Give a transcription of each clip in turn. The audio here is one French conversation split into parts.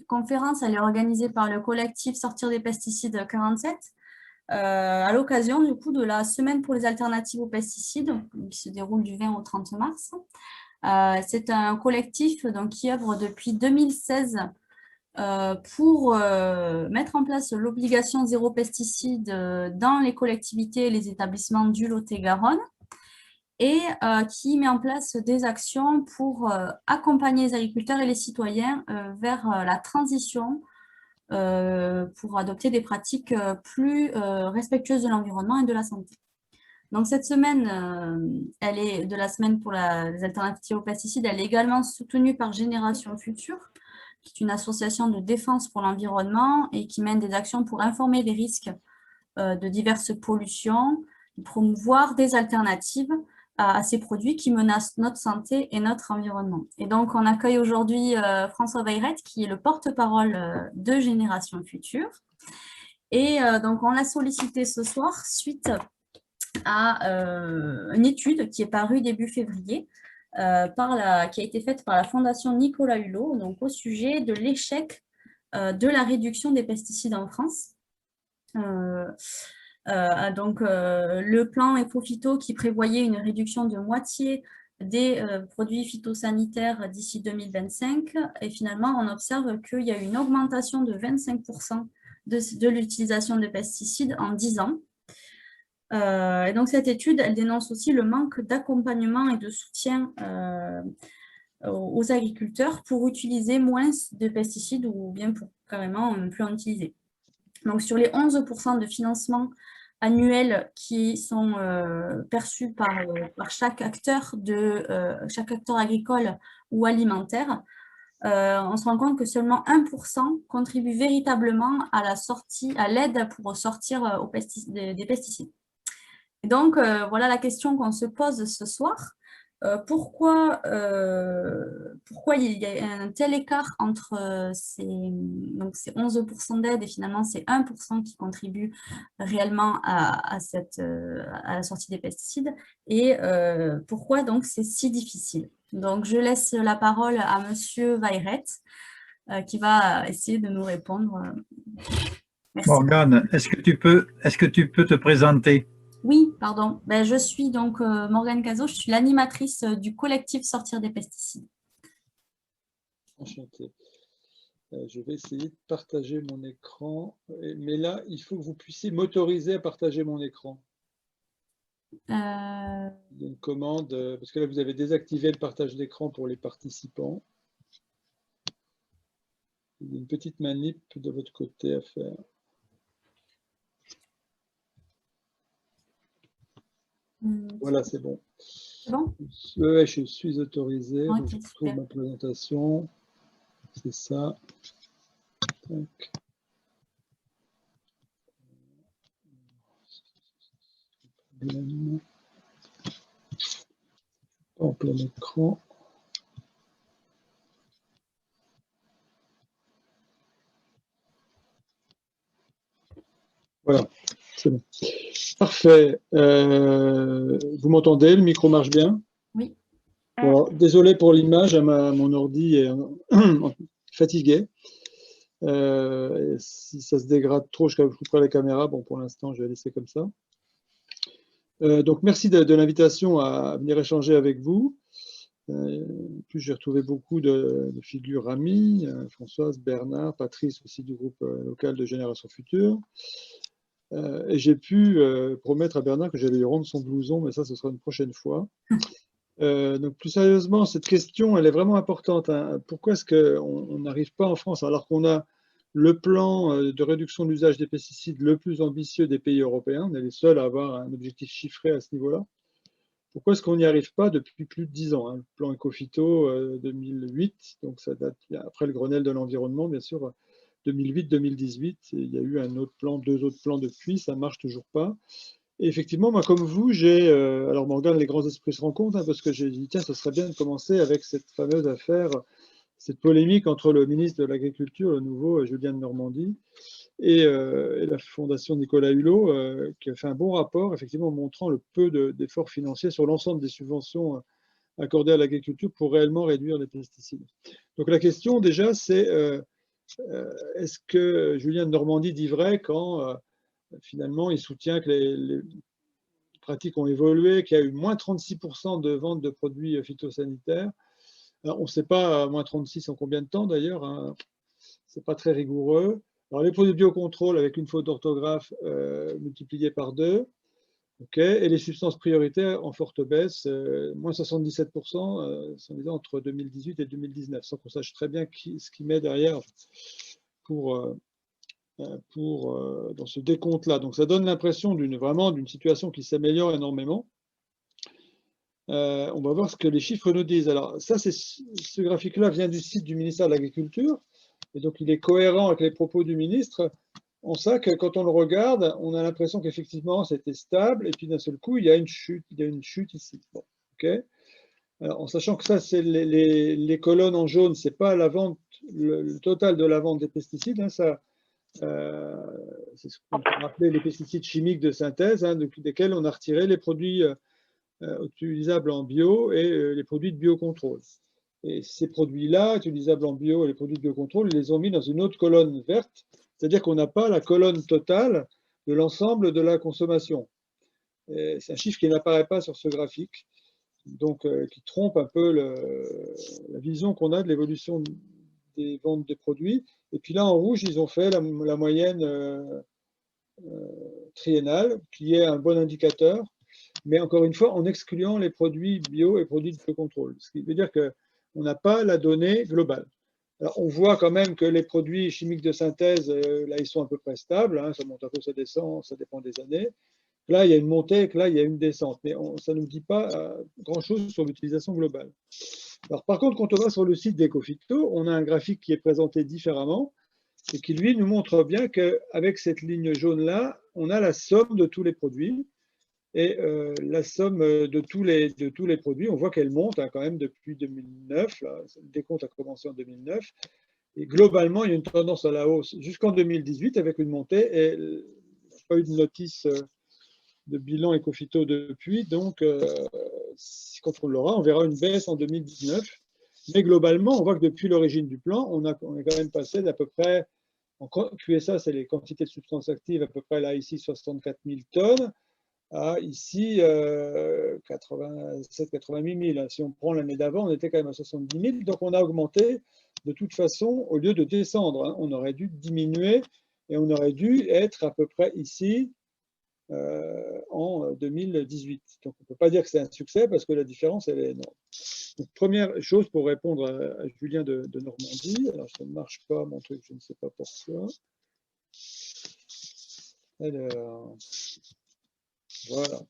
conférence, elle est organisée par le collectif Sortir des pesticides 47, à l'occasion du coup de la semaine pour les alternatives aux pesticides, qui se déroule du 20 au 30 mars. C'est un collectif donc, qui œuvre depuis 2016 pour mettre en place l'obligation zéro pesticide dans les collectivités et les établissements du Lot-et-Garonne, et qui met en place des actions pour accompagner les agriculteurs et les citoyens vers la transition pour adopter des pratiques plus respectueuses de l'environnement et de la santé. Donc cette semaine, elle est de la semaine pour les alternatives aux pesticides, elle est également soutenue par Génération Future, qui est une association de défense pour l'environnement et qui mène des actions pour informer des risques de diverses pollutions, promouvoir des alternatives à ces produits qui menacent notre santé et notre environnement. Et donc, on accueille aujourd'hui François Vayrette, qui est le porte-parole de Génération Future. Et donc, on l'a sollicité ce soir suite à une étude qui est parue début février, qui a été faite par la Fondation Nicolas Hulot, donc au sujet de l'échec de la réduction des pesticides en France. Le plan Ecophyto qui prévoyait une réduction de moitié des produits phytosanitaires d'ici 2025, et finalement on observe qu'il y a eu une augmentation de 25% de l'utilisation de pesticides en 10 ans. Et donc cette étude, elle dénonce aussi le manque d'accompagnement et de soutien aux agriculteurs pour utiliser moins de pesticides ou bien pour carrément ne plus en utiliser. Donc sur les 11% de financement annuels qui sont perçus par chaque acteur agricole ou alimentaire, on se rend compte que seulement 1% contribue véritablement à l'aide pour sortir des pesticides. Et donc, voilà la question qu'on se pose ce soir. Pourquoi il y a un tel écart entre ces 11% d'aide et finalement ces 1% qui contribuent réellement à la sortie des pesticides, et pourquoi donc c'est si difficile. Donc, je laisse la parole à Monsieur Vayrette qui va essayer de nous répondre. Merci. Morgane, est-ce que tu peux te présenter? Oui, pardon. Je suis donc Morgane Cazot, je suis l'animatrice du collectif Sortir des pesticides. Enchantée. Je vais essayer de partager mon écran, mais là, il faut que vous puissiez m'autoriser à partager mon écran. Il y a une commande, parce que là, vous avez désactivé le partage d'écran pour les participants. Il y a une petite manip de votre côté à faire. Voilà, c'est bon. C'est bon? Ouais, je suis autorisé. Okay, je retrouve ma présentation. C'est ça. Tac. En plein écran. Voilà, c'est bon. Parfait. Vous m'entendez? Le micro marche bien? Oui. Bon, désolé pour l'image, mon ordi est fatigué. Si ça se dégrade trop, je couperai la caméra. Bon, pour l'instant, je vais laisser comme ça. Donc, merci de l'invitation à venir échanger avec vous. En plus, j'ai retrouvé beaucoup de figures amies, Françoise, Bernard, Patrice aussi du groupe local de Génération Future. Et j'ai pu promettre à Bernard que j'allais lui rendre son blouson, mais ça, ce sera une prochaine fois. Donc, plus sérieusement, cette question, elle est vraiment importante. Hein. Pourquoi est-ce qu'on n'arrive pas en France, alors qu'on a le plan de réduction de l'usage des pesticides le plus ambitieux des pays européens, on est les seuls à avoir un objectif chiffré à ce niveau-là. Pourquoi est-ce qu'on n'y arrive pas depuis plus de 10 ans? Hein. Le plan Ecophyto 2008, donc ça date après le Grenelle de l'environnement, bien sûr, 2008-2018. Il y a eu un autre plan, 2 autres plans depuis, ça ne marche toujours pas. Et effectivement, moi, comme vous, alors Morgane, les grands esprits se rencontrent, hein, parce que j'ai dit, tiens, ce serait bien de commencer avec cette fameuse affaire, cette polémique entre le ministre de l'Agriculture, le nouveau Julien de Normandie, et la Fondation Nicolas Hulot, qui a fait un bon rapport, effectivement, montrant le peu d'efforts financiers sur l'ensemble des subventions accordés à l'agriculture pour réellement réduire les pesticides. Donc la question déjà, c'est est-ce que Julien de Normandie dit vrai quand finalement il soutient que les pratiques ont évolué, qu'il y a eu moins 36% de vente de produits phytosanitaires. Alors, on ne sait pas moins 36 en combien de temps d'ailleurs, hein. C'est pas très rigoureux. Alors les produits de biocontrôle avec une faute d'orthographe multipliée par 2, et les substances prioritaires en forte baisse, moins 77% entre 2018 et 2019, sans qu'on sache très bien ce qui met derrière dans ce décompte-là. Donc ça donne l'impression vraiment d'une situation qui s'améliore énormément. On va voir ce que les chiffres nous disent. Alors ça, ce graphique-là vient du site du ministère de l'Agriculture, et donc il est cohérent avec les propos du ministre. On sait que quand on le regarde, on a l'impression qu'effectivement c'était stable, et puis d'un seul coup, il y a une chute ici. Bon, alors, en sachant que ça, c'est les colonnes en jaune, c'est pas la vente, le total de la vente des pesticides, hein, ça, c'est ce qu'on peut appeler les pesticides chimiques de synthèse, hein, desquels on a retiré les produits utilisables en bio et les produits de biocontrôle. Et ces produits-là, utilisables en bio et les produits de biocontrôle, ils les ont mis dans une autre colonne verte, c'est-à-dire qu'on n'a pas la colonne totale de l'ensemble de la consommation. C'est un chiffre qui n'apparaît pas sur ce graphique, donc qui trompe un peu la vision qu'on a de l'évolution des ventes de produits. Et puis là, en rouge, ils ont fait la moyenne triennale, qui est un bon indicateur, mais encore une fois, en excluant les produits bio et produits de biocontrôle. Ce qui veut dire qu'on n'a pas la donnée globale. Alors, on voit quand même que les produits chimiques de synthèse, là, ils sont à peu près stables, hein, ça monte un peu, ça descend, ça dépend des années. Là, il y a une montée, là, il y a une descente, mais ça ne nous dit pas grand-chose sur l'utilisation globale. Alors, par contre, quand on va sur le site d'Ecophyto, on a un graphique qui est présenté différemment et qui, lui, nous montre bien qu'avec cette ligne jaune-là, on a la somme de tous les produits. Et la somme de tous les produits, on voit qu'elle monte quand même depuis 2009. Là, le décompte a commencé en 2009. Et globalement, il y a une tendance à la hausse jusqu'en 2018 avec une montée. Et il n'y a pas eu de notice de bilan Ecophyto depuis. Donc, quand on l'aura, on verra une baisse en 2019. Mais globalement, on voit que depuis l'origine du plan, on est quand même passé d'à peu près, en QSA, c'est les quantités de substances actives, à peu près là, ici, 64 000 tonnes. À ici 87-88 000. Si on prend l'année d'avant, on était quand même à 70 000. Donc on a augmenté de toute façon, au lieu de descendre, hein, on aurait dû diminuer et on aurait dû être à peu près ici en 2018. Donc on ne peut pas dire que c'est un succès parce que la différence, elle est énorme. Donc, première chose pour répondre à Julien de Normandie. Alors ça ne marche pas, mon truc, je ne sais pas pourquoi. Alors... Voilà.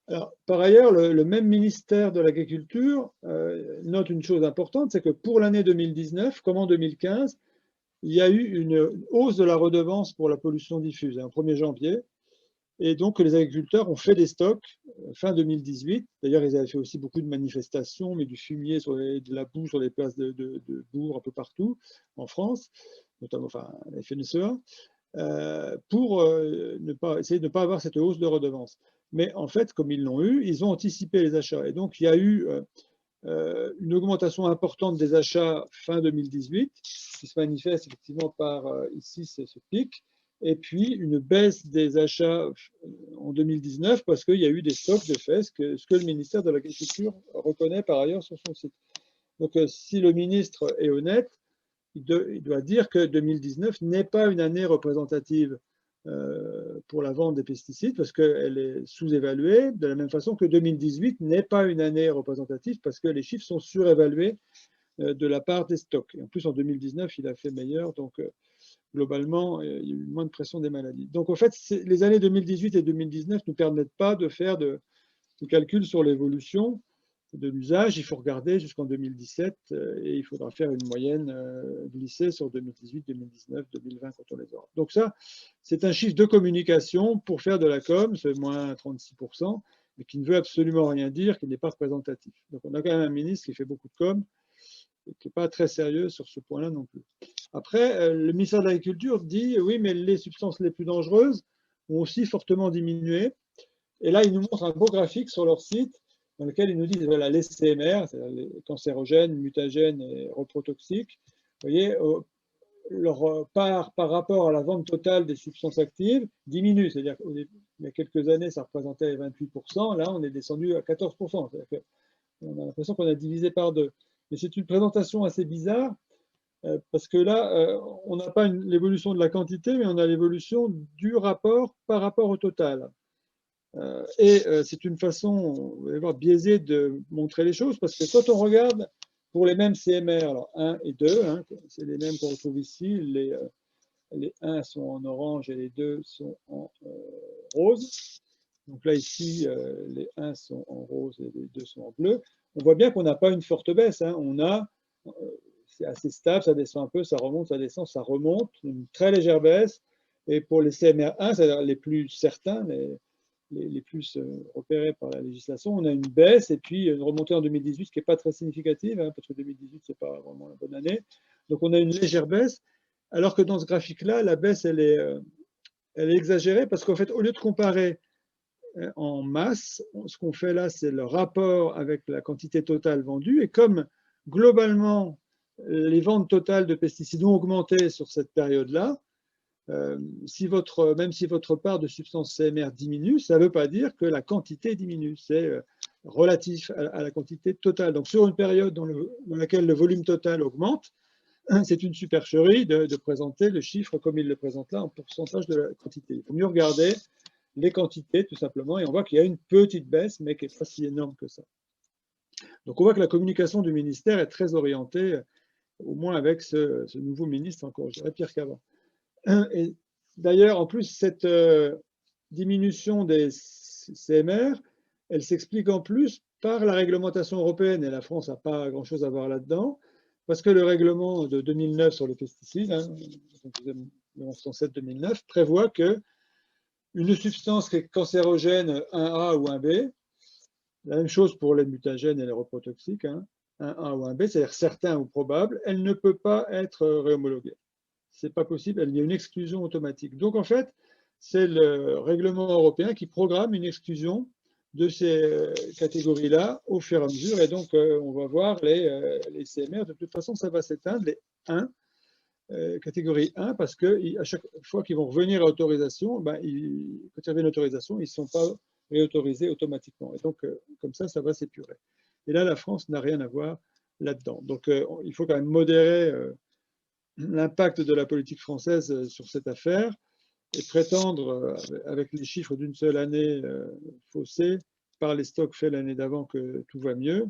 Alors, par ailleurs, le même ministère de l'Agriculture note une chose importante, c'est que pour l'année 2019, comme en 2015, il y a eu une hausse de la redevance pour la pollution diffuse, hein, au 1er janvier, et donc les agriculteurs ont fait des stocks fin 2018. D'ailleurs, ils avaient fait aussi beaucoup de manifestations, mais du fumier, de la boue sur les places de bourg un peu partout en France, notamment la FNSEA. Pour essayer de ne pas avoir cette hausse de redevance. Mais en fait, comme ils l'ont eu, ils ont anticipé les achats. Et donc, il y a eu une augmentation importante des achats fin 2018, qui se manifeste effectivement par, ici, c'est ce pic, et puis une baisse des achats en 2019 parce qu'il y a eu des stocks de fait, ce que le ministère de l'Agriculture reconnaît par ailleurs sur son site. Donc, si le ministre est honnête, il doit dire que 2019 n'est pas une année représentative pour la vente des pesticides parce qu'elle est sous-évaluée, de la même façon que 2018 n'est pas une année représentative parce que les chiffres sont surévalués de la part des stocks. Et en plus, en 2019, il a fait meilleur, donc globalement, il y a eu moins de pression des maladies. Donc, en fait, les années 2018 et 2019 ne nous permettent pas de faire de calculs sur l'évolution de l'usage. Il faut regarder jusqu'en 2017 et il faudra faire une moyenne glissée sur 2018, 2019, 2020 quand on les aura. Donc ça, c'est un chiffre de communication pour faire de la com, c'est moins 36%, mais qui ne veut absolument rien dire, qui n'est pas représentatif. Donc on a quand même un ministre qui fait beaucoup de com et qui n'est pas très sérieux sur ce point-là non plus. Après, le ministère de l'Agriculture dit oui, mais les substances les plus dangereuses ont aussi fortement diminué. Et là, ils nous montrent un beau graphique sur leur site dans lequel ils nous disent, voilà, les CMR, c'est-à-dire les cancérogènes, mutagènes et reprotoxiques, vous voyez, leur part par rapport à la vente totale des substances actives diminue. C'est-à-dire qu'il y a quelques années, ça représentait 28%, là, on est descendu à 14%. C'est-à-dire qu'on a l'impression qu'on a divisé par deux. Mais c'est une présentation assez bizarre, parce que là, on n'a pas l'évolution de la quantité, mais on a l'évolution du rapport par rapport au total. C'est une façon, vous allez voir, biaisée de montrer les choses, parce que quand on regarde pour les mêmes CMR, alors 1 et 2, hein, c'est les mêmes qu'on retrouve ici, les 1 sont en orange et les 2 sont en rose. Donc là, ici, les 1 sont en rose et les 2 sont en bleu. On voit bien qu'on n'a pas une forte baisse. Hein. C'est assez stable, ça descend un peu, ça remonte, ça descend, ça remonte, une très légère baisse. Et pour les CMR1, c'est-à-dire les plus certains, les plus repérés par la législation, on a une baisse et puis une remontée en 2018 qui n'est pas très significative, hein, parce que 2018, ce n'est pas vraiment la bonne année. Donc on a une légère baisse, alors que dans ce graphique-là, la baisse, elle est exagérée, parce qu'en fait, au lieu de comparer en masse, ce qu'on fait là, c'est le rapport avec la quantité totale vendue, et comme globalement, les ventes totales de pesticides ont augmenté sur cette période-là, même si votre part de substances CMR diminue, ça ne veut pas dire que la quantité diminue, c'est relatif à la quantité totale. Donc sur une période dans laquelle le volume total augmente, c'est une supercherie de présenter le chiffre comme il le présente là en pourcentage de la quantité. Il faut mieux regarder les quantités tout simplement, et on voit qu'il y a une petite baisse, mais qui n'est pas si énorme que ça. Donc on voit que la communication du ministère est très orientée, au moins avec ce nouveau ministre, encore, je dirais pire qu'avant. Et d'ailleurs, en plus, cette diminution des CMR, elle s'explique en plus par la réglementation européenne, et la France n'a pas grand-chose à voir là-dedans, parce que le règlement de 2009 sur les pesticides, hein, 1107-2009, prévoit que une substance qui est cancérogène 1A ou 1B, la même chose pour les mutagènes et les reprotoxiques, hein, 1A ou 1B, c'est-à-dire certain ou probable, elle ne peut pas être réhomologuée. C'est pas possible, il y a une exclusion automatique. Donc en fait, c'est le règlement européen qui programme une exclusion de ces catégories-là au fur et à mesure. Et donc on va voir les CMR, de toute façon ça va s'éteindre, les 1, catégorie 1, parce qu'à chaque fois qu'ils vont revenir à autorisation, quand ils reviennent à autorisation, ils ne sont pas réautorisés automatiquement. Et donc comme ça va s'épurer. Et là, la France n'a rien à voir là-dedans. Donc il faut quand même modérer l'impact de la politique française sur cette affaire, et prétendre, avec les chiffres d'une seule année faussés par les stocks faits l'année d'avant, que tout va mieux,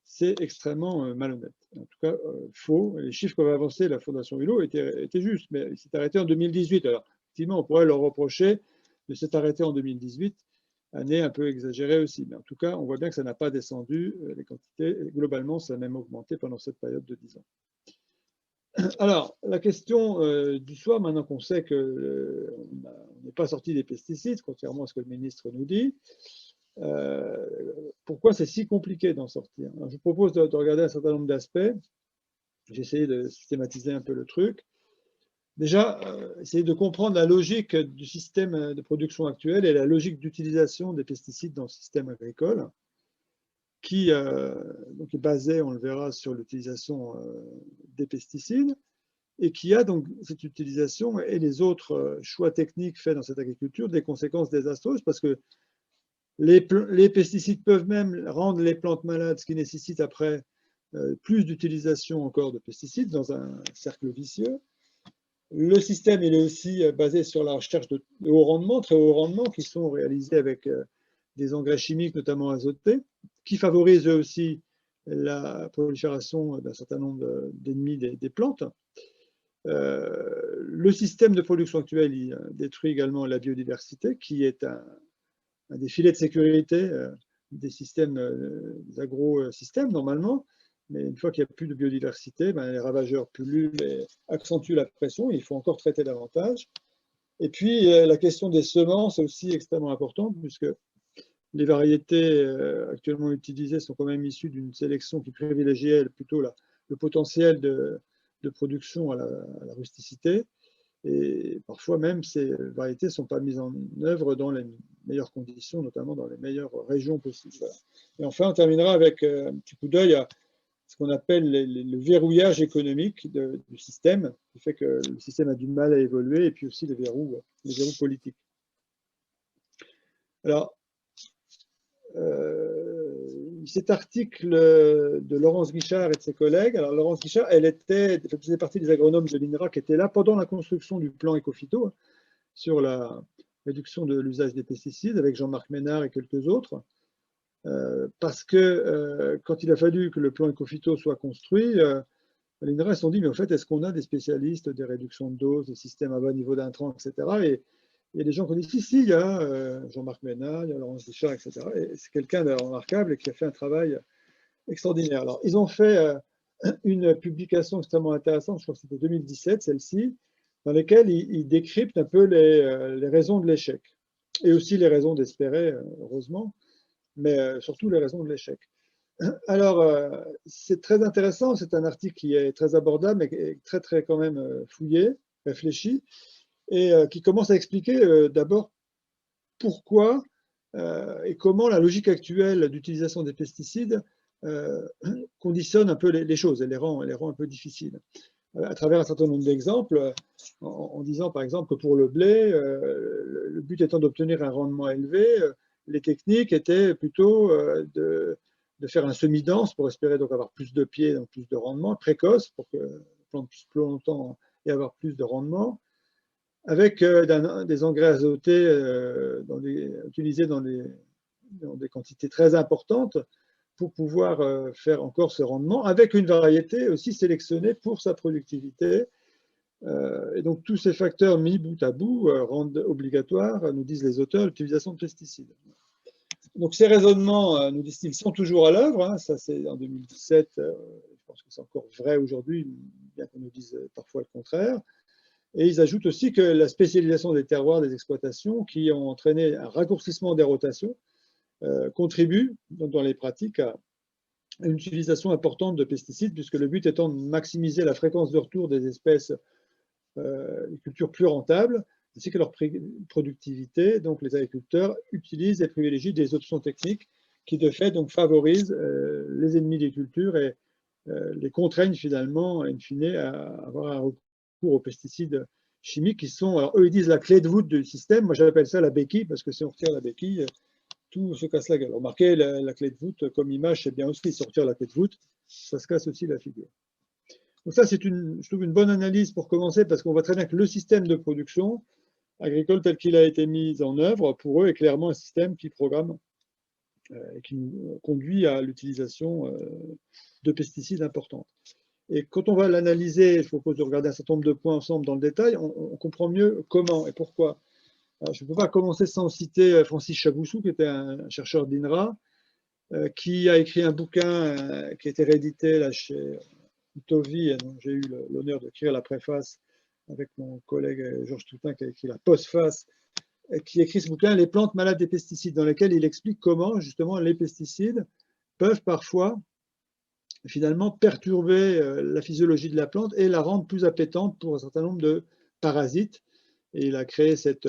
c'est extrêmement malhonnête. En tout cas, faux. Les chiffres qu'avait avancés la Fondation Hulot étaient justes, mais il s'est arrêté en 2018. Alors, effectivement, on pourrait leur reprocher de s'être arrêté en 2018, année un peu exagérée aussi. Mais en tout cas, on voit bien que ça n'a pas descendu, les quantités. Et globalement, ça a même augmenté pendant cette période de 10 ans. Alors, la question du soir, maintenant qu'on sait qu'on n'est pas sorti des pesticides, contrairement à ce que le ministre nous dit, pourquoi c'est si compliqué d'en sortir? Alors, je vous propose de regarder un certain nombre d'aspects. J'ai essayé de systématiser un peu le truc. Déjà, essayer de comprendre la logique du système de production actuel et la logique d'utilisation des pesticides dans le système agricole, qui donc est basé, on le verra, sur l'utilisation des pesticides, et qui a donc cette utilisation et les autres choix techniques faits dans cette agriculture des conséquences désastreuses, parce que les pesticides peuvent même rendre les plantes malades, ce qui nécessite après plus d'utilisation encore de pesticides dans un cercle vicieux. Le système il est aussi basé sur la recherche de haut rendement, très haut rendement, qui sont réalisés avec des engrais chimiques, notamment azotés, qui favorisent eux aussi la prolifération d'un certain nombre d'ennemis des plantes. Le système de production actuel il détruit également la biodiversité, qui est un des filets de sécurité des systèmes, des agro-systèmes normalement. Mais une fois qu'il n'y a plus de biodiversité, les ravageurs pullulent et accentuent la pression. Il faut encore traiter davantage. Et puis, la question des semences est aussi extrêmement importante, puisque les variétés actuellement utilisées sont quand même issues d'une sélection qui privilégiait plutôt le potentiel de production à la rusticité. Et parfois même, ces variétés ne sont pas mises en œuvre dans les meilleures conditions, notamment dans les meilleures régions possibles. Voilà. Et enfin, on terminera avec un petit coup d'œil à ce qu'on appelle le verrouillage économique du système, qui fait que le système a du mal à évoluer, et puis aussi les verrous politiques. Alors, cet article de Laurence Guichard et de ses collègues, alors Laurence Guichard, elle faisait partie des agronomes de l'INRA qui étaient là pendant la construction du plan Ecophyto, sur la réduction de l'usage des pesticides, avec Jean-Marc Ménard et quelques autres. Parce que quand il a fallu que le plan Ecophyto soit construit, l'INRA se sont dit, mais en fait, est-ce qu'on a des spécialistes des réductions de doses, des systèmes à bas niveau d'intrants, etc. Et il y a des gens qui ont dit, si, il y a Jean-Marc Ménard, il y a Laurence Guichard, etc. Et c'est quelqu'un de remarquable et qui a fait un travail extraordinaire. Alors, ils ont fait une publication extrêmement intéressante, je crois que c'était 2017, celle-ci, dans laquelle ils décryptent un peu les raisons de l'échec. Et aussi les raisons d'espérer, heureusement, mais surtout les raisons de l'échec. Alors, c'est très intéressant, c'est un article qui est très abordable, mais très, très quand même fouillé, réfléchi, et qui commence à expliquer d'abord pourquoi et comment la logique actuelle d'utilisation des pesticides conditionne un peu les choses, elle les rend un peu difficiles. À travers un certain nombre d'exemples, en disant par exemple que pour le blé, le but étant d'obtenir un rendement élevé, les techniques étaient plutôt de faire un semis-dense pour espérer donc avoir plus de pieds, donc plus de rendement, précoce pour que la plante puisse plus longtemps et avoir plus de rendement, avec des engrais azotés utilisés dans des quantités très importantes pour pouvoir faire encore ce rendement, avec une variété aussi sélectionnée pour sa productivité. Et donc tous ces facteurs mis bout à bout rendent obligatoire, nous disent les auteurs, l'utilisation de pesticides. Donc ces raisonnements, nous disent-ils, sont toujours à l'œuvre, hein, ça c'est en 2017, je pense que c'est encore vrai aujourd'hui, bien qu'on nous dise parfois le contraire. Et ils ajoutent aussi que la spécialisation des terroirs, des exploitations, qui ont entraîné un raccourcissement des rotations, contribue dans les pratiques à une utilisation importante de pesticides, puisque le but étant de maximiser la fréquence de retour des espèces, les cultures plus rentables, ainsi que leur productivité. Donc les agriculteurs utilisent et privilégient des options techniques qui de fait donc favorisent les ennemis des cultures et les contraignent finalement, in fine, à avoir un recours aux pesticides chimiques qui sont, alors eux ils disent la clé de voûte du système, moi j'appelle ça la béquille, parce que si on retire la béquille, tout se casse la gueule. Remarquez, la clé de voûte comme image, c'est bien aussi, sortir la clé de voûte, ça se casse aussi la figure. Donc ça, c'est je trouve une bonne analyse pour commencer, parce qu'on voit très bien que le système de production agricole tel qu'il a été mis en œuvre, pour eux, est clairement un système qui programme et qui nous conduit à l'utilisation de pesticides importantes. Et quand on va l'analyser, je propose de regarder un certain nombre de points ensemble dans le détail, on comprend mieux comment et pourquoi. Alors, je ne peux pas commencer sans citer Francis Chaboussou, qui était un chercheur d'INRA, qui a écrit un bouquin qui a été réédité là, chez Tovi, et dont j'ai eu l'honneur d'écrire la préface avec mon collègue Georges Toutain, qui a écrit la postface, qui écrit ce bouquin « Les plantes malades des pesticides », dans lequel il explique comment, justement, les pesticides peuvent parfois, finalement, perturber la physiologie de la plante et la rendre plus appétente pour un certain nombre de parasites. Et il a créé cette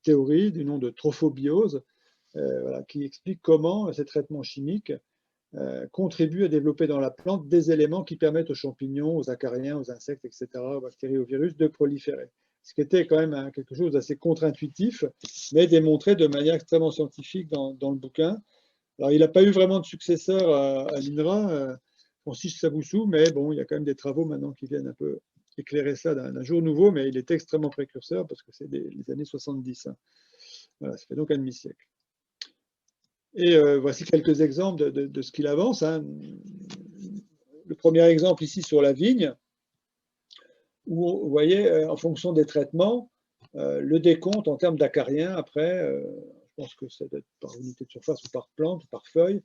théorie du nom de trophobiose, voilà, qui explique comment ces traitements chimiques contribuent à développer dans la plante des éléments qui permettent aux champignons, aux acariens, aux insectes, etc., aux bactéries, aux virus de proliférer. Ce qui était quand même quelque chose d'assez contre-intuitif, mais démontré de manière extrêmement scientifique dans le bouquin. Alors, il n'a pas eu vraiment de successeur à l'INRA, Francis Chaboussou, mais bon, il y a quand même des travaux maintenant qui viennent un peu éclairer ça d'un jour nouveau, mais il est extrêmement précurseur parce que c'est les années 70. Hein. Voilà, ça fait donc un demi-siècle. Et voici quelques exemples de ce qu'il avance. Hein. Le premier exemple ici sur la vigne, où vous voyez, en fonction des traitements, le décompte en termes d'acariens, après, je pense que ça doit être par unité de surface ou par plante ou par feuille,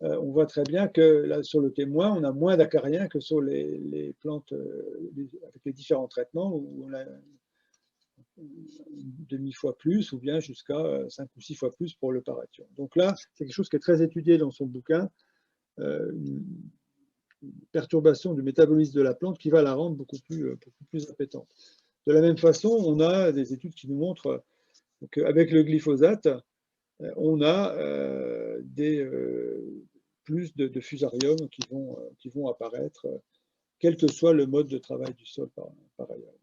on voit très bien que là, sur le témoin, on a moins d'acariens que sur les plantes avec les différents traitements, où on a une demi-fois plus, ou bien jusqu'à 5 ou 6 fois plus pour le parathion. Donc là, c'est quelque chose qui est très étudié dans son bouquin, une perturbation du métabolisme de la plante qui va la rendre beaucoup plus appétante. De la même façon, on a des études qui nous montrent qu'avec le glyphosate, on a plus de fusariums qui vont apparaître, quel que soit le mode de travail du sol par ailleurs.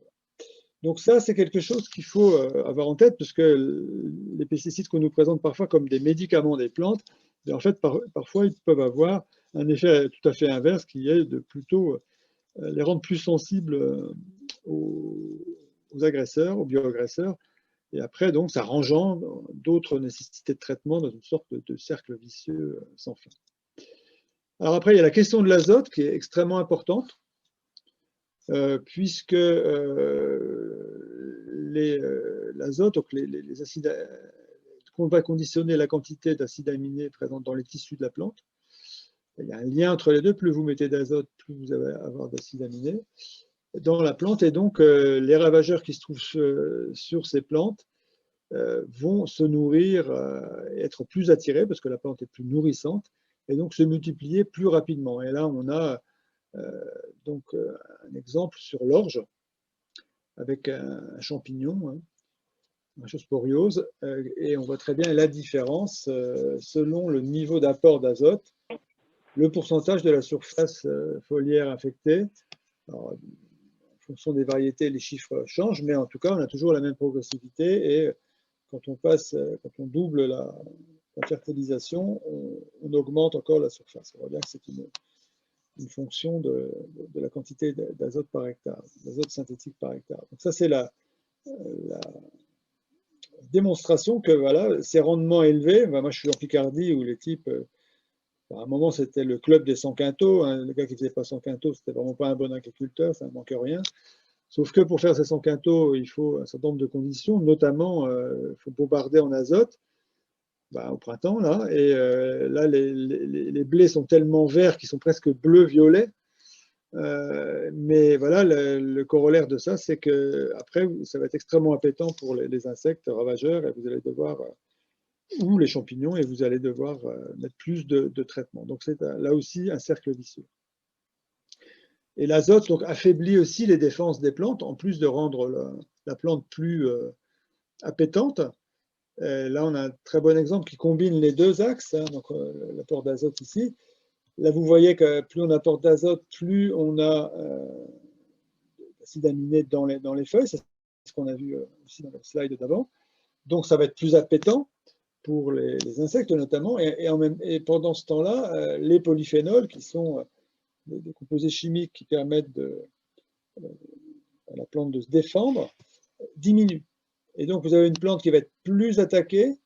Donc ça, c'est quelque chose qu'il faut avoir en tête, parce que les pesticides qu'on nous présente parfois comme des médicaments des plantes, en fait, parfois, ils peuvent avoir un effet tout à fait inverse, qui est de plutôt les rendre plus sensibles aux agresseurs, aux bioagresseurs, et après, donc, ça engendre d'autres nécessités de traitement dans une sorte de cercle vicieux sans fin. Alors après, il y a la question de l'azote qui est extrêmement importante, puisque l'azote, donc les acides, qu'on va conditionner la quantité d'acides aminés présents dans les tissus de la plante. Il y a un lien entre les deux, plus vous mettez d'azote, plus vous allez avoir d'acides aminés dans la plante, et donc les ravageurs qui se trouvent sur ces plantes vont se nourrir et être plus attirés, parce que la plante est plus nourrissante, et donc se multiplier plus rapidement. Et là, on a donc un exemple sur l'orge, avec un champignon, hein, Angiospoliose, et on voit très bien la différence selon le niveau d'apport d'azote, le pourcentage de la surface foliaire infectée. Alors, en fonction des variétés, les chiffres changent, mais en tout cas, on a toujours la même progressivité, et quand on double la fertilisation, on augmente encore la surface. On voit bien que c'est une fonction de la quantité d'azote par hectare, d'azote synthétique par hectare. Donc ça, c'est la démonstration que voilà, ces rendements élevés, moi je suis en Picardie où les types, à un moment c'était le club des 100 quintaux, hein, le gars qui ne faisait pas 100 quintaux, c'était vraiment pas un bon agriculteur, ça ne manque rien. Sauf que pour faire ces 100 quintaux, il faut un certain nombre de conditions, notamment il faut bombarder en azote au printemps, là, et là les blés sont tellement verts qu'ils sont presque bleu-violet. Mais voilà, le corollaire de ça, c'est que après, ça va être extrêmement appétant pour les insectes ravageurs, et vous allez devoir, ou les champignons, et vous allez devoir mettre plus de traitement. Donc c'est là aussi un cercle vicieux. Et l'azote donc affaiblit aussi les défenses des plantes, en plus de rendre la plante plus appétante. Là, on a un très bon exemple qui combine les deux axes, hein, donc l'apport d'azote ici. Là, vous voyez que plus on apporte d'azote, plus on a d'acides aminés dans les feuilles. C'est ce qu'on a vu aussi dans le slide d'avant. Donc, ça va être plus appétant pour les insectes notamment. Et pendant ce temps-là, les polyphénols, qui sont des composés chimiques qui permettent à la plante de se défendre, diminuent. Et donc, vous avez une plante qui va être plus attaquée,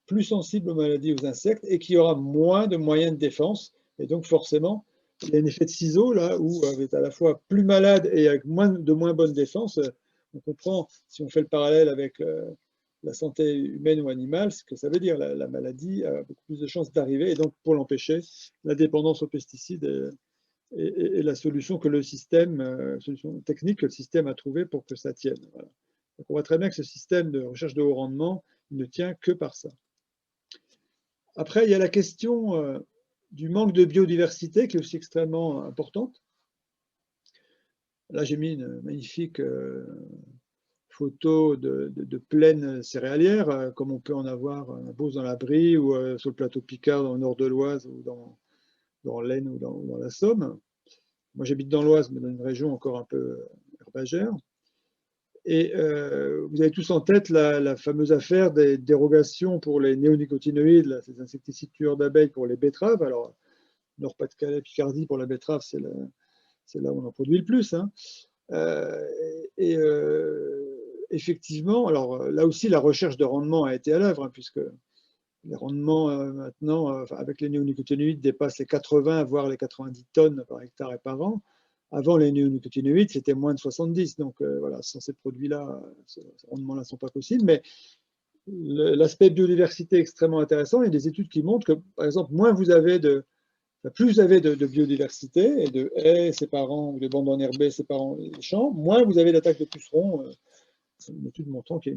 plus sensible aux maladies, aux insectes, et qui aura moins de moyens de défense. Et donc, forcément, il y a un effet de ciseau, là, où elle est à la fois plus malade et avec moins bonne défense. On comprend, si on fait le parallèle avec la santé humaine ou animale, ce que ça veut dire. La maladie a beaucoup plus de chances d'arriver, et donc, pour l'empêcher, la dépendance aux pesticides est la solution que le système, solution technique que le système a trouvée pour que ça tienne. Voilà. Donc, on voit très bien que ce système de recherche de haut rendement ne tient que par ça. Après, il y a la question du manque de biodiversité qui est aussi extrêmement importante. Là, j'ai mis une magnifique photo de plaine céréalière, comme on peut en avoir à Beauce dans la Brie, ou sur le plateau Picard dans le nord de l'Oise, ou dans l'Aisne ou dans la Somme. Moi, j'habite dans l'Oise, mais dans une région encore un peu herbagère. Et vous avez tous en tête la fameuse affaire des dérogations pour les néonicotinoïdes, là, ces insecticides tueurs d'abeilles pour les betteraves. Alors, Nord-Pas-de-Calais, Picardie pour la betterave, c'est là où on en produit le plus. Hein. Effectivement, alors là aussi, la recherche de rendement a été à l'œuvre, hein, puisque les rendements maintenant, avec les néonicotinoïdes, dépassent les 80, voire les 90 tonnes par hectare et par an. Avant, les néonicotinoïdes, c'était moins de 70. Donc, voilà, sans ces produits-là, ces rendements-là ne sont pas possibles. Mais l'aspect biodiversité est extrêmement intéressant. Il y a des études qui montrent que, par exemple, plus vous avez de biodiversité et de haies séparant, ou de bandes enherbées séparant les champs, moins vous avez d'attaques de pucerons. C'est une étude montrant que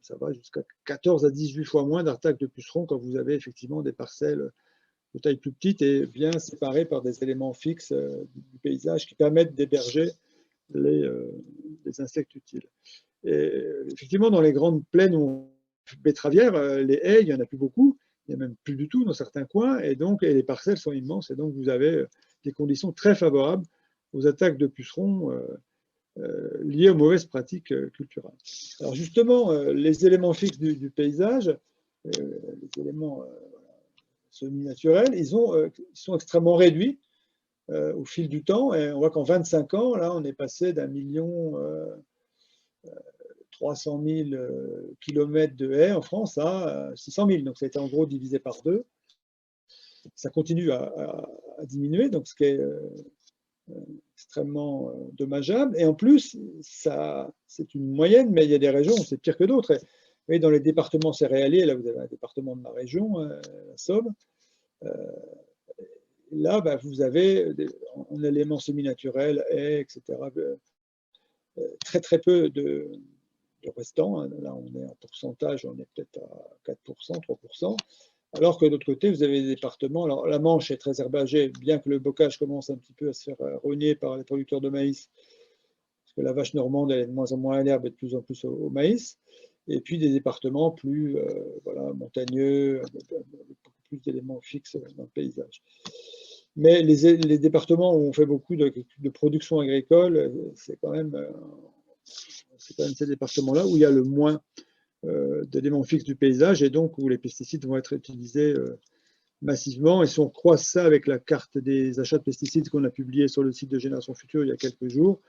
ça va jusqu'à 14 à 18 fois moins d'attaques de pucerons quand vous avez effectivement des parcelles de taille plus petite et bien séparées par des éléments fixes du paysage qui permettent d'héberger les insectes utiles. Et effectivement, dans les grandes plaines betteravières, les haies, il n'y en a plus beaucoup, il n'y en a même plus du tout dans certains coins, et les parcelles sont immenses, et donc vous avez des conditions très favorables aux attaques de pucerons liées aux mauvaises pratiques culturelles. Alors justement, les éléments fixes du paysage, les éléments semi-naturels, ils sont extrêmement réduits au fil du temps, et on voit qu'en 25 ans, là, on est passé d'1 million 300 000 kilomètres de haies en France à 600 000. Donc ça a été en gros divisé par 2. Ça continue à diminuer, donc ce qui est extrêmement dommageable. Et en plus, c'est une moyenne, mais il y a des régions où c'est pire que d'autres. Et dans les départements céréaliers, là vous avez un département de ma région, la Somme, là vous avez en éléments semi-naturels, haies, etc., très très peu de restants. Là on est en pourcentage, on est peut-être à 4%, 3%. Alors que de l'autre côté, vous avez des départements. Alors, la Manche est très herbagée, bien que le bocage commence un petit peu à se faire rogner par les producteurs de maïs, parce que la vache normande elle est de moins en moins à l'herbe et de plus en plus au maïs. Et puis des départements plus montagneux, avec beaucoup plus d'éléments fixes dans le paysage. Mais les départements où on fait beaucoup de production agricole, c'est quand même ces départements-là où il y a le moins d'éléments fixes du paysage et donc où les pesticides vont être utilisés massivement. Et si on croise ça avec la carte des achats de pesticides qu'on a publiée sur le site de Génération Future il y a quelques jours,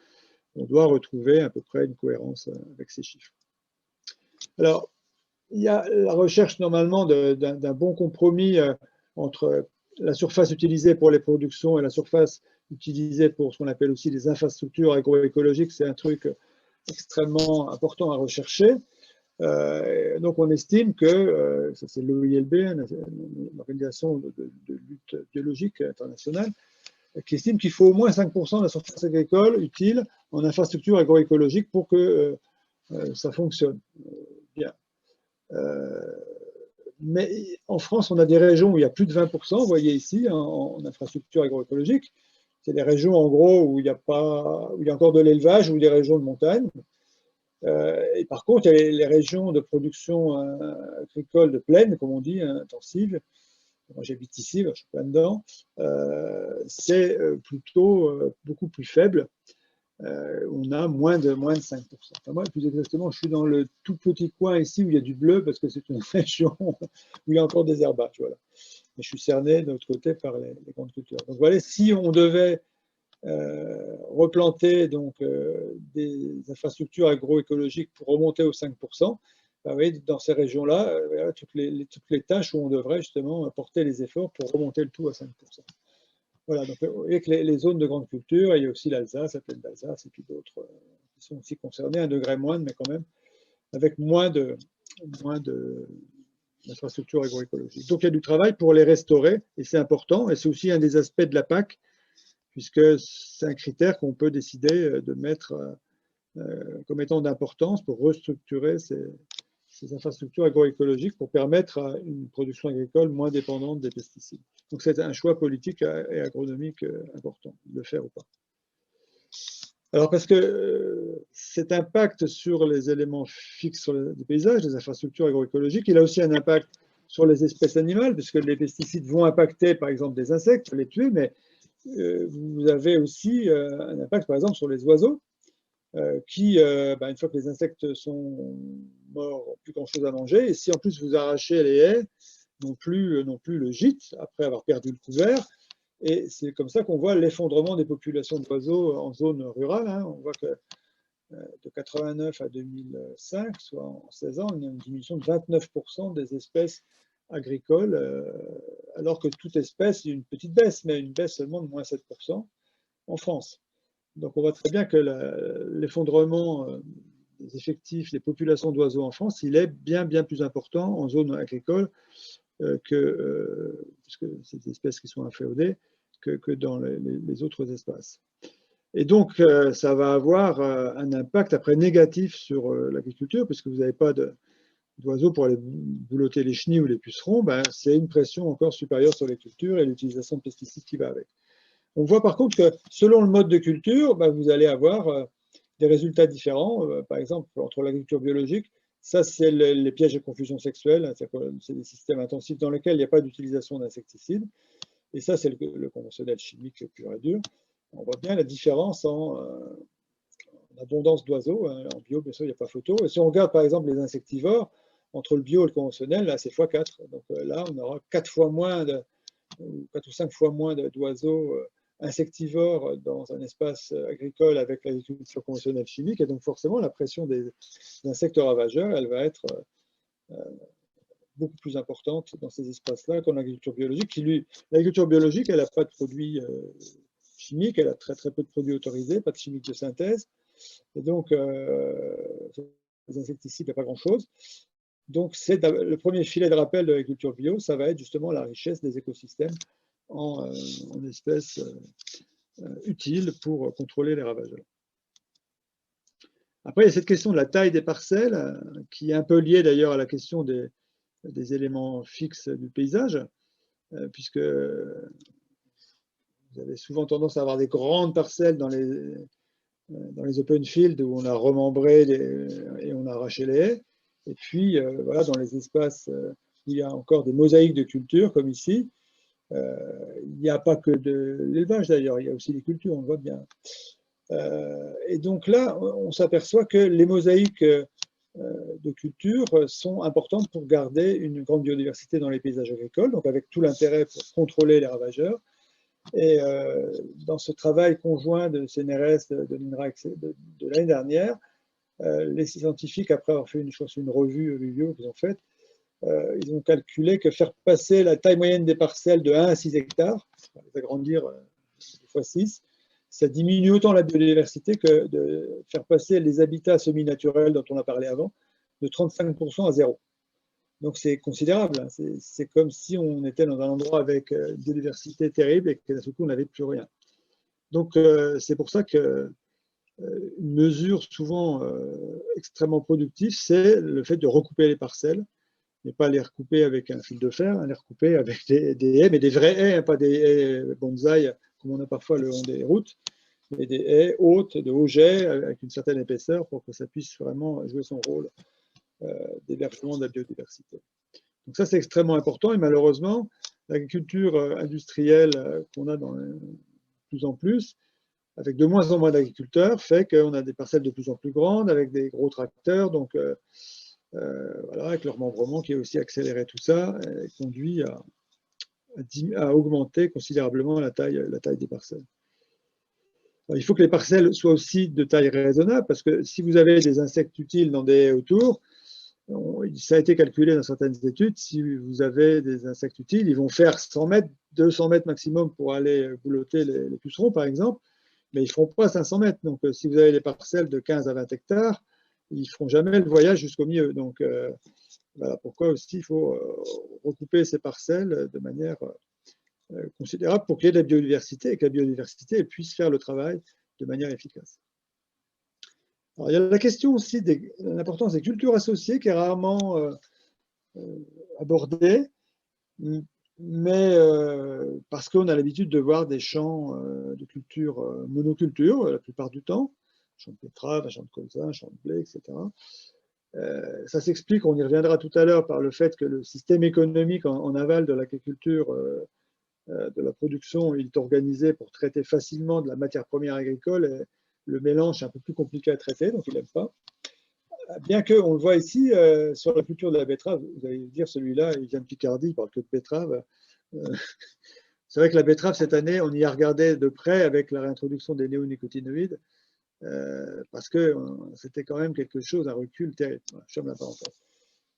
on doit retrouver à peu près une cohérence avec ces chiffres. Alors, il y a la recherche normalement d'un bon compromis entre la surface utilisée pour les productions et la surface utilisée pour ce qu'on appelle aussi les infrastructures agroécologiques. C'est un truc extrêmement important à rechercher. Donc on estime que, ça c'est l'OILB, l'Organisation de lutte biologique internationale, qui estime qu'il faut au moins 5% de la surface agricole utile en infrastructure agroécologique pour que ça fonctionne bien. Mais en France, on a des régions où il y a plus de 20%, vous voyez ici, en infrastructure agroécologique. C'est des régions en gros où il y a encore de l'élevage ou des régions de montagne. Et par contre, il y a les régions de production agricole de plaine, comme on dit, intensive. Moi, j'habite ici, je suis plein dedans. C'est plutôt beaucoup plus faible. On a moins de 5%. Enfin, moi, plus exactement, je suis dans le tout petit coin ici où il y a du bleu parce que c'est une région où il y a encore des herbages. Voilà. Mais je suis cerné de l'autre côté par les grandes cultures. Donc voilà, si on devait replanter donc, des infrastructures agroécologiques pour remonter aux 5%, oui, dans ces régions-là, toutes les tâches où on devrait justement porter les efforts pour remonter le tout à 5%. Voilà, donc vous voyez que les zones de grande culture, il y a aussi l'Alsace, la plaine d'Alsace, et puis d'autres qui sont aussi concernés, un degré moindre, mais quand même avec moins d'infrastructures agroécologiques. Donc il y a du travail pour les restaurer, et c'est important, et c'est aussi un des aspects de la PAC, puisque c'est un critère qu'on peut décider de mettre comme étant d'importance pour restructurer ces infrastructures agroécologiques pour permettre à une production agricole moins dépendante des pesticides. Donc c'est un choix politique et agronomique important, de le faire ou pas. Alors parce que cet impact sur les éléments fixes sur les paysages, les infrastructures agroécologiques, il a aussi un impact sur les espèces animales, puisque les pesticides vont impacter par exemple des insectes, les tuer, mais vous avez aussi un impact par exemple sur les oiseaux, qui, une fois que les insectes sont morts, n'ont plus grand-chose à manger. Et si en plus vous arrachez les haies, non plus le gîte, après avoir perdu le couvert. Et c'est comme ça qu'on voit l'effondrement des populations d'oiseaux en zone rurale. Hein. On voit que de 89 à 2005, soit en 16 ans, il y a une diminution de 29% des espèces agricoles, alors que toute espèce, il y a une petite baisse, mais une baisse seulement de moins 7% en France. Donc on voit très bien que l'effondrement des effectifs, des populations d'oiseaux en France, il est bien plus important en zone agricole puisque c'est des espèces qui sont inféodées, que dans les autres espaces. Et donc ça va avoir un impact après négatif sur l'agriculture, puisque vous n'avez pas d'oiseaux pour aller boulotter les chenilles ou les pucerons, c'est une pression encore supérieure sur les cultures et l'utilisation de pesticides qui va avec. On voit par contre que selon le mode de culture, vous allez avoir des résultats différents. Par exemple, entre l'agriculture biologique, ça, c'est les pièges de confusion sexuelle. C'est des systèmes intensifs dans lesquels il n'y a pas d'utilisation d'insecticides. Et ça, c'est le conventionnel chimique pur et dur. On voit bien la différence en abondance d'oiseaux. En bio, bien sûr, il n'y a pas photo. Et si on regarde, par exemple, les insectivores, entre le bio et le conventionnel, là, c'est x4. Donc là, on aura 4 fois moins 4 ou 5 fois moins d'oiseaux insectivores dans un espace agricole avec l'agriculture conventionnelle chimique. Et donc, forcément, la pression des insectes ravageurs, elle va être beaucoup plus importante dans ces espaces-là qu'en agriculture biologique. L'agriculture biologique, elle n'a pas de produits chimiques, elle a très très peu de produits autorisés, pas de chimiques de synthèse. Et donc, les insecticides, il n'y a pas grand-chose. Donc, le premier filet de rappel de l'agriculture bio, ça va être justement la richesse des écosystèmes en espèces utiles pour contrôler les ravageurs. Après, il y a cette question de la taille des parcelles, qui est un peu liée d'ailleurs à la question des éléments fixes du paysage, puisque vous avez souvent tendance à avoir des grandes parcelles dans les open fields où on a remembré et on a arraché les haies. Et puis, voilà, dans les espaces où il y a encore des mosaïques de cultures, comme ici, il n'y a pas que de l'élevage d'ailleurs, il y a aussi des cultures, on le voit bien. Et donc là, on s'aperçoit que les mosaïques de cultures sont importantes pour garder une grande biodiversité dans les paysages agricoles, donc avec tout l'intérêt pour contrôler les ravageurs. Et dans ce travail conjoint de CNRS, de l'INRAE de l'année dernière, les scientifiques, après avoir fait une revue Vivio qu'ils ont faite, ils ont calculé que faire passer la taille moyenne des parcelles de 1 à 6 hectares, les agrandir fois 6, ça diminue autant la biodiversité que de faire passer les habitats semi-naturels dont on a parlé avant, de 35% à 0. Donc c'est considérable, hein. C'est comme si on était dans un endroit avec une biodiversité terrible et que d'un coup on n'avait plus rien. Donc c'est pour ça que une mesure souvent extrêmement productive, c'est le fait de recouper les parcelles, mais pas les recouper avec un fil de fer, hein, les recouper avec des haies, mais des vraies haies, hein, pas des haies bonsaï comme on a parfois le long des routes, mais des haies hautes, de hauts jets, avec une certaine épaisseur pour que ça puisse vraiment jouer son rôle d'hébergement de la biodiversité. Donc ça, c'est extrêmement important et malheureusement, l'agriculture industrielle qu'on a de plus en plus, avec de moins en moins d'agriculteurs, fait qu'on a des parcelles de plus en plus grandes, avec des gros tracteurs, donc voilà, avec leur membrement qui a aussi accéléré tout ça, et conduit à augmenter considérablement la taille des parcelles. Alors, il faut que les parcelles soient aussi de taille raisonnable, parce que si vous avez des insectes utiles dans des haies autour, ça a été calculé dans certaines études, si vous avez des insectes utiles, ils vont faire 100 mètres, 200 mètres maximum pour aller boulotter les pucerons, par exemple, mais ils ne feront pas 500 mètres. Donc, si vous avez des parcelles de 15 à 20 hectares, ils ne feront jamais le voyage jusqu'au milieu. Donc, voilà pourquoi aussi il faut recouper ces parcelles de manière considérable pour qu'il y ait de la biodiversité et que la biodiversité puisse faire le travail de manière efficace. Alors, il y a la question aussi de l'importance des cultures associées qui est rarement abordée, mais parce qu'on a l'habitude de voir des champs de culture monoculture la plupart du temps, un champ de betterave, un champ de colza, un champ de blé, etc. Ça s'explique, on y reviendra tout à l'heure, par le fait que le système économique en aval de l'agriculture, de la production, il est organisé pour traiter facilement de la matière première agricole. Et le mélange est un peu plus compliqué à traiter, donc il n'aime pas. Bien qu'on le voit ici, sur la culture de la betterave, vous allez dire, celui-là, il vient de Picardie, il ne parle que de betterave. C'est vrai que la betterave, cette année, on y a regardé de près avec la réintroduction des néonicotinoïdes, parce que c'était quand même quelque chose, un recul terrible. Voilà, je ferme la parenthèse.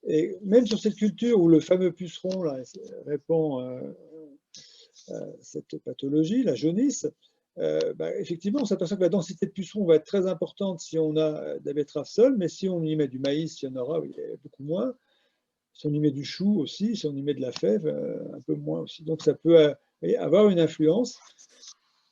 Et même sur cette culture où le fameux puceron là, répand cette pathologie, la jaunisse, effectivement, on s'aperçoit que la densité de pucerons va être très importante si on a des betteraves seules, mais si on y met du maïs, il y en aura beaucoup moins. Si on y met du chou aussi, si on y met de la fève, un peu moins aussi. Donc ça peut avoir une influence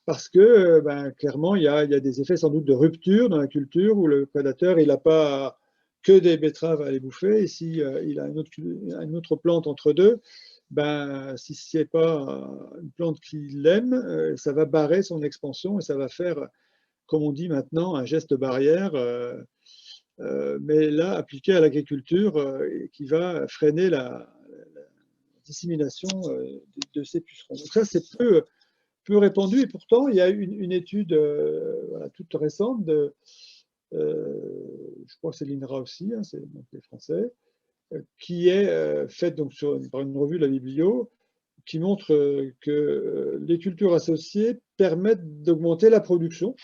parce que clairement, il y a des effets sans doute de rupture dans la culture où le prédateur, il n'a pas que des betteraves à les bouffer, et s'il il a une autre plante entre deux, si ce n'est pas une plante qu'il aime, ça va barrer son expansion et ça va faire comme on dit maintenant, un geste barrière, mais là appliqué à l'agriculture qui va freiner la dissémination de ces pucerons. Donc ça, c'est peu répandu, et pourtant, il y a une étude voilà, toute récente, je crois que c'est l'INRA aussi, hein, c'est donc les Français, qui est faite donc par une revue de la Biblio, qui montre que les cultures associées permettent d'augmenter la production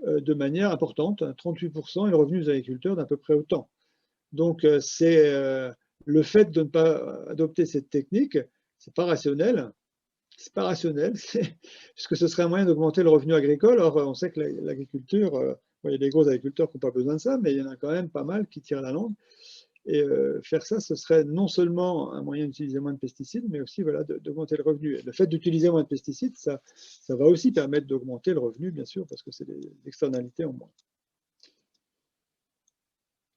de manière importante, 38%, et le revenu des agriculteurs d'à peu près autant. Donc, c'est le fait de ne pas adopter cette technique, c'est pas rationnel. C'est pas rationnel, puisque ce serait un moyen d'augmenter le revenu agricole. Or, on sait que l'agriculture, il y a des gros agriculteurs qui n'ont pas besoin de ça, mais il y en a quand même pas mal qui tirent la langue. Et faire ça, ce serait non seulement un moyen d'utiliser moins de pesticides, mais aussi voilà, d'augmenter le revenu. Et le fait d'utiliser moins de pesticides, ça va aussi permettre d'augmenter le revenu, bien sûr, parce que c'est des externalités en moins.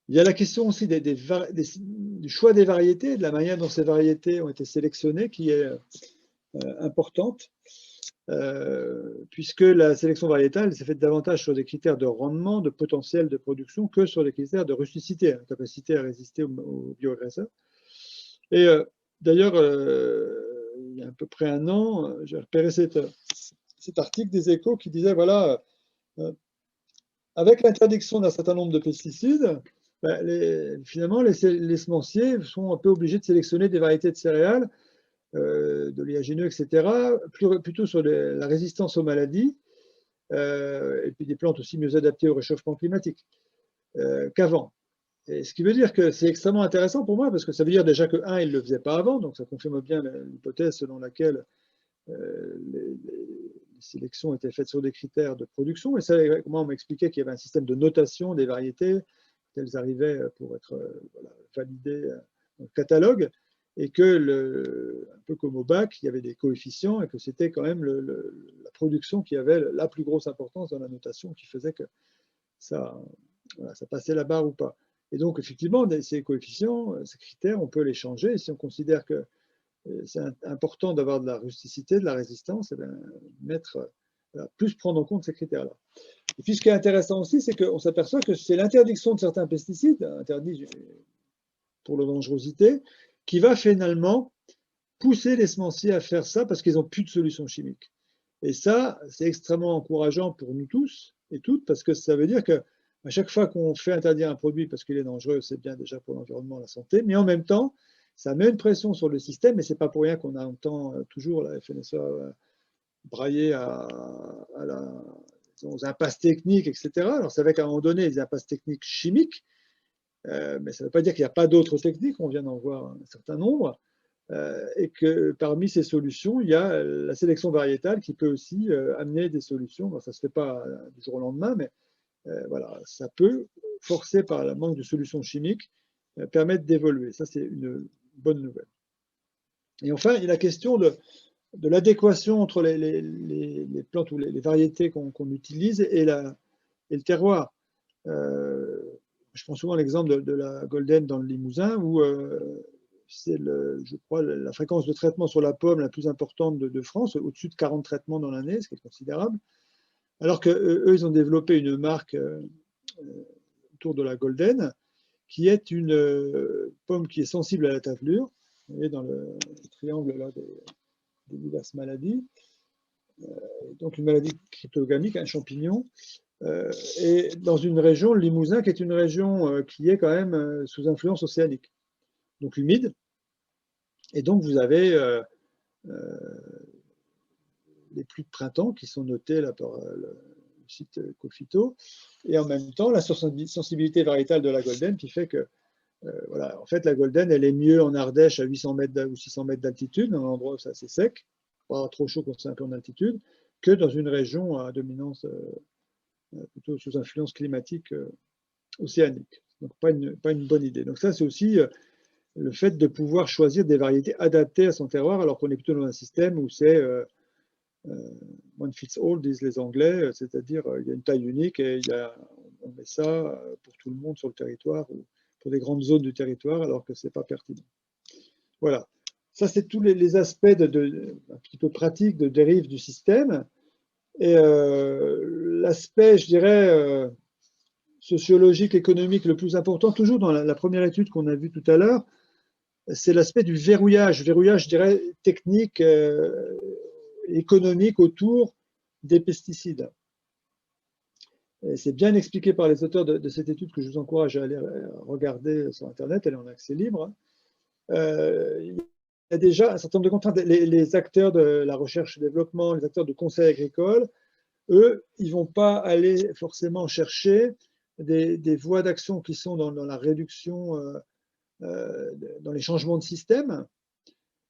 Il y a la question aussi du choix des variétés, de la manière dont ces variétés ont été sélectionnées, qui est importante, puisque la sélection variétale s'est faite davantage sur des critères de rendement, de potentiel de production, que sur des critères de rusticité, hein, capacité à résister aux bioagresseurs. Et d'ailleurs, il y a à peu près un an, j'ai repéré cet article des Échos qui disait, voilà, avec l'interdiction d'un certain nombre de pesticides, finalement, les semenciers sont un peu obligés de sélectionner des variétés de céréales, de léagineux, etc., plutôt sur la résistance aux maladies, et puis des plantes aussi mieux adaptées au réchauffement climatique qu'avant. Et ce qui veut dire que c'est extrêmement intéressant pour moi, parce que ça veut dire déjà que, un, ils ne le faisaient pas avant, donc ça confirme bien l'hypothèse selon laquelle les sélections étaient faites sur des critères de production. Et ça, comment on m'expliquait qu'il y avait un système de notation des variétés, qu'elles arrivaient pour être validées dans le catalogue, et que, un peu comme au bac, il y avait des coefficients, et que c'était quand même la production qui avait la plus grosse importance dans la notation, qui faisait que ça passait la barre ou pas. Et donc, effectivement, ces coefficients, ces critères, on peut les changer. Et si on considère que c'est important d'avoir de la rusticité, de la résistance, et plus prendre en compte ces critères-là. Et puis, ce qui est intéressant aussi, c'est qu'on s'aperçoit que c'est l'interdiction de certains pesticides, interdits pour leur dangerosité, qui va finalement pousser les semenciers à faire ça parce qu'ils n'ont plus de solution chimique. Et ça, c'est extrêmement encourageant pour nous tous et toutes, parce que ça veut dire que à chaque fois qu'on fait interdire un produit parce qu'il est dangereux, c'est bien déjà pour l'environnement, la santé, mais en même temps, ça met une pression sur le système, et c'est pas pour rien qu'on entend toujours la FNSEA brailler aux impasses techniques, etc. Alors, c'est vrai qu'à un moment donné, des impasses techniques chimiques, mais ça ne veut pas dire qu'il n'y a pas d'autres techniques, on vient d'en voir un certain nombre, et que parmi ces solutions, il y a la sélection variétale qui peut aussi amener des solutions. Bon, ça ne se fait pas du jour au lendemain, mais voilà, ça peut, forcé par le manque de solutions chimiques, permettre d'évoluer. Ça, c'est une bonne nouvelle. Et enfin, il y a la question de l'adéquation entre les plantes ou les variétés qu'on utilise et le terroir. Je prends souvent l'exemple de la Golden dans le Limousin, où c'est, je crois, la fréquence de traitement sur la pomme la plus importante de France, au-dessus de 40 traitements dans l'année, ce qui est considérable. Alors qu'eux, ils ont développé une marque autour de la Golden, qui est une pomme qui est sensible à la tavelure. Vous voyez dans le triangle là, des diverses maladies. Donc une maladie cryptogamique, un champignon. Et dans une région, le Limousin, qui est une région qui est quand même sous influence océanique, donc humide. Et donc vous avez les pluies de printemps qui sont notées là par le site Cofito, et en même temps la sensibilité variétale de la Golden qui fait que voilà, en fait la Golden elle est mieux en Ardèche à 800 mètres ou 600 mètres d'altitude, dans un endroit où c'est assez sec, pas trop chaud quand c'est un peu en altitude, que dans une région à dominance plutôt sous influence climatique océanique. Donc pas une bonne idée. Donc ça c'est aussi le fait de pouvoir choisir des variétés adaptées à son terroir, alors qu'on est plutôt dans un système où c'est one fits all, disent les Anglais, c'est-à-dire il y a une taille unique et on met ça pour tout le monde sur le territoire ou pour des grandes zones du territoire, alors que ce n'est pas pertinent. Voilà. Ça, c'est tous les aspects un petit peu pratiques de dérive du système. Et l'aspect, je dirais, sociologique, économique le plus important, toujours dans la première étude qu'on a vue tout à l'heure, c'est l'aspect du verrouillage, je dirais, technique, économique autour des pesticides. C'est bien expliqué par les auteurs de cette étude que je vous encourage à aller regarder sur Internet, elle est en accès libre. Il y a déjà un certain nombre de contraintes. Les acteurs de la recherche et développement, les acteurs de conseil agricole, eux, ils ne vont pas aller forcément chercher des voies d'action qui sont dans la réduction, dans les changements de système,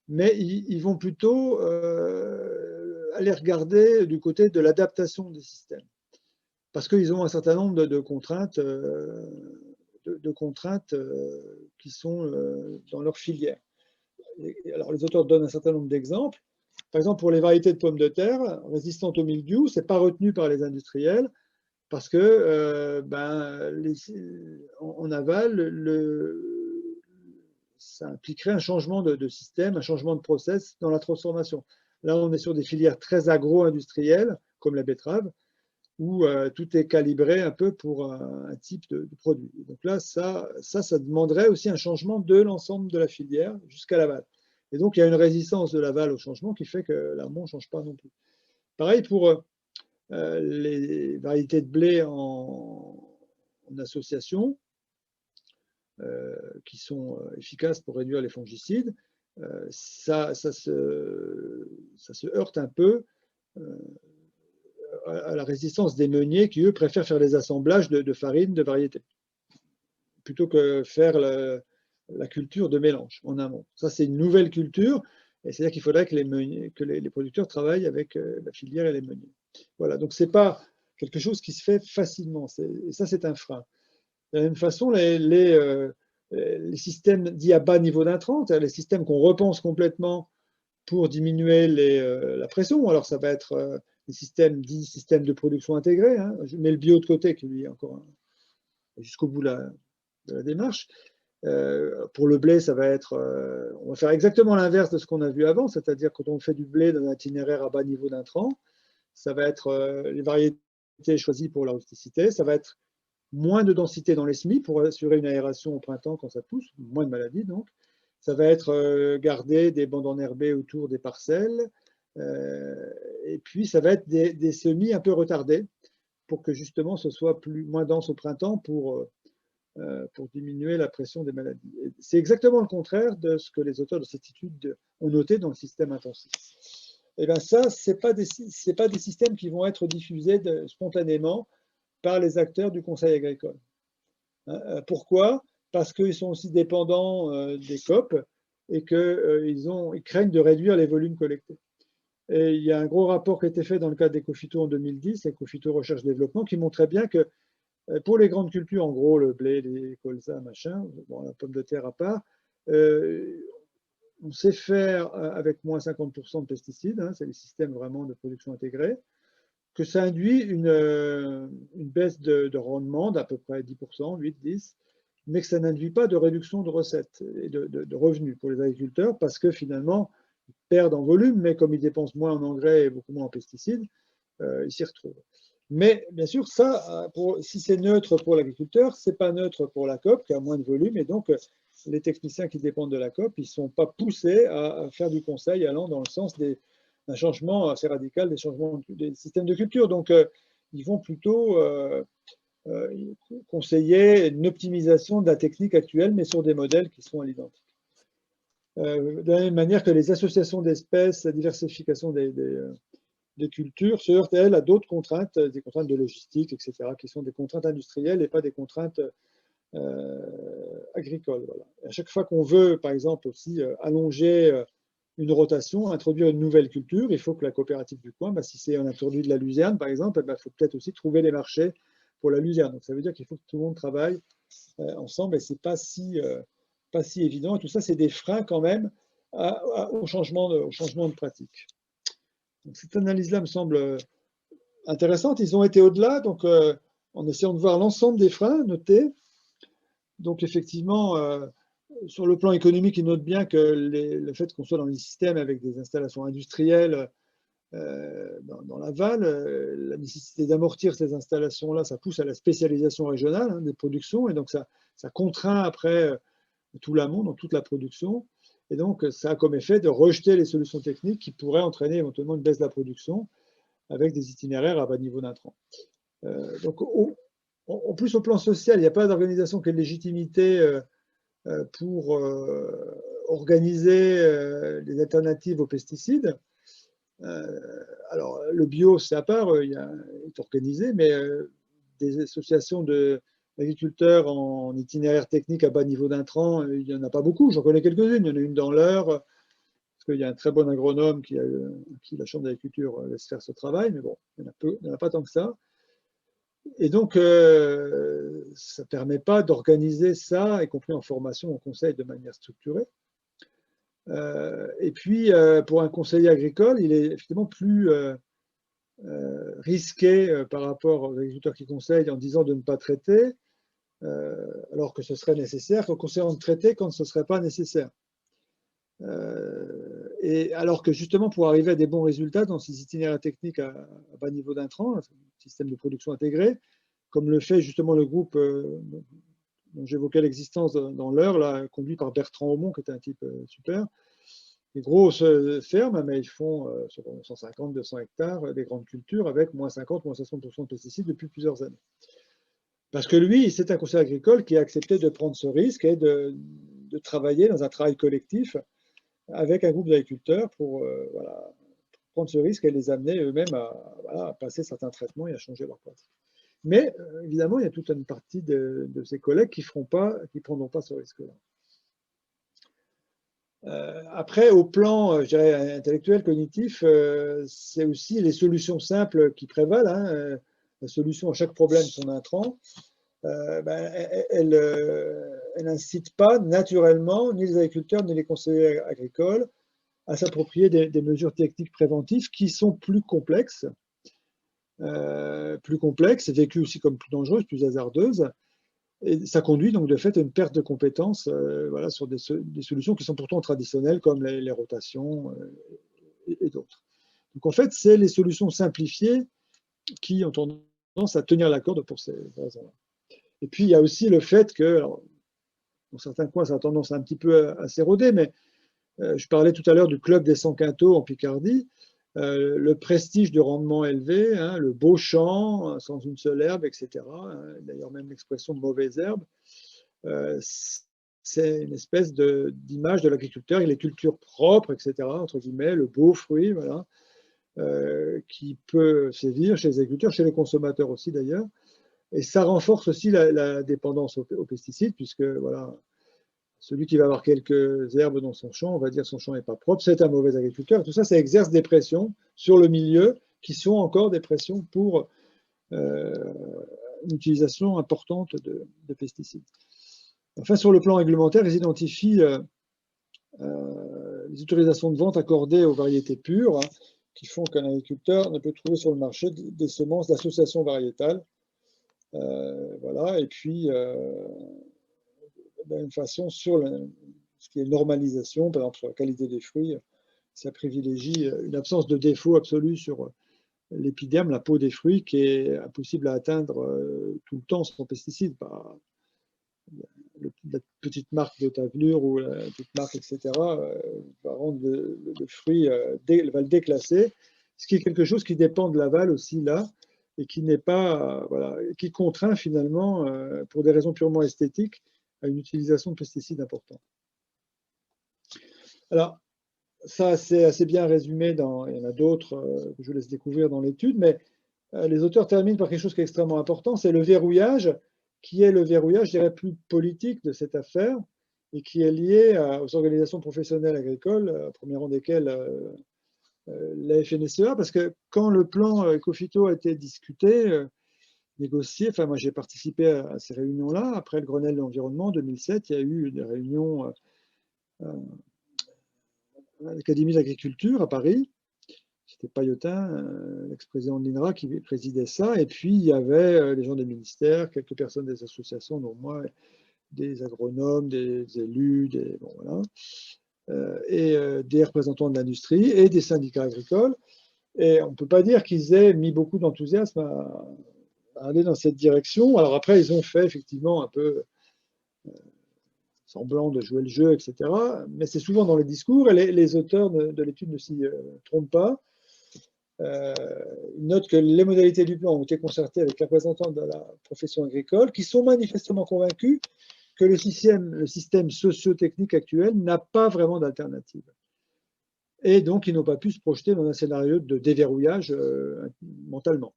mais ils vont plutôt aller regarder du côté de l'adaptation des systèmes. Parce qu'ils ont un certain nombre de contraintes, qui sont dans leur filière. Alors, les auteurs donnent un certain nombre d'exemples. Par exemple, pour les variétés de pommes de terre résistantes au mildiou, ce n'est pas retenu par les industriels parce que en aval, ça impliquerait un changement de système, un changement de process dans la transformation. Là, on est sur des filières très agro-industrielles, comme la betterave, où tout est calibré un peu pour un type de produit. Donc là, ça demanderait aussi un changement de l'ensemble de la filière jusqu'à l'aval. Et donc, il y a une résistance de l'aval au changement qui fait que l'amont ne change pas non plus. Pareil pour les variétés de blé en association, qui sont efficaces pour réduire les fongicides. Ça se heurte un peu à la résistance des meuniers qui, eux, préfèrent faire des assemblages de farines de variétés plutôt que faire la culture de mélange en amont. Ça, c'est une nouvelle culture, et c'est-à-dire qu'il faudrait que les producteurs travaillent avec la filière et les meuniers. Voilà, donc ce n'est pas quelque chose qui se fait facilement, et ça, c'est un frein. De la même façon, les systèmes dits à bas niveau d'intrants, les systèmes qu'on repense complètement pour diminuer la pression, alors ça va être les systèmes dits systèmes de production intégrés, hein. Je mets le bio de côté qui lui est encore jusqu'au bout de la démarche. Pour le blé, ça va être, on va faire exactement l'inverse de ce qu'on a vu avant, c'est-à-dire quand on fait du blé dans un itinéraire à bas niveau d'intrants, ça va être les variétés choisies pour la rusticité, ça va être moins de densité dans les semis pour assurer une aération au printemps quand ça pousse, moins de maladies donc. Ça va être garder des bandes enherbées autour des parcelles, et puis ça va être des semis un peu retardés pour que justement ce soit moins dense au printemps pour diminuer la pression des maladies. C'est exactement le contraire de ce que les auteurs de cette étude ont noté dans le système intensif. Et bien ça, ce n'est pas des systèmes qui vont être diffusés spontanément par les acteurs du conseil agricole. Pourquoi? Parce qu'ils sont aussi dépendants des COP et qu'ils craignent de réduire les volumes collectés. Et il y a un gros rapport qui a été fait dans le cadre d'Ecofito en 2010, Ecofito Recherche-Développement, qui montrait bien que pour les grandes cultures, en gros, le blé, les colzas, machin, bon, la pomme de terre à part, on sait faire avec moins 50% de pesticides, hein, c'est les systèmes vraiment de production intégrée, que ça induit une baisse de rendement d'à peu près 10%, 8-10%, mais que ça n'induit pas de réduction de recettes et de revenus pour les agriculteurs parce que finalement, ils perdent en volume, mais comme ils dépensent moins en engrais et beaucoup moins en pesticides, ils s'y retrouvent. Mais bien sûr, ça, si c'est neutre pour l'agriculteur, ce n'est pas neutre pour la COP qui a moins de volume, et donc les techniciens qui dépendent de la COP, ils ne sont pas poussés à faire du conseil allant dans le sens d'un changement assez radical des systèmes de culture. Donc, ils vont plutôt conseiller une optimisation de la technique actuelle, mais sur des modèles qui sont à l'identique. De la même manière que les associations d'espèces, la diversification des cultures se heurtent, elles, à d'autres contraintes, des contraintes de logistique, etc., qui sont des contraintes industrielles et pas des contraintes agricoles. Voilà. À chaque fois qu'on veut, par exemple, aussi allonger une rotation, introduire une nouvelle culture, il faut que la coopérative du coin, si on introduit de la luzerne, par exemple, il faut peut-être aussi trouver les marchés pour la luzerne. Donc ça veut dire qu'il faut que tout le monde travaille ensemble, et ce n'est pas si évident. Et tout ça, c'est des freins quand même au changement de pratique. Donc, cette analyse-là me semble intéressante. Ils ont été au-delà, donc en essayant de voir l'ensemble des freins notés. Donc effectivement, sur le plan économique, ils notent bien que le fait qu'on soit dans des systèmes avec des installations industrielles dans l'aval, la nécessité d'amortir ces installations-là, ça pousse à la spécialisation régionale hein, des productions, et donc ça contraint après tout l'amont, dans toute la production, et donc ça a comme effet de rejeter les solutions techniques qui pourraient entraîner éventuellement une baisse de la production avec des itinéraires à bas niveau d'intrants. Donc en plus au plan social, il n'y a pas d'organisation qui ait de légitimité pour organiser les alternatives aux pesticides. Alors, le bio, c'est à part, il est organisé, mais des associations d'agriculteurs en itinéraire technique à bas niveau d'intrants, il n'y en a pas beaucoup. J'en connais quelques-unes. Il y en a une dans l'Eure, parce qu'il y a un très bon agronome qui la Chambre d'agriculture laisse faire ce travail, mais bon, il n'y en a pas tant que ça. Et donc, ça ne permet pas d'organiser ça, y compris en formation, en conseil, de manière structurée. Et puis, pour un conseiller agricole, il est effectivement plus risqué par rapport aux agriculteurs qui conseillent en disant de ne pas traiter, alors que ce serait nécessaire, qu'en conseillant de traiter quand ce ne serait pas nécessaire. Et alors que justement, pour arriver à des bons résultats dans ces itinéraires techniques à bas niveau d'intrants, un système de production intégré, comme le fait justement le groupe dont j'évoquais l'existence dans l'Eure, conduit par Bertrand Aumont, qui est un type super. Des grosses fermes, mais ils font sur 150-200 hectares des grandes cultures avec moins 50, moins 60% de pesticides depuis plusieurs années. Parce que lui, c'est un conseiller agricole qui a accepté de prendre ce risque et de travailler dans un travail collectif avec un groupe d'agriculteurs pour prendre ce risque et les amener eux-mêmes à passer certains traitements et à changer leur pratique. Mais évidemment, il y a toute une partie de ces collègues qui ne prendront pas ce risque-là. Après, au plan, je dirais, intellectuel, cognitif, c'est aussi les solutions simples qui prévalent. Hein. La solution à chaque problème, son intrant, elle n'incite pas naturellement ni les agriculteurs ni les conseillers agricoles à s'approprier des mesures techniques préventives qui sont plus complexes, vécues aussi comme plus dangereuses, plus hasardeuses. Et ça conduit donc de fait à une perte de compétences sur des solutions qui sont pourtant traditionnelles comme les rotations et d'autres. Donc en fait, c'est les solutions simplifiées qui ont tendance à tenir la corde pour ces raisons-là. Et puis il y a aussi le fait que, alors, dans certains coins, ça a tendance un petit peu à s'éroder, mais je parlais tout à l'heure du club des 100 quintaux en Picardie. Le prestige de rendement élevé, hein, le beau champ sans une seule herbe, etc. D'ailleurs, même l'expression de mauvaise herbe, c'est une espèce d'image de l'agriculteur et les cultures propres, etc., entre guillemets, le beau fruit, voilà, qui peut sévir chez les agriculteurs, chez les consommateurs aussi d'ailleurs. Et ça renforce aussi la dépendance aux pesticides, puisque voilà, celui qui va avoir quelques herbes dans son champ, on va dire que son champ n'est pas propre, c'est un mauvais agriculteur. Tout ça, ça exerce des pressions sur le milieu qui sont encore des pressions pour une utilisation importante de pesticides. Enfin, sur le plan réglementaire, ils identifient les autorisations de vente accordées aux variétés pures, hein, qui font qu'un agriculteur ne peut trouver sur le marché des semences d'associations variétales. Voilà, et puis de la même façon, sur ce qui est normalisation, par exemple sur la qualité des fruits, ça privilégie une absence de défaut absolu sur l'épiderme, la peau des fruits, qui est impossible à atteindre tout le temps sans pesticides. La petite marque de tavelure ou la petite marque, etc., va rendre le fruit, va le déclasser, ce qui est quelque chose qui dépend de l'aval aussi là, et qui n'est pas, qui contraint finalement, pour des raisons purement esthétiques, à une utilisation de pesticides importante. Alors, ça, c'est assez bien résumé il y en a d'autres que je vous laisse découvrir dans l'étude, mais les auteurs terminent par quelque chose qui est extrêmement important, c'est le verrouillage, qui est le verrouillage, je dirais, plus politique de cette affaire, et qui est lié aux organisations professionnelles agricoles, au premier rang desquelles la FNSEA, parce que quand le plan Ecophyto a été discuté, négocié. Enfin, moi, j'ai participé à ces réunions-là. Après le Grenelle de l'environnement, en 2007, il y a eu des réunions à l'Académie d'agriculture à Paris. C'était Paillotin, l'ex-président de l'INRA, qui présidait ça. Et puis, il y avait les gens des ministères, quelques personnes des associations, dont moi, des agronomes, des élus, et des représentants de l'industrie et des syndicats agricoles. Et on ne peut pas dire qu'ils aient mis beaucoup d'enthousiasme à aller dans cette direction. Alors après, ils ont fait effectivement un peu semblant de jouer le jeu, etc. Mais c'est souvent dans les discours, et les auteurs de l'étude ne s'y trompent pas. Ils notent que les modalités du plan ont été concertées avec les représentants de la profession agricole, qui sont manifestement convaincus que le système socio-technique actuel n'a pas vraiment d'alternative. Et donc, ils n'ont pas pu se projeter dans un scénario de déverrouillage mentalement.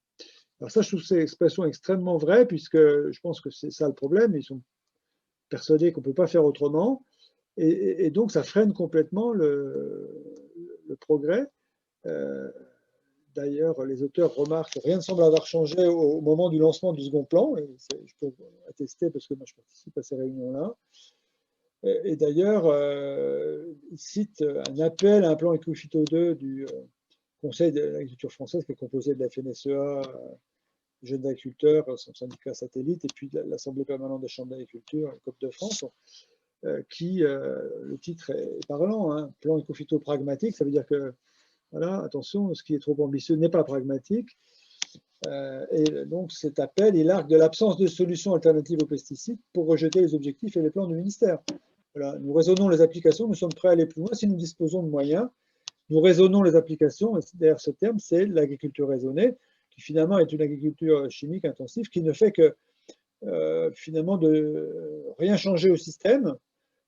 Alors ça, je trouve cette expression extrêmement vraie, puisque je pense que c'est ça le problème. Ils sont persuadés qu'on ne peut pas faire autrement. Et donc, ça freine complètement le progrès. D'ailleurs, les auteurs remarquent que rien ne semble avoir changé au moment du lancement du second plan. Et je peux attester parce que moi, je participe à ces réunions-là. Et d'ailleurs, ils citent un appel à un plan Éco-Phyto 2 du Conseil de l'agriculture française, qui est composé de la FNSEA, Jeunes agriculteurs, son syndicat satellite, et puis l'Assemblée permanente des chambres d'agriculture, la COP de France, le titre est parlant, hein, plan Éco-Phyto pragmatique, ça veut dire que, voilà, attention, ce qui est trop ambitieux n'est pas pragmatique. Et donc cet appel, il argue de l'absence de solutions alternatives aux pesticides pour rejeter les objectifs et les plans du ministère. Voilà, nous raisonnons les applications, nous sommes prêts à aller plus loin si nous disposons de moyens. Nous raisonnons les applications, et derrière ce terme, c'est l'agriculture raisonnée, qui finalement est une agriculture chimique intensive qui ne fait que finalement de rien changer au système,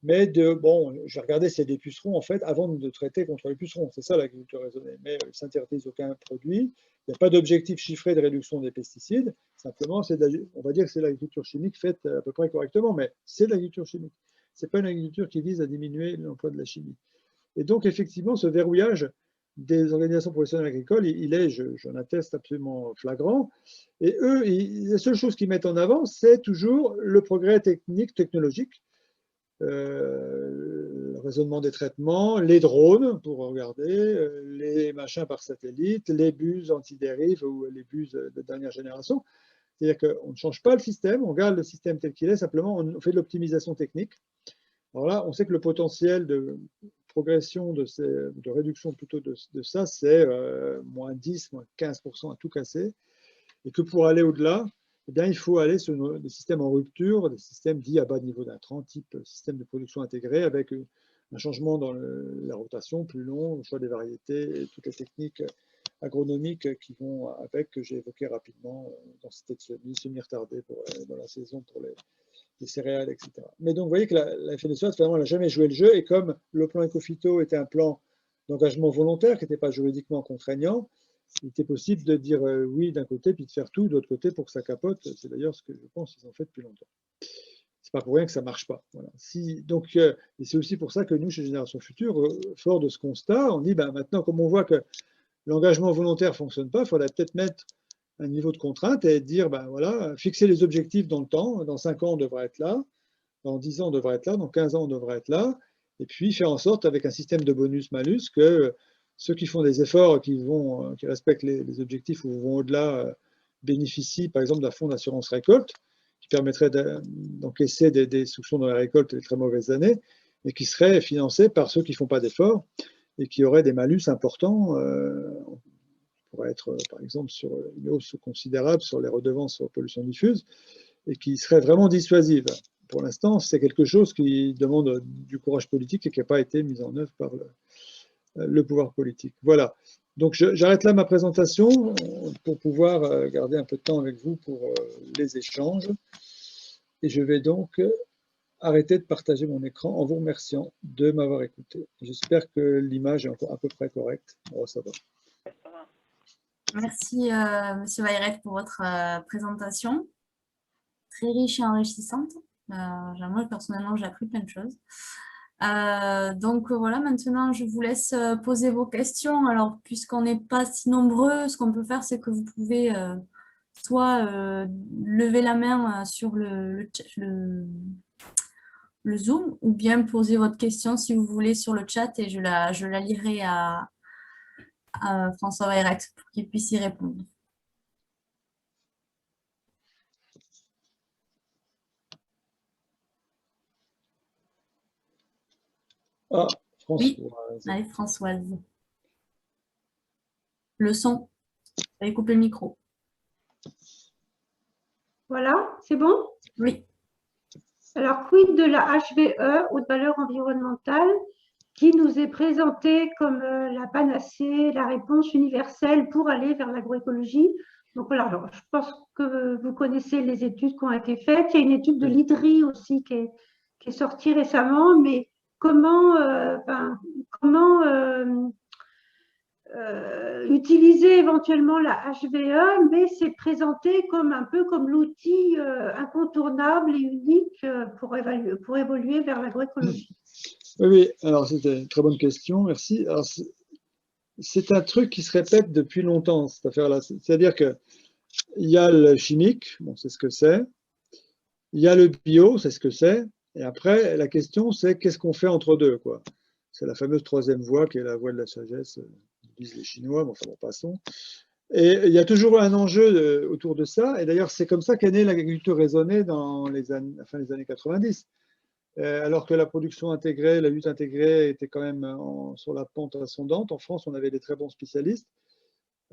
mais bon, j'ai regardé s'il y a des pucerons en fait avant de traiter contre les pucerons. C'est ça l'agriculture raisonnée. Mais il ne s'interdise aucun produit. Il n'y a pas d'objectif chiffré de réduction des pesticides. Simplement, on va dire que c'est l'agriculture chimique faite à peu près correctement, mais c'est de l'agriculture chimique. Ce n'est pas une agriculture qui vise à diminuer l'emploi de la chimie. Et donc, effectivement, ce verrouillage des organisations professionnelles agricoles, il est, j'en atteste, absolument flagrant. Et eux, la seule chose qu'ils mettent en avant, c'est toujours le progrès technique, technologique, le raisonnement des traitements, les drones pour regarder, les machins par satellite, les buses anti-dérive ou les buses de dernière génération. C'est-à-dire qu'on ne change pas le système, on garde le système tel qu'il est, simplement on fait de l'optimisation technique. Alors là, on sait que le potentiel de progression, de réduction plutôt de ça, c'est moins 10, moins 15% à tout casser. Et que pour aller au-delà, eh bien, il faut aller sur des systèmes en rupture, des systèmes dits à bas niveau d'intrants, type système de production intégré, avec un changement dans la rotation plus long, le choix des variétés, et toutes les techniques agronomiques qui vont avec, que j'ai évoquées rapidement, densité de semis, semi-retardée dans la saison pour les céréales, etc. Mais donc, vous voyez que la FNSEA, finalement, elle n'a jamais joué le jeu, et comme le plan Éco-Phyto était un plan d'engagement volontaire, qui n'était pas juridiquement contraignant, il était possible de dire oui d'un côté, puis de faire tout de l'autre côté pour que ça capote. C'est d'ailleurs ce que je pense qu'ils ont fait depuis longtemps. C'est pas pour rien que ça marche pas. Voilà. Donc, et c'est aussi pour ça que nous, chez Génération Future, fort de ce constat, on dit maintenant, comme on voit que l'engagement volontaire ne fonctionne pas, il faudrait peut-être mettre un niveau de contrainte et dire, voilà, fixer les objectifs dans le temps. Dans 5 ans, on devrait être là. Dans 10 ans, on devrait être là. Dans 15 ans, on devrait être là. Et puis, faire en sorte, avec un système de bonus-malus, que ceux qui font des efforts, qui respectent les objectifs ou vont au-delà, bénéficient, par exemple, d'un fonds d'assurance récolte, qui permettrait d'encaisser des destructions dans la récolte des très mauvaises années, et qui serait financé par ceux qui ne font pas d'efforts, et qui auraient des malus importants. Pourrait être, par exemple, sur une hausse considérable sur les redevances sur pollution diffuse, et qui serait vraiment dissuasive. Pour l'instant, c'est quelque chose qui demande du courage politique et qui n'a pas été mis en œuvre par le pouvoir politique. Voilà. Donc, j'arrête là ma présentation pour pouvoir garder un peu de temps avec vous pour les échanges. Et je vais donc arrêter de partager mon écran en vous remerciant de m'avoir écouté. J'espère que l'image est encore à peu près correcte. Oh, ça va. Merci, Monsieur Wayret, pour votre présentation, très riche et enrichissante. Moi, personnellement, j'ai appris plein de choses. Donc voilà, maintenant, je vous laisse poser vos questions. Alors, puisqu'on n'est pas si nombreux, ce qu'on peut faire, c'est que vous pouvez soit lever la main sur le Zoom, ou bien poser votre question, si vous voulez, sur le chat, et je la lirai à François Wayret pour qu'il puisse y répondre. Ah, Françoise. Oui, allez, Françoise. Le son. Vous avez coupé le micro. Voilà, c'est bon? Oui. Alors, quid de la HVE, haute valeur environnementale, qui nous est présentée comme la panacée, la réponse universelle pour aller vers l'agroécologie. Donc voilà, alors, je pense que vous connaissez les études qui ont été faites. Il y a une étude de l'IDRI aussi qui est sortie récemment, mais comment utiliser éventuellement la HVE, mais c'est présenté comme un peu comme l'outil incontournable et unique pour évoluer vers l'agroécologie. Oui, alors c'était une très bonne question, merci. Alors, c'est un truc qui se répète depuis longtemps, cette affaire-là. C'est-à-dire qu'il y a le chimique, bon, c'est ce que c'est. Il y a le bio, c'est ce que c'est. Et après, la question, c'est qu'est-ce qu'on fait entre deux, quoi. C'est la fameuse troisième voie qui est la voie de la sagesse, disent les Chinois, mais enfin bon, passons. Et il y a toujours un enjeu autour de ça. Et d'ailleurs, c'est comme ça qu'est née l'agriculture raisonnée dans les années, la fin des années 90. Alors que la production intégrée, la lutte intégrée était quand même sur la pente ascendante. En France, on avait des très bons spécialistes.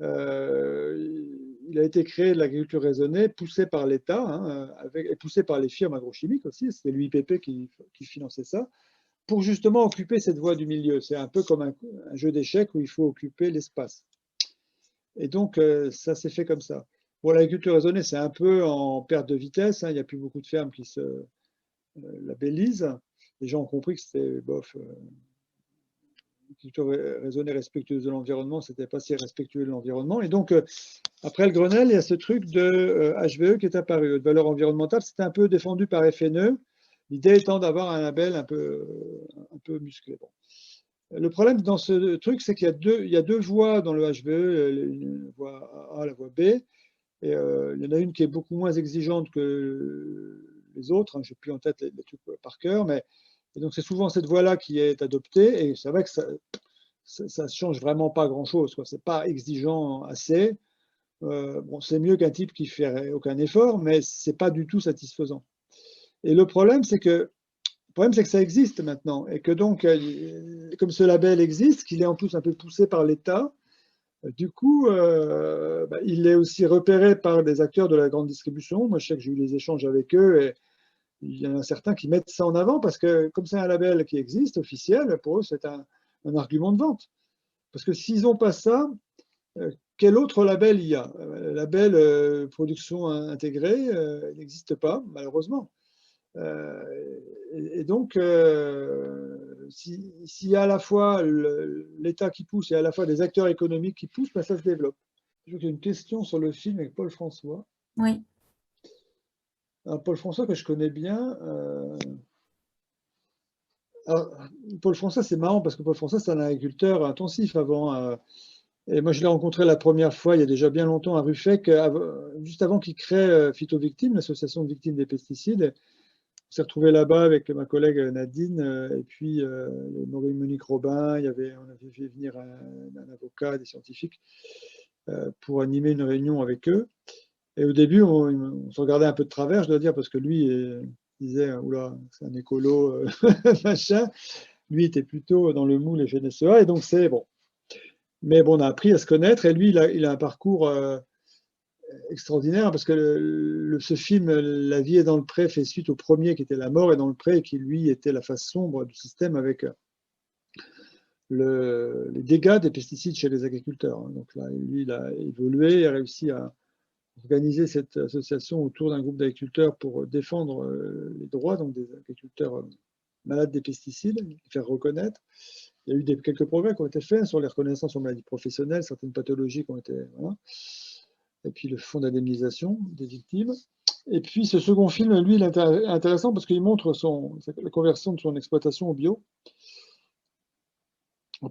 Il a été créé l'agriculture raisonnée, poussée par l'État, hein, et poussée par les firmes agrochimiques aussi. C'était l'UIPP qui finançait ça, pour justement occuper cette voie du milieu. C'est un peu comme un jeu d'échecs où il faut occuper l'espace. Et donc, ça s'est fait comme ça. Bon, l'agriculture raisonnée, c'est un peu en perte de vitesse. Hein. Il n'y a plus beaucoup de fermes qui se labellisent. Les gens ont compris que c'était bof. L'agriculture raisonnée respectueuse de l'environnement, c'était pas si respectueux de l'environnement. Et donc, après le Grenelle, il y a ce truc de HVE qui est apparu. De valeur environnementale, c'était un peu défendu par FNE. L'idée étant d'avoir un label un peu musclé. Bon. Le problème dans ce truc, c'est qu'il y a deux voies dans le HVE, la voie A, la voie B. Et il y en a une qui est beaucoup moins exigeante que les autres. Hein, je n'ai plus en tête les trucs par cœur, mais et donc c'est souvent cette voie-là qui est adoptée. Et c'est vrai que ça ne change vraiment pas grand-chose. Ce n'est pas exigeant assez. Bon, c'est mieux qu'un type qui ne fait aucun effort, mais ce n'est pas du tout satisfaisant. Et le problème, c'est que ça existe maintenant et que donc, comme ce label existe, qu'il est en plus un peu poussé par l'État, du coup, il est aussi repéré par des acteurs de la grande distribution. Moi, je sais que j'ai eu des échanges avec eux et il y en a certains qui mettent ça en avant parce que comme c'est un label qui existe, officiel, pour eux, c'est un argument de vente. Parce que s'ils n'ont pas ça, quel autre label il y a? Le label production intégrée n'existe pas, malheureusement. Et donc, s'il y a à la fois l'État qui pousse et à la fois des acteurs économiques qui poussent, ben ça se développe. J'ai une question sur le film avec Paul François. Oui. Alors, Paul François, que je connais bien. Alors, Paul François, c'est marrant parce que Paul François, c'est un agriculteur intensif avant. Et moi, je l'ai rencontré la première fois, il y a déjà bien longtemps, à Ruffec, juste avant qu'il crée Phytovictimes, l'association de victimes des pesticides. On s'est retrouvé là-bas avec ma collègue Nadine, et puis Monique Robin, on avait fait venir un avocat, des scientifiques, pour animer une réunion avec eux. Et au début, on se regardait un peu de travers, je dois dire, parce que lui il disait, oula, c'est un écolo, machin. Lui était plutôt dans le moule FNSEA, et donc c'est bon. Mais bon, on a appris à se connaître, et lui, il a un parcours extraordinaire, parce que ce film, La vie est dans le pré, fait suite au premier qui était La mort est dans le pré, et qui lui était la face sombre du système avec les dégâts des pesticides chez les agriculteurs. Donc là, lui, il a évolué, il a réussi à organiser cette association autour d'un groupe d'agriculteurs pour défendre les droits donc des agriculteurs malades des pesticides, les faire reconnaître. Il y a eu quelques progrès qui ont été faits sur les reconnaissances en maladies professionnelles, certaines pathologies qui ont été... Voilà. Et puis le fonds d'indemnisation des victimes. Et puis ce second film, lui, il est intéressant parce qu'il montre la conversion de son exploitation au bio.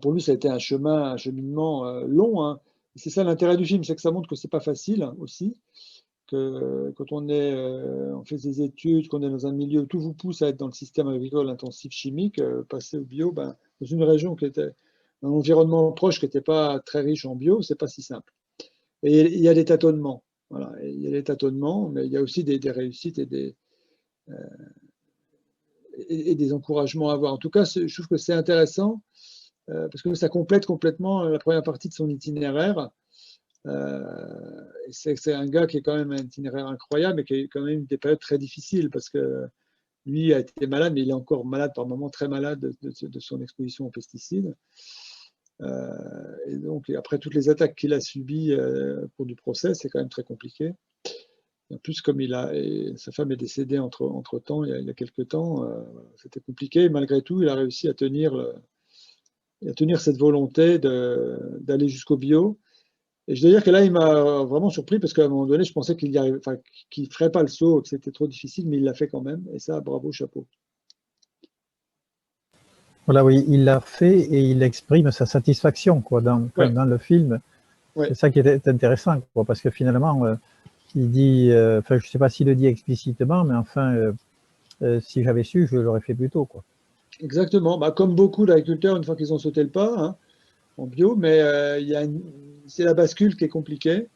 Pour lui, ça a été un cheminement long. Hein. C'est ça l'intérêt du film, c'est que ça montre que c'est pas facile aussi, que quand on fait des études, qu'on est dans un milieu où tout vous pousse à être dans le système agricole intensif chimique, passer au bio, dans une région qui était, un environnement proche qui n'était pas très riche en bio, c'est pas si simple. Et il y a des tâtonnements, voilà. Il y a des tâtonnements, mais il y a aussi des réussites et des encouragements à avoir. En tout cas, je trouve que c'est intéressant parce que ça complète complètement la première partie de son itinéraire. C'est un gars qui est quand même un itinéraire incroyable, mais qui a eu quand même des périodes très difficiles, parce que lui a été malade, mais il est encore malade par moments, très malade de son exposition aux pesticides. Et donc, après toutes les attaques qu'il a subies au cours du procès, c'est quand même très compliqué. Et en plus, comme sa femme est décédée entre-temps, il y a quelques temps, c'était compliqué. Et malgré tout, il a réussi à tenir cette volonté d'aller jusqu'au bio. Et je dois dire que là, il m'a vraiment surpris, parce qu'à un moment donné, je pensais qu'il ne ferait pas le saut, que c'était trop difficile, mais il l'a fait quand même. Et ça, bravo, chapeau. Voilà, oui, il l'a fait et il exprime sa satisfaction quoi, dans le film. Ouais. C'est ça qui est intéressant, quoi, parce que finalement, il dit, je ne sais pas s'il le dit explicitement, mais enfin, si j'avais su, je l'aurais fait plus tôt, quoi. Exactement. Bah, comme beaucoup d'agriculteurs, une fois qu'ils ont sauté le pas, hein, en bio, mais c'est la bascule qui est compliquée.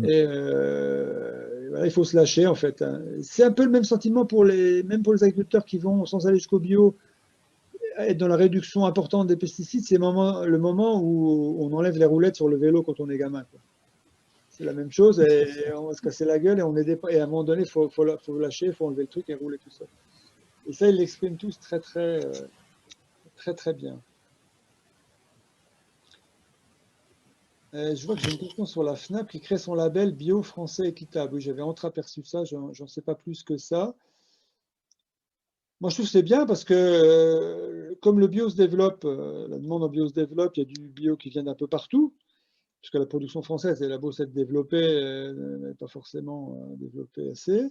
Et voilà, il faut se lâcher, en fait. Hein. C'est un peu le même sentiment même pour les agriculteurs qui vont, sans aller jusqu'au bio, être dans la réduction importante des pesticides. C'est le moment où on enlève les roulettes sur le vélo quand on est gamin. C'est la même chose, et on va se casser la gueule, et à un moment donné, il faut lâcher, il faut enlever le truc et rouler tout seul. Et ça, ils l'expriment tous très, très, très, très bien. Je vois que j'ai une question sur la FNAP qui crée son label bio français équitable. Oui, j'avais entreaperçu ça, j'en sais pas plus que ça. Moi, je trouve que c'est bien parce que comme le bio se développe, la demande en bio se développe, il y a du bio qui vient d'un peu partout, puisque la production française, elle a beau s'être développée, elle n'est pas forcément développée assez.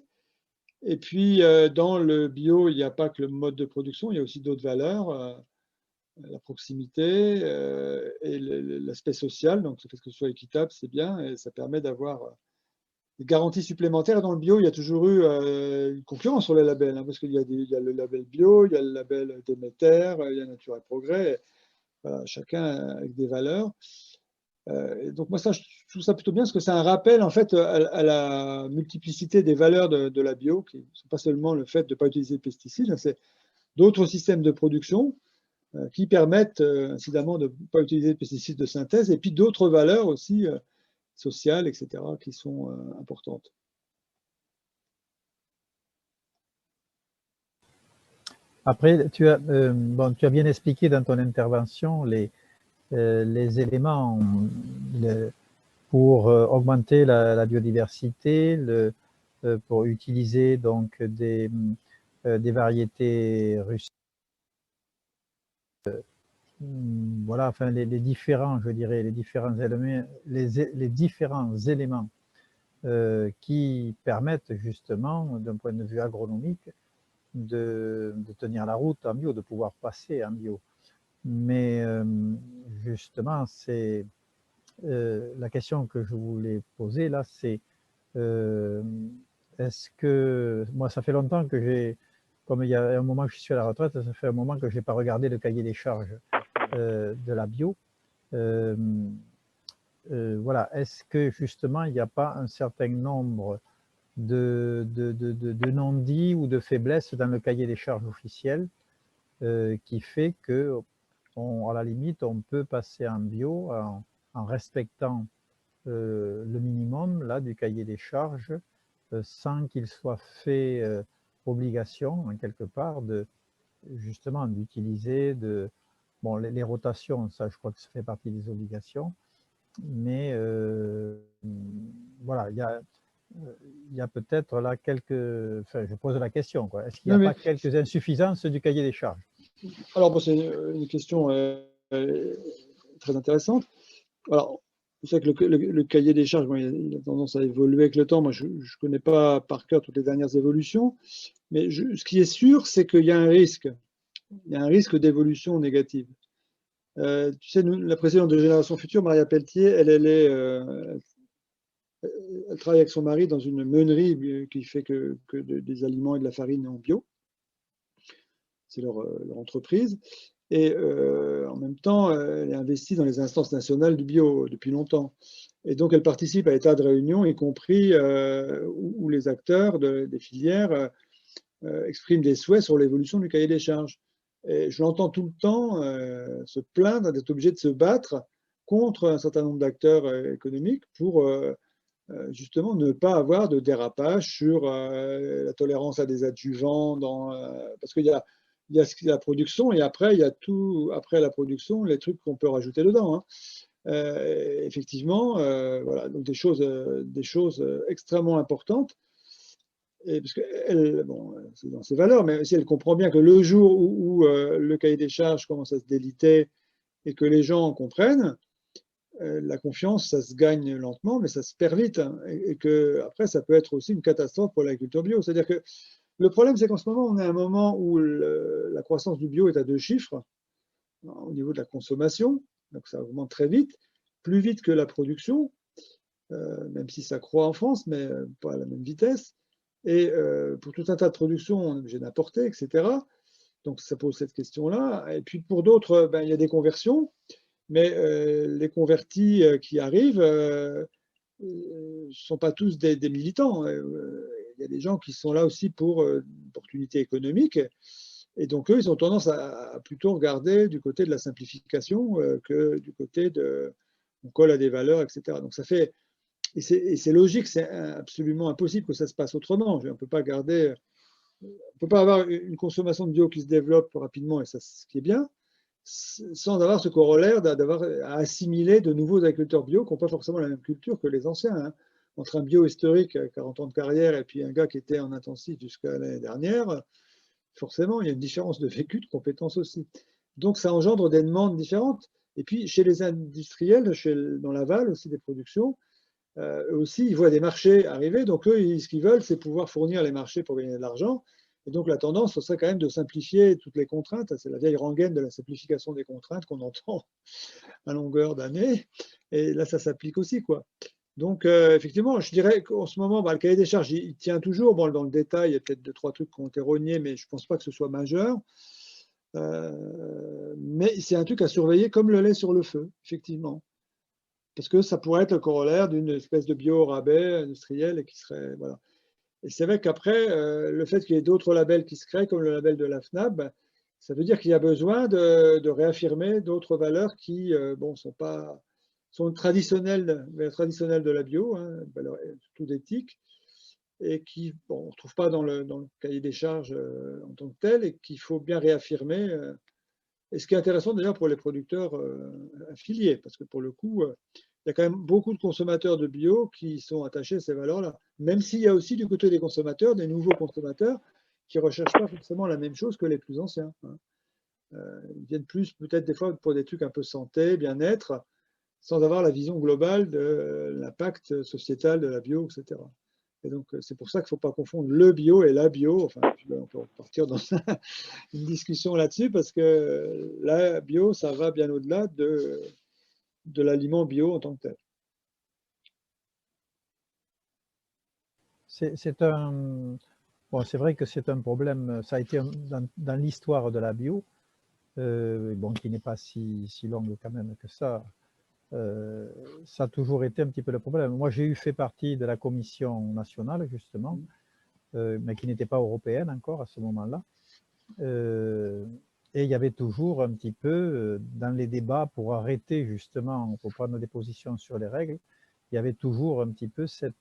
Et puis, dans le bio, il n'y a pas que le mode de production, il y a aussi d'autres valeurs. La proximité et l'aspect social, donc le fait que ce soit équitable, c'est bien, et ça permet d'avoir des garanties supplémentaires. Dans le bio, il y a toujours eu une concurrence sur les labels, hein, parce qu'il y a le label bio, il y a le label Déméter, il y a Nature et Progrès, voilà, chacun avec des valeurs. Et donc moi, ça, je trouve ça plutôt bien, parce que c'est un rappel en fait à la multiplicité des valeurs de la bio, qui ne sont pas seulement le fait de ne pas utiliser de pesticides, c'est d'autres systèmes de production qui permettent incidemment de ne pas utiliser de pesticides de synthèse, et puis d'autres valeurs aussi sociales, etc., qui sont importantes. Après, tu as bien expliqué dans ton intervention les éléments pour augmenter la biodiversité, pour utiliser donc des variétés russes. Voilà, enfin les différents, je dirais, les différents éléments qui permettent justement, d'un point de vue agronomique, de tenir la route en bio, de pouvoir passer en bio. Mais justement, c'est la question que je voulais poser là, c'est est-ce que, moi ça fait longtemps que comme il y a un moment que je suis à la retraite, ça fait un moment que je n'ai pas regardé le cahier des charges de la bio. Voilà, est-ce que justement il n'y a pas un certain nombre de non-dits ou de faiblesses dans le cahier des charges officiel qui fait que, à la limite, on peut passer en bio en respectant le minimum là, du cahier des charges sans qu'il soit fait obligation, en quelque part, justement d'utiliser les rotations, ça je crois que ça fait partie des obligations, mais voilà, il y a peut-être là je pose la question, quoi. Est-ce qu'il n'y a pas quelques insuffisances du cahier des charges? Alors, bon, c'est une question très intéressante. Alors, c'est vrai que le cahier des charges, bon, il a tendance à évoluer avec le temps. Moi, je ne connais pas par cœur toutes les dernières évolutions, mais ce qui est sûr, c'est qu'il y a un risque. Il y a un risque d'évolution négative. Tu sais, la présidente de Génération Future, Maria Pelletier, elle travaille avec son mari dans une meunerie qui fait que des aliments et de la farine en bio. C'est leur entreprise. Et en même temps, elle est investie dans les instances nationales du bio depuis longtemps. Et donc, elle participe à des tas de réunions, y compris où les acteurs des filières expriment des souhaits sur l'évolution du cahier des charges. Et je l'entends tout le temps se plaindre d'être obligé de se battre contre un certain nombre d'acteurs économiques pour justement ne pas avoir de dérapage sur la tolérance à des adjuvants, parce qu'il y a la production et après, il y a tout, après la production, les trucs qu'on peut rajouter dedans. Hein. Effectivement, voilà, donc des choses extrêmement importantes. Et parce qu'elle, bon, c'est dans ses valeurs, mais si elle comprend bien que le jour où le cahier des charges commence à se déliter et que les gens comprennent, la confiance, ça se gagne lentement, mais ça se perd vite. Hein, et que après, ça peut être aussi une catastrophe pour l'agriculture bio. C'est-à-dire que le problème, c'est qu'en ce moment, on est à un moment où la croissance du bio est à 2 chiffres au niveau de la consommation. Donc ça augmente très vite, plus vite que la production, même si ça croît en France, mais pas à la même vitesse. Et pour tout un tas de productions, on est obligé d'importer, etc. Donc ça pose cette question-là. Et puis pour d'autres, ben, il y a des conversions, mais les convertis qui arrivent ne sont pas tous des militants. Il y a des gens qui sont là aussi pour l'opportunité économique. Et donc eux, ils ont tendance à plutôt regarder du côté de la simplification que du côté de on colle à des valeurs, etc. Donc ça fait et c'est logique, c'est absolument impossible que ça se passe autrement. On ne peut pas avoir une consommation de bio qui se développe rapidement, et ça, ce qui est bien, sans avoir ce corollaire d'avoir à assimiler de nouveaux agriculteurs bio qui n'ont pas forcément la même culture que les anciens. Hein. Entre un bio historique à 40 ans de carrière et puis un gars qui était en intensif jusqu'à l'année dernière, forcément, il y a une différence de vécu, de compétences aussi. Donc ça engendre des demandes différentes. Et puis chez les industriels, dans l'aval aussi des productions, eux aussi, ils voient des marchés arriver, donc eux, ce qu'ils veulent, c'est pouvoir fournir les marchés pour gagner de l'argent. Et donc la tendance, ce serait quand même de simplifier toutes les contraintes. C'est la vieille rengaine de la simplification des contraintes qu'on entend à longueur d'année. Et là, ça s'applique aussi, quoi. Donc effectivement, je dirais qu'en ce moment, le cahier des charges, il tient toujours. Bon, dans le détail, il y a peut-être 2-3 trucs qui ont été rognés, mais je ne pense pas que ce soit majeur. Mais c'est un truc à surveiller comme le lait sur le feu, effectivement. Parce que ça pourrait être le corollaire d'une espèce de bio-rabais industriel et qui serait. Voilà. Et c'est vrai qu'après, le fait qu'il y ait d'autres labels qui se créent, comme le label de la FNAB, ça veut dire qu'il y a besoin de réaffirmer d'autres valeurs qui sont traditionnelles de la bio, hein, valeurs surtout d'éthique, et qui on ne retrouve pas dans le cahier des charges en tant que tel, et qu'il faut bien réaffirmer. Et ce qui est intéressant d'ailleurs pour les producteurs affiliés, parce que pour le coup, il y a quand même beaucoup de consommateurs de bio qui sont attachés à ces valeurs-là, même s'il y a aussi du côté des consommateurs, des nouveaux consommateurs, qui ne recherchent pas forcément la même chose que les plus anciens. Hein. Ils viennent plus peut-être des fois pour des trucs un peu santé, bien-être, sans avoir la vision globale de l'impact sociétal de la bio, etc. Et donc, c'est pour ça qu'il ne faut pas confondre le bio et la bio. Enfin, on peut partir dans une discussion là-dessus, parce que la bio, ça va bien au-delà de l'aliment bio en tant que tel. C'est vrai que c'est un problème, ça a été dans l'histoire de la bio, qui n'est pas si longue quand même que ça. Ça a toujours été un petit peu le problème. Moi, j'ai fait partie de la commission nationale, justement, mais qui n'était pas européenne encore à ce moment-là. Et il y avait toujours un petit peu, dans les débats pour arrêter justement, pour prendre des positions sur les règles, il y avait toujours un petit peu cette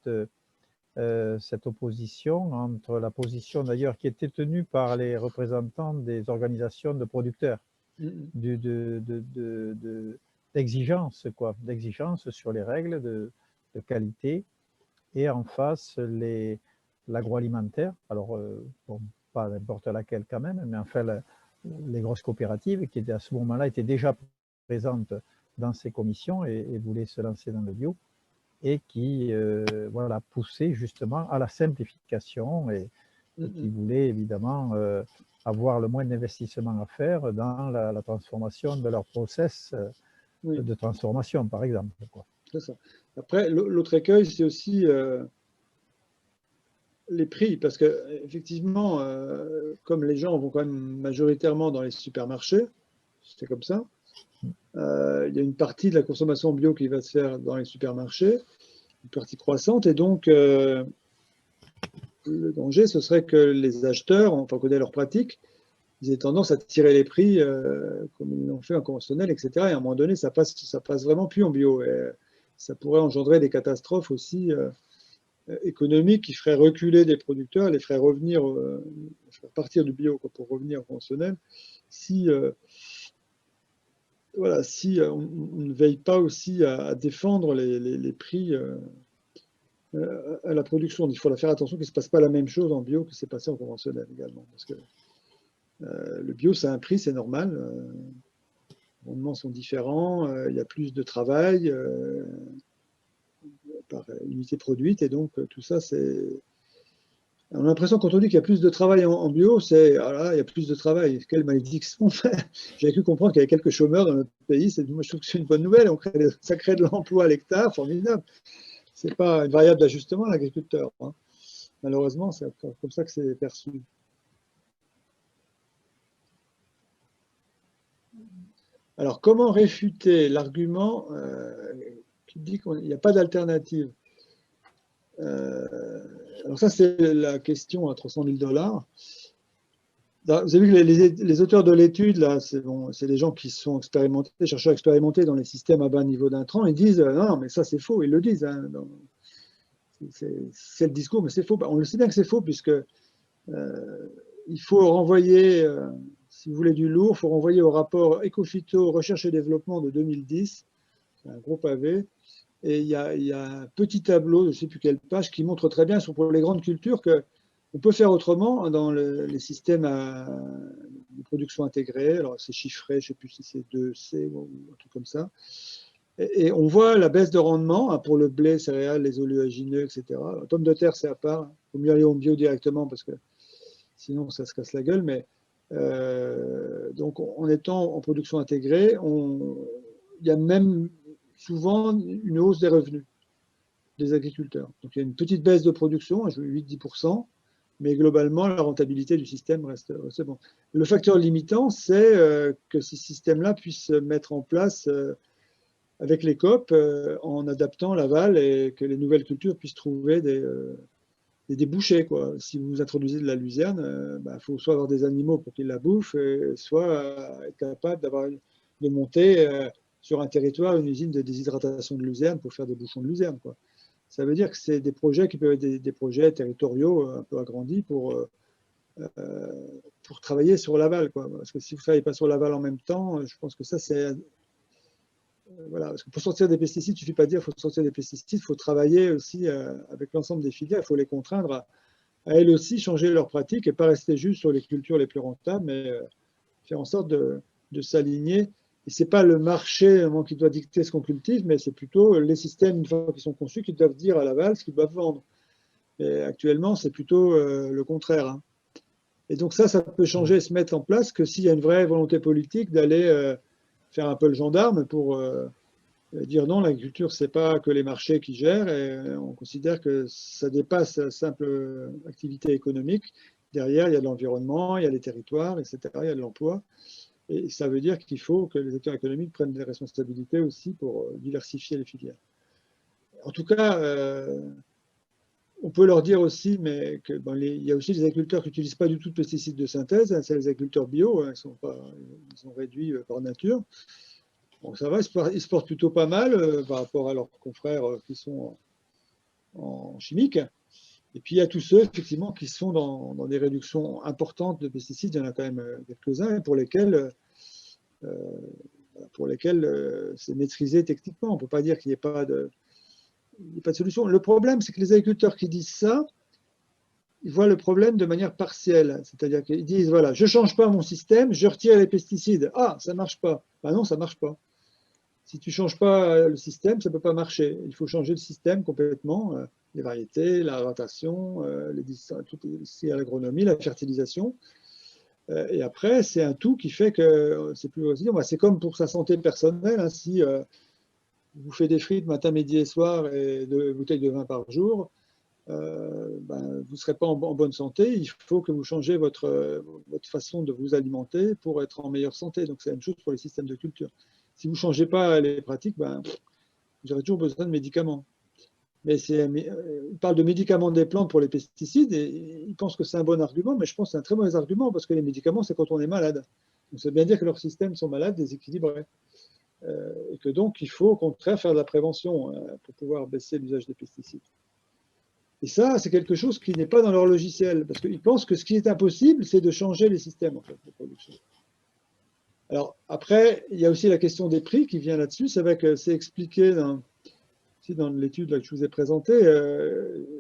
opposition entre la position d'ailleurs qui était tenue par les représentants des organisations de producteurs, d'exigence sur les règles de qualité, et en face l'agroalimentaire, alors pas n'importe laquelle quand même, mais enfin les grosses coopératives qui étaient à ce moment-là étaient déjà présentes dans ces commissions et voulaient se lancer dans le bio, et qui poussaient justement à la simplification et qui voulaient évidemment avoir le moins d'investissement à faire dans la transformation de leur process de transformation, par exemple. C'est ça. Après, l'autre écueil, c'est aussi les prix, parce que effectivement, comme les gens vont quand même majoritairement dans les supermarchés, c'est comme ça, il y a une partie de la consommation bio qui va se faire dans les supermarchés, une partie croissante, et donc le danger, ce serait que les acheteurs, on connaît leurs pratiques, ils aient tendance à tirer les prix comme ils l'ont fait en conventionnel, etc. Et à un moment donné, ça passe vraiment plus en bio. Et ça pourrait engendrer des catastrophes aussi économiques qui feraient reculer des producteurs, les feraient revenir, faire partir du bio pour revenir au conventionnel, si, voilà, si on ne veille pas aussi à défendre les prix à la production. Il faut faire attention qu'il ne se passe pas la même chose en bio que s'est passé en conventionnel également. Parce que le bio, c'est un prix, c'est normal. Les rendements sont différents, il y a plus de travail par unité produite, et donc tout ça, c'est... On a l'impression quand on dit qu'il y a plus de travail en bio, c'est ah là, il y a plus de travail. Quelle malédiction! J'avais cru comprendre qu'il y avait quelques chômeurs dans notre pays. Moi, je trouve que c'est une bonne nouvelle. Ça crée de l'emploi à l'hectare, formidable. Ce n'est pas une variable d'ajustement, l'agriculteur. Hein. Malheureusement, c'est comme ça que c'est perçu. Alors, comment réfuter l'argument qui dit qu'il n'y a pas d'alternative? Alors ça, c'est la question à 300 000 $. Vous avez vu que les auteurs de l'étude, là, c'est des gens qui sont expérimentés, des chercheurs expérimentés dans les systèmes à bas niveau d'intrants. Ils disent non, mais ça c'est faux. Ils le disent. Hein, c'est le discours, mais c'est faux. On le sait bien que c'est faux, puisque il faut renvoyer, si vous voulez du lourd, il faut renvoyer au rapport Ecophyto Recherche et Développement de 2010, c'est un gros pavé. Et il y a un petit tableau, je ne sais plus quelle page, qui montre très bien, pour les grandes cultures, qu'on peut faire autrement dans les systèmes de production intégrée. Alors, c'est chiffré, je ne sais plus si c'est 2C ou un truc comme ça. Et on voit la baisse de rendement pour le blé, céréales, les oléagineux, etc. La pomme de terre, c'est à part. Il faut mieux aller au bio directement parce que sinon, ça se casse la gueule. Mais donc, en étant en production intégrée, il y a même souvent une hausse des revenus des agriculteurs. Donc il y a une petite baisse de production, 8-10%, mais globalement, la rentabilité du système reste bon. Le facteur limitant, c'est que ces systèmes-là puissent se mettre en place avec les COP en adaptant l'aval et que les nouvelles cultures puissent trouver des débouchés. Quoi. Si vous introduisez de la luzerne, il faut soit avoir des animaux pour qu'ils la bouffent, soit être capable de monter sur un territoire une usine de déshydratation de luzerne pour faire des bouchons de luzerne. Quoi. Ça veut dire que c'est des projets qui peuvent être des projets territoriaux un peu agrandis pour travailler sur l'aval. Parce que si vous ne travaillez pas sur l'aval en même temps, je pense que ça, c'est... Voilà, parce que pour sortir des pesticides, il ne suffit pas de dire qu'il faut sortir des pesticides, il faut travailler aussi avec l'ensemble des filières, il faut les contraindre à elles aussi changer leurs pratiques et pas rester juste sur les cultures les plus rentables, mais faire en sorte de s'aligner. Et ce n'est pas le marché qui doit dicter ce qu'on cultive, mais c'est plutôt les systèmes, une fois qu'ils sont conçus, qui doivent dire à l'aval ce qu'ils doivent vendre. Et actuellement, c'est plutôt le contraire. Hein. Et donc ça peut changer, se mettre en place que s'il y a une vraie volonté politique d'aller faire un peu le gendarme pour dire non, l'agriculture, ce n'est pas que les marchés qui gèrent, et on considère que ça dépasse la simple activité économique. Derrière, il y a de l'environnement, il y a les territoires, etc., il y a de l'emploi. Et ça veut dire qu'il faut que les acteurs économiques prennent des responsabilités aussi pour diversifier les filières. En tout cas, on peut leur dire aussi il y a aussi des agriculteurs qui n'utilisent pas du tout de pesticides de synthèse, hein, c'est les agriculteurs bio, hein, ils sont réduits par nature. Bon, ça va, ils se portent plutôt pas mal par rapport à leurs confrères qui sont en chimique. Et puis il y a tous ceux, effectivement, qui sont dans des réductions importantes de pesticides, il y en a quand même quelques-uns, pour lesquels c'est maîtrisé techniquement. On ne peut pas dire qu'il n'y ait pas de solution. Le problème, c'est que les agriculteurs qui disent ça, ils voient le problème de manière partielle. C'est-à-dire qu'ils disent, voilà, je ne change pas mon système, je retire les pesticides. Ah, ça ne marche pas. Ben non, ça ne marche pas. Si tu ne changes pas le système, ça ne peut pas marcher. Il faut changer le système complètement, les variétés, la rotation, l'agronomie, la fertilisation. Et après, c'est un tout qui fait que c'est plus résilient. C'est comme pour sa santé personnelle. Hein, si vous faites des frites matin, midi et soir et 2 bouteilles de vin par jour, vous ne serez pas en bonne santé. Il faut que vous changez votre façon de vous alimenter pour être en meilleure santé. Donc, c'est la même chose pour les systèmes de culture. Si vous ne changez pas les pratiques, vous aurez toujours besoin de médicaments. Mais il parle de médicaments des plantes pour les pesticides et il pense que c'est un bon argument, mais je pense que c'est un très mauvais argument parce que les médicaments, c'est quand on est malade. Donc, ça veut bien dire que leurs systèmes sont malades, déséquilibrés. Et que donc, il faut au contraire faire de la prévention pour pouvoir baisser l'usage des pesticides. Et ça, c'est quelque chose qui n'est pas dans leur logiciel, parce qu'ils pensent que ce qui est impossible, c'est de changer les systèmes en fait, de production. Alors, après, il y a aussi la question des prix qui vient là-dessus. C'est vrai que c'est expliqué dans l'étude que je vous ai présentée.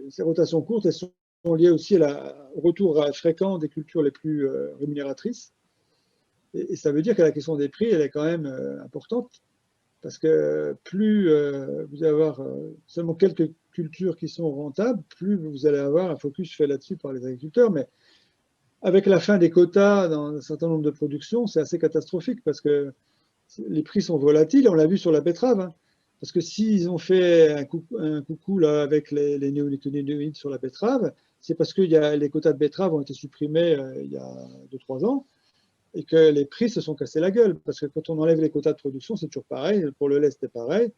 Ces rotations courtes, elles sont liées aussi au retour fréquent des cultures les plus rémunératrices. Et ça veut dire que la question des prix, elle est quand même importante, parce que plus vous allez avoir seulement quelques cultures qui sont rentables, plus vous allez avoir un focus fait là-dessus par les agriculteurs. Mais avec la fin des quotas dans un certain nombre de productions, c'est assez catastrophique, parce que les prix sont volatiles, on l'a vu sur la betterave. Hein, parce que s'ils ont fait un coucou là, avec les néonicotinoïdes sur la betterave, c'est parce que les quotas de betterave ont été supprimés il y a 2-3 ans, et que les prix se sont cassés la gueule. Parce que quand on enlève les quotas de production, c'est toujours pareil. Pour le lait, c'était pareil.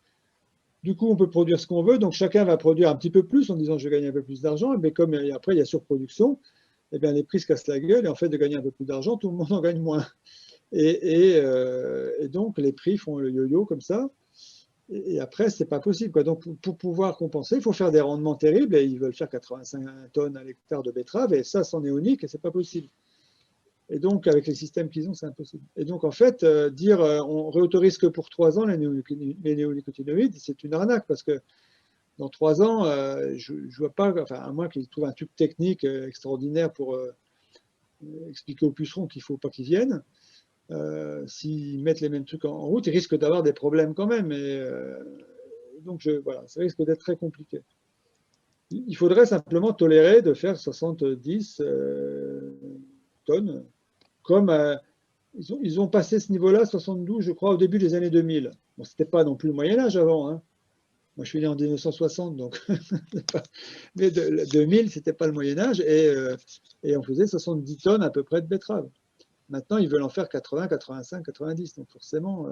Du coup, on peut produire ce qu'on veut. Donc, chacun va produire un petit peu plus en disant « je gagne un peu plus d'argent ». Mais comme après, il y a surproduction, eh bien, les prix se cassent la gueule. Et en fait, de gagner un peu plus d'argent, tout le monde en gagne moins. Et donc, les prix font le yo-yo comme ça. Et après, ce n'est pas possible, quoi. Donc, pour pouvoir compenser, il faut faire des rendements terribles. Et ils veulent faire 85 tonnes à l'hectare de betterave. Et ça, c'en est unique et ce n'est pas possible. Et donc, avec les systèmes qu'ils ont, c'est impossible. Et donc, en fait, dire on réautorise que pour 3 ans les néonicotinoïdes, c'est une arnaque, parce que dans 3 ans, je ne vois pas, enfin, à moins qu'ils trouvent un truc technique extraordinaire pour expliquer aux pucerons qu'il ne faut pas qu'ils viennent. S'ils mettent les mêmes trucs en route, ils risquent d'avoir des problèmes quand même. Et, donc, voilà, ça risque d'être très compliqué. Il faudrait simplement tolérer de faire 70 tonnes. Comme ils ont passé ce niveau-là, 72, je crois, au début des années 2000. Bon, ce n'était pas non plus le Moyen-Âge avant. Hein. Moi, je suis né en 1960, donc. Mais 2000, ce n'était pas le Moyen-Âge. Et on faisait 70 tonnes à peu près de betteraves. Maintenant, ils veulent en faire 80, 85, 90. Donc, forcément,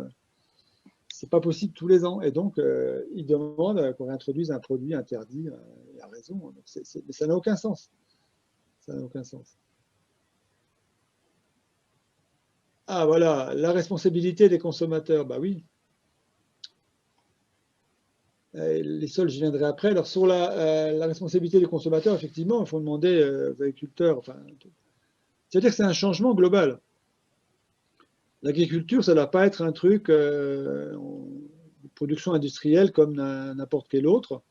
ce n'est pas possible tous les ans. Et donc, ils demandent qu'on réintroduise un produit interdit. Il a raison. Donc, mais ça n'a aucun sens. Ça n'a aucun sens. Ah, voilà, la responsabilité des consommateurs, bah oui. Les sols, j'y viendrai après. Alors, sur la responsabilité des consommateurs, effectivement, il faut demander aux agriculteurs, enfin, c'est-à-dire que c'est un changement global. L'agriculture, ça ne doit pas être un truc de production industrielle comme n'importe quel autre.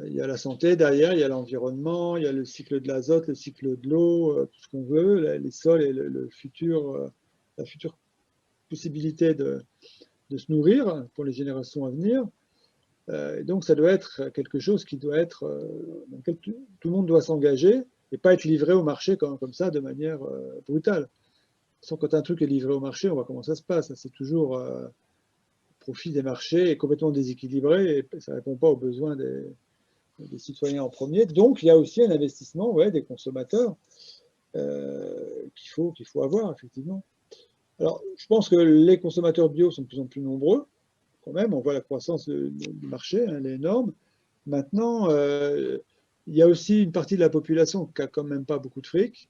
Il y a la santé derrière, il y a l'environnement, il y a le cycle de l'azote, le cycle de l'eau, tout ce qu'on veut, les sols et la future possibilité de se nourrir pour les générations à venir. Et donc, ça doit être quelque chose qui doit être, dans lequel tout le monde doit s'engager et pas être livré au marché comme ça de manière brutale. Sans quand un truc est livré au marché, on voit comment ça se passe. C'est toujours au profit des marchés et complètement déséquilibré et ça ne répond pas aux besoins des citoyens en premier. Donc, il y a aussi un investissement des consommateurs qu'il faut avoir, effectivement. Alors, je pense que les consommateurs bio sont de plus en plus nombreux, quand même. On voit la croissance du marché, hein, elle est énorme. Maintenant, il y a aussi une partie de la population qui n'a quand même pas beaucoup de fric.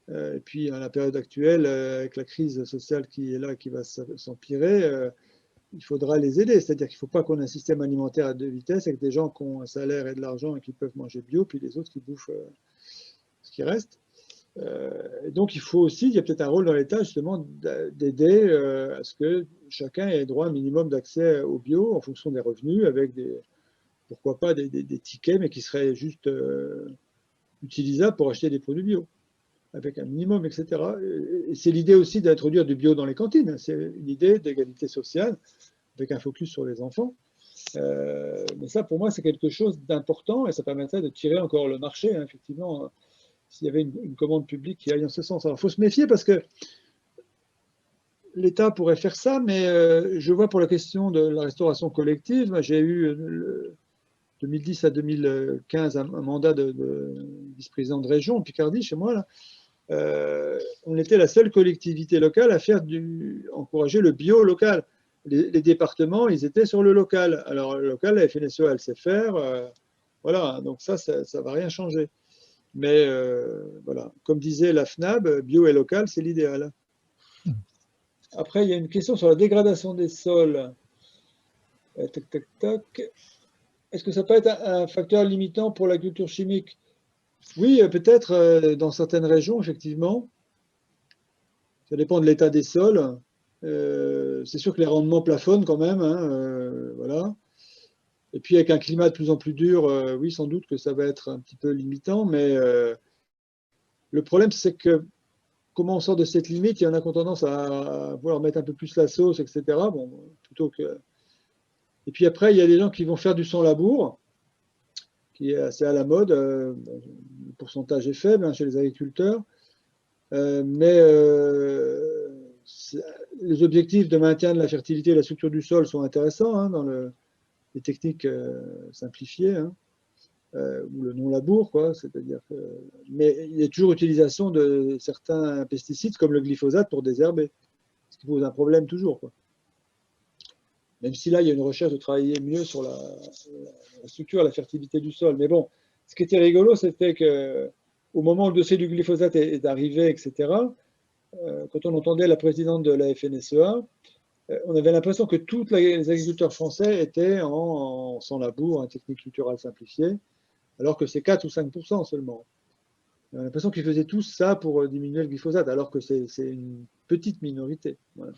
Et puis, à la période actuelle, avec la crise sociale qui est là, qui va s'empirer, il faudra les aider. C'est-à-dire qu'il ne faut pas qu'on ait un système alimentaire à 2 vitesses avec des gens qui ont un salaire et de l'argent et qui peuvent manger bio, puis les autres qui bouffent ce qui reste. Donc, il faut aussi, il y a peut-être un rôle dans l'État, justement, d'aider à ce que chacun ait droit à un minimum d'accès au bio en fonction des revenus, avec pourquoi pas des tickets, mais qui seraient juste utilisables pour acheter des produits bio, avec un minimum, etc. Et c'est l'idée aussi d'introduire du bio dans les cantines. C'est une idée d'égalité sociale, avec un focus sur les enfants. Mais ça, pour moi, c'est quelque chose d'important et ça permettrait de tirer encore le marché, hein, effectivement, s'il y avait une commande publique qui aille en ce sens. Alors, il faut se méfier parce que l'État pourrait faire ça, mais je vois pour la question de la restauration collective, j'ai eu de 2010 à 2015 un mandat de vice-président de région en Picardie, chez moi, là. On était la seule collectivité locale à encourager le bio local. les départements, ils étaient sur le local. Alors, le local, la FNSEA, elle sait faire. Voilà, donc ça ne va rien changer. Mais voilà, comme disait la FNAB, bio et local, c'est l'idéal. Après, il y a une question sur la dégradation des sols. Tac, tac, tac. Est-ce que ça peut être un facteur limitant pour la culture chimique? Oui, peut-être dans certaines régions, effectivement. Ça dépend de l'état des sols. C'est sûr que les rendements plafonnent quand même. Hein, voilà. Et puis avec un climat de plus en plus dur, oui, sans doute que ça va être un petit peu limitant. Mais le problème, c'est que comment on sort de cette limite? Il y en a qui ont tendance à vouloir mettre un peu plus la sauce, etc. Bon, plutôt que... Et puis après, il y a des gens qui vont faire du sans-labour, qui est assez à la mode. Le pourcentage est faible chez les agriculteurs. Mais les objectifs de maintien de la fertilité et de la structure du sol sont intéressants dans les techniques simplifiées, ou le non-labour, quoi. C'est-à-dire que, mais il y a toujours utilisation de certains pesticides comme le glyphosate pour désherber, ce qui pose un problème toujours, quoi. Même si là, il y a une recherche de travailler mieux sur la structure et la fertilité du sol. Mais bon, ce qui était rigolo, c'était qu'au moment où le dossier du glyphosate est arrivé, etc., quand on entendait la présidente de la FNSEA, on avait l'impression que tous les agriculteurs français étaient en sans labour, en technique culturale simplifiée, alors que c'est 4 ou 5% seulement. On a l'impression qu'ils faisaient tous ça pour diminuer le glyphosate, alors que c'est une petite minorité. Voilà.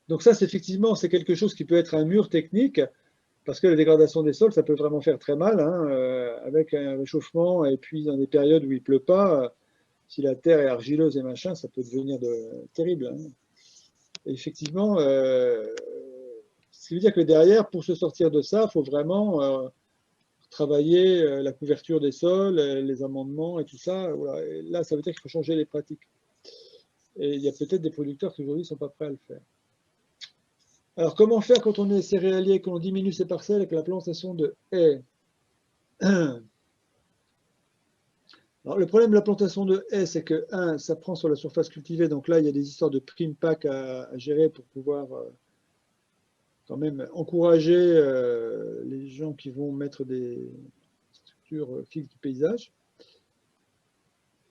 Donc ça, effectivement, c'est quelque chose qui peut être un mur technique, parce que la dégradation des sols, ça peut vraiment faire très mal, avec un réchauffement, et puis dans des périodes où il ne pleut pas, si la terre est argileuse et machin, ça peut devenir terrible. Et effectivement, ce qui veut dire que derrière, pour se sortir de ça, il faut vraiment travailler la couverture des sols, les amendements et tout ça. Voilà. Et là, ça veut dire qu'il faut changer les pratiques. Et il y a peut-être des producteurs qui aujourd'hui ne sont pas prêts à le faire. Alors, comment faire quand on est céréalier, qu'on diminue ses parcelles avec la plantation de haies? Alors, le problème de la plantation de haies, c'est que, ça prend sur la surface cultivée. Donc là, il y a des histoires de prime pack à gérer pour pouvoir quand même encourager les gens qui vont mettre des structures fixes du paysage.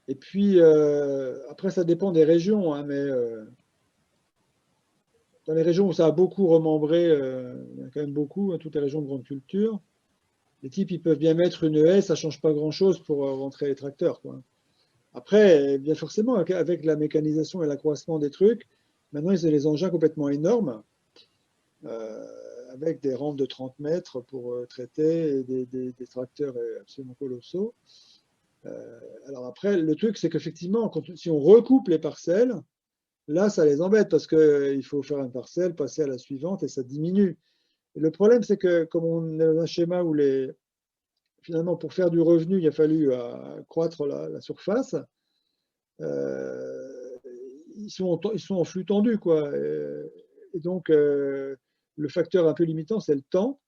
Et puis, après, ça dépend des régions, mais dans les régions où ça a beaucoup remembré, il y en a quand même beaucoup, toutes les régions de grande culture, les types, ils peuvent bien mettre une haie, ça ne change pas grand-chose pour rentrer les tracteurs, quoi. Après, bien forcément, avec la mécanisation et l'accroissement des trucs, maintenant, ils ont des engins complètement énormes, avec des rampes de 30 mètres pour traiter, et des tracteurs absolument colossaux. Alors après, le truc, c'est qu'effectivement, si on recoupe les parcelles, là, ça les embête parce qu'il faut faire une parcelle, passer à la suivante et ça diminue. Et le problème, c'est que comme on est dans un schéma où finalement, pour faire du revenu, il a fallu accroître la surface, ils sont en flux tendu, quoi. Et donc, le facteur un peu limitant, c'est le temps.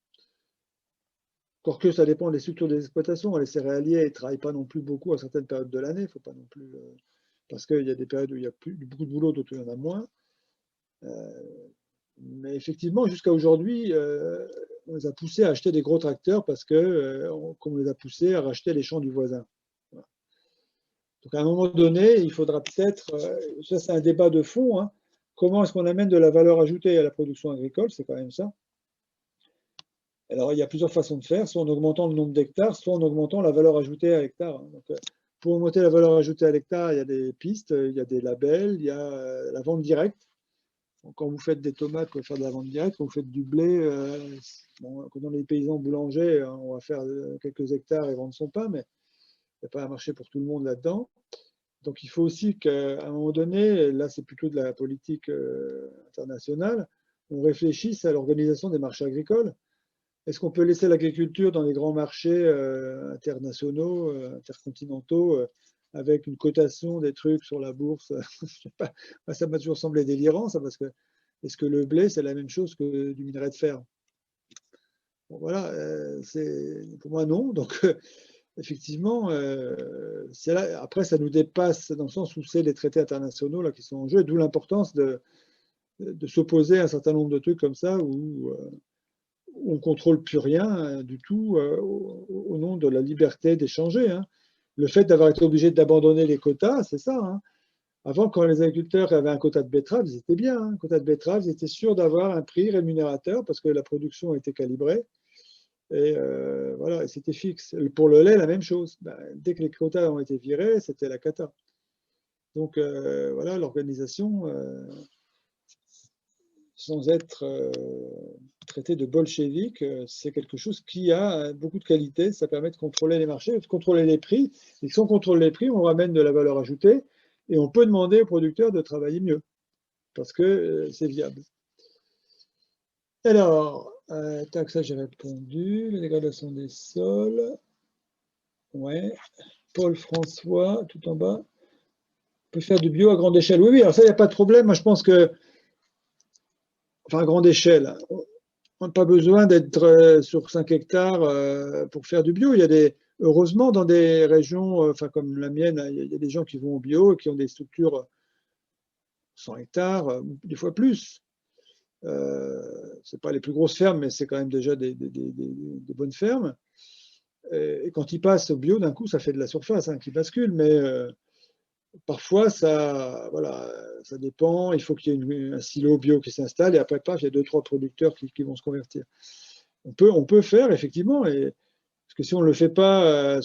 Encore que ça dépend des structures des exploitations. Les céréaliers ne travaillent pas non plus beaucoup à certaines périodes de l'année. Il ne faut pas non plus. Parce qu'il y a des périodes où il y a beaucoup de boulot, d'autres où il y en a moins. Mais effectivement, jusqu'à aujourd'hui, on les a poussés à acheter des gros tracteurs parce qu'on les a poussés à racheter les champs du voisin. Voilà. Donc à un moment donné, il faudra peut-être, ça c'est un débat de fond, comment est-ce qu'on amène de la valeur ajoutée à la production agricole, c'est quand même ça. Alors il y a plusieurs façons de faire, soit en augmentant le nombre d'hectares, soit en augmentant la valeur ajoutée à l'hectare. Donc, pour augmenter la valeur ajoutée à l'hectare, il y a des pistes, il y a des labels, il y a la vente directe. Donc, quand vous faites des tomates, vous pouvez faire de la vente directe. Quand vous faites du blé, quand on est paysan boulanger, on va faire quelques hectares et vendre son pain, mais il n'y a pas un marché pour tout le monde là-dedans. Donc il faut aussi qu'à un moment donné, là c'est plutôt de la politique internationale, on réfléchisse à l'organisation des marchés agricoles. Est-ce qu'on peut laisser l'agriculture dans les grands marchés internationaux, intercontinentaux, avec une cotation des trucs sur la bourse? Je sais pas, ça m'a toujours semblé délirant, ça, parce que est-ce que le blé, c'est la même chose que du minerai de fer? Bon, voilà, pour moi non. Donc, effectivement, après, ça nous dépasse dans le sens où c'est les traités internationaux là, qui sont en jeu, d'où l'importance de s'opposer à un certain nombre de trucs comme ça où on ne contrôle plus rien du tout au nom de la liberté d'échanger. Hein. Le fait d'avoir été obligé d'abandonner les quotas, c'est ça. Hein. Avant, quand les agriculteurs avaient un quota de betteraves, ils étaient bien. Hein. Un quota de betteraves, ils étaient sûrs d'avoir un prix rémunérateur parce que la production était calibrée. Et voilà, c'était fixe. Et pour le lait, la même chose. Ben, dès que les quotas ont été virés, c'était la cata. Donc voilà, l'organisation, sans être traité de bolchevique, c'est quelque chose qui a beaucoup de qualité. Ça permet de contrôler les marchés, de contrôler les prix. Et si on contrôle les prix, on ramène de la valeur ajoutée et on peut demander aux producteurs de travailler mieux parce que c'est viable. Alors, tac, ça j'ai répondu. La dégradation des sols. Ouais. Paul François, tout en bas. On peut faire du bio à grande échelle. Oui, oui, alors ça, il n'y a pas de problème. Moi, je pense que, enfin, à grande échelle, on n'a pas besoin d'être sur 5 hectares pour faire du bio. Il y a heureusement, dans des régions enfin, comme la mienne, il y a des gens qui vont au bio et qui ont des structures 100 hectares, des fois plus. C'est pas les plus grosses fermes, mais c'est quand même déjà des bonnes fermes. Et quand ils passent au bio, d'un coup, ça fait de la surface hein, qui bascule, mais parfois, voilà, ça dépend. Il faut qu'il y ait un silo bio qui s'installe et après, paf, il y a 2-3 producteurs qui vont se convertir. On peut faire, effectivement, parce que si on ne le fait pas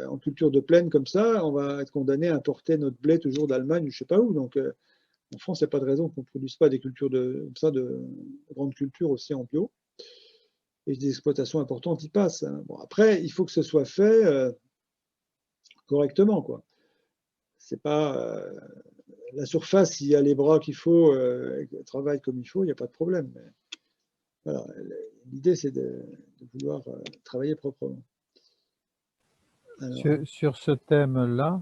en culture de plaine comme ça, on va être condamné à importer notre blé toujours d'Allemagne ou je ne sais pas où. Donc, en France, il n'y a pas de raison qu'on ne produise pas des cultures comme ça, de grandes cultures aussi en bio. Et des exploitations importantes y passent. Hein. Bon, après, il faut que ce soit fait correctement, quoi. C'est pas la surface, s'il y a les bras qu'il faut, travaille comme il faut, il n'y a pas de problème. Mais, voilà, l'idée, c'est de vouloir travailler proprement. Alors, Sur ce thème-là,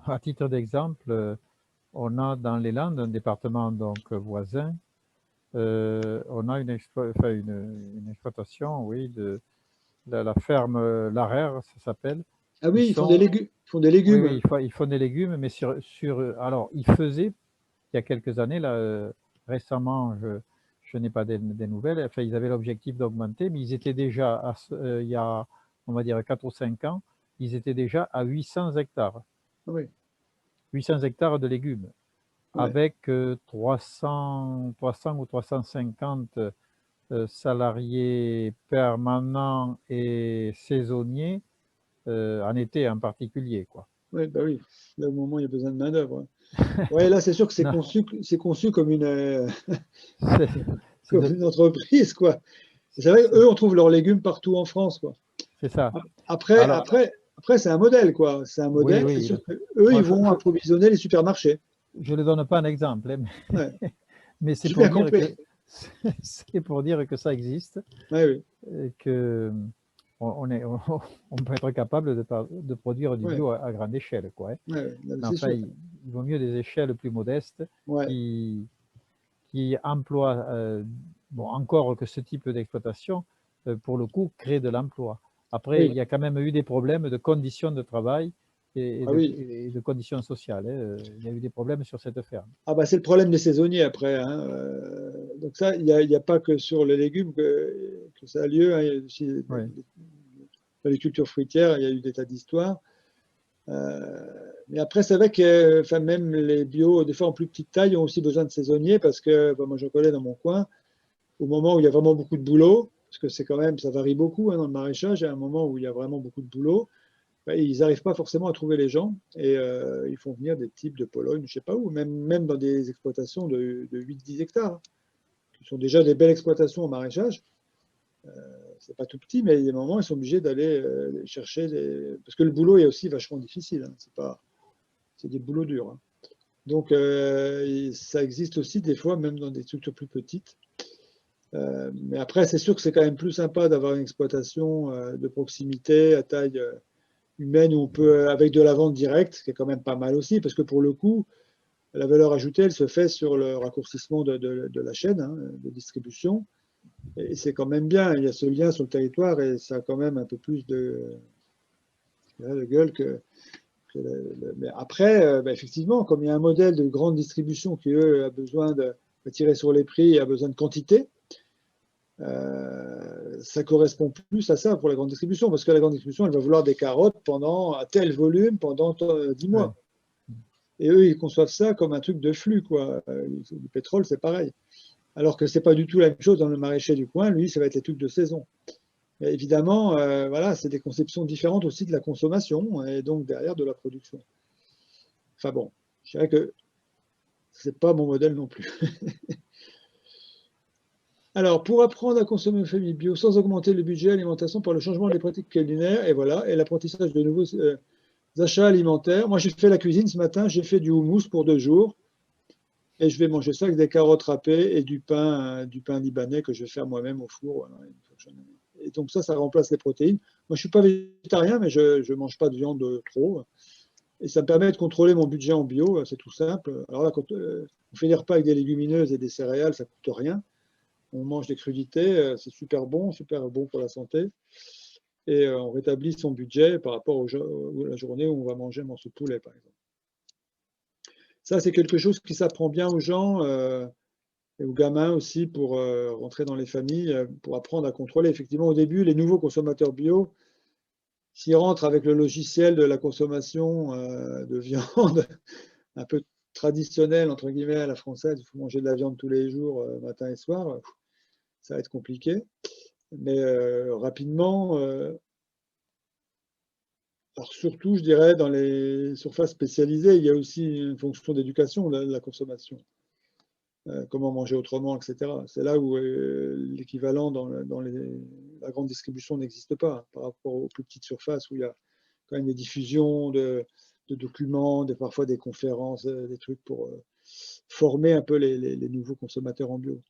à titre d'exemple, on a dans les Landes, un département donc voisin, on a une exploitation, oui, de la ferme Larère, ça s'appelle. ah oui, ils font des légumes. Oui, oui, ils font des légumes, mais alors, ils faisaient, il y a quelques années, là, récemment, je n'ai pas des nouvelles, enfin, ils avaient l'objectif d'augmenter, mais ils étaient déjà, il y a, on va dire, 4 ou 5 ans, ils étaient déjà à 800 hectares. Oui. 800 hectares de légumes, Ouais. avec 300 ou 350 salariés permanents et saisonniers, en été en particulier, quoi. Ouais, bah oui, là au moment où il y a besoin de main-d'œuvre. Ouais, là c'est sûr que c'est conçu comme comme une entreprise, quoi. C'est vrai qu'eux, on trouve leurs légumes partout en France, quoi. C'est ça. Après, Alors, c'est un modèle, quoi. C'est un modèle. oui, C'est oui. sûr qu'eux, ils vont approvisionner les supermarchés. Je ne donne pas un exemple, hein, Ouais. mais c'est J'ai pour bien dire compris. c'est pour dire que ça existe, Ouais, oui. et que on peut être capable de produire du bio à grande échelle, quoi. Hein. Ouais, Mais c'est enfin, sûr. il vaut mieux des échelles plus modestes Ouais. qui emploient, bon, encore que ce type d'exploitation, pour le coup, crée de l'emploi. Après, Oui. il y a quand même eu des problèmes de conditions de travail et de conditions sociales. Hein. Il y a eu des problèmes sur cette ferme. Ah bah c'est le problème des saisonniers après. Hein. Donc ça, il n'y a pas que sur les légumes que ça a lieu. Hein. Il y a aussi dans les cultures fruitières, il y a eu des tas d'histoires. Mais après, c'est vrai que enfin, même les bio, des fois en plus petite taille, ont aussi besoin de saisonniers parce que bah, moi je connais dans mon coin, au moment où il y a vraiment beaucoup de boulot, parce que c'est quand même, ça varie beaucoup hein, dans le maraîchage, il y a un moment où il y a vraiment beaucoup de boulot, bah, ils n'arrivent pas forcément à trouver les gens et ils font venir des types de Pologne, je ne sais pas où, même dans des exploitations de 8-10 hectares, hein, qui sont déjà des belles exploitations au maraîchage. C'est pas tout petit, mais il y a des moments, ils sont obligés d'aller chercher parce que le boulot est aussi vachement difficile. Hein. C'est des boulots durs. Hein. Donc, ça existe aussi des fois, même dans des structures plus petites. Mais après, c'est sûr que c'est quand même plus sympa d'avoir une exploitation de proximité à taille humaine où on peut, avec de la vente directe, ce qui est quand même pas mal aussi, parce que pour le coup, la valeur ajoutée, elle se fait sur le raccourcissement de la chaîne hein, de distribution. Et c'est quand même bien, il y a ce lien sur le territoire et ça a quand même un peu plus de gueule que Mais après, effectivement, comme il y a un modèle de grande distribution qui, eux, a besoin de tirer sur les prix et a besoin de quantité, ça correspond plus à ça pour la grande distribution, parce que la grande distribution, elle va vouloir des carottes à tel volume pendant 10 mois. Ouais. Et eux, ils conçoivent ça comme un truc de flux, quoi. Du pétrole, c'est pareil. Alors que ce n'est pas du tout la même chose dans le maraîcher du coin, lui, ça va être les trucs de saison. Mais évidemment, voilà, c'est des conceptions différentes aussi de la consommation et donc derrière de la production. Enfin bon, je dirais que ce n'est pas mon modèle non plus. Alors, pour apprendre à consommer une famille bio sans augmenter le budget alimentation par le changement des pratiques culinaires, et voilà, et l'apprentissage de nouveaux achats alimentaires. Moi, j'ai fait la cuisine ce matin, j'ai fait du houmous pour 2 jours, et je vais manger ça avec des carottes râpées et du pain libanais que je vais faire moi-même au four. Voilà, et donc ça remplace les protéines. Moi, je ne suis pas végétarien, mais je ne mange pas de viande trop. Et ça me permet de contrôler mon budget en bio, c'est tout simple. Alors là, quand on fait des repas avec des légumineuses et des céréales, ça ne coûte rien. On mange des crudités, c'est super bon pour la santé. Et on rétablit son budget par rapport à la journée où on va manger un morceau de poulet, par exemple. Ça, c'est quelque chose qui s'apprend bien aux gens et aux gamins aussi pour rentrer dans les familles, pour apprendre à contrôler. Effectivement, au début, les nouveaux consommateurs bio, s'ils rentrent avec le logiciel de la consommation de viande un peu traditionnelle, entre guillemets, à la française, il faut manger de la viande tous les jours, matin et soir, ça va être compliqué. Mais rapidement, alors surtout, je dirais, dans les surfaces spécialisées, il y a aussi une fonction d'éducation de la consommation. Comment manger autrement, etc. C'est là où l'équivalent dans la grande distribution n'existe pas, par rapport aux plus petites surfaces où il y a quand même des diffusions de documents, parfois des conférences, des trucs pour former un peu les nouveaux consommateurs en bio.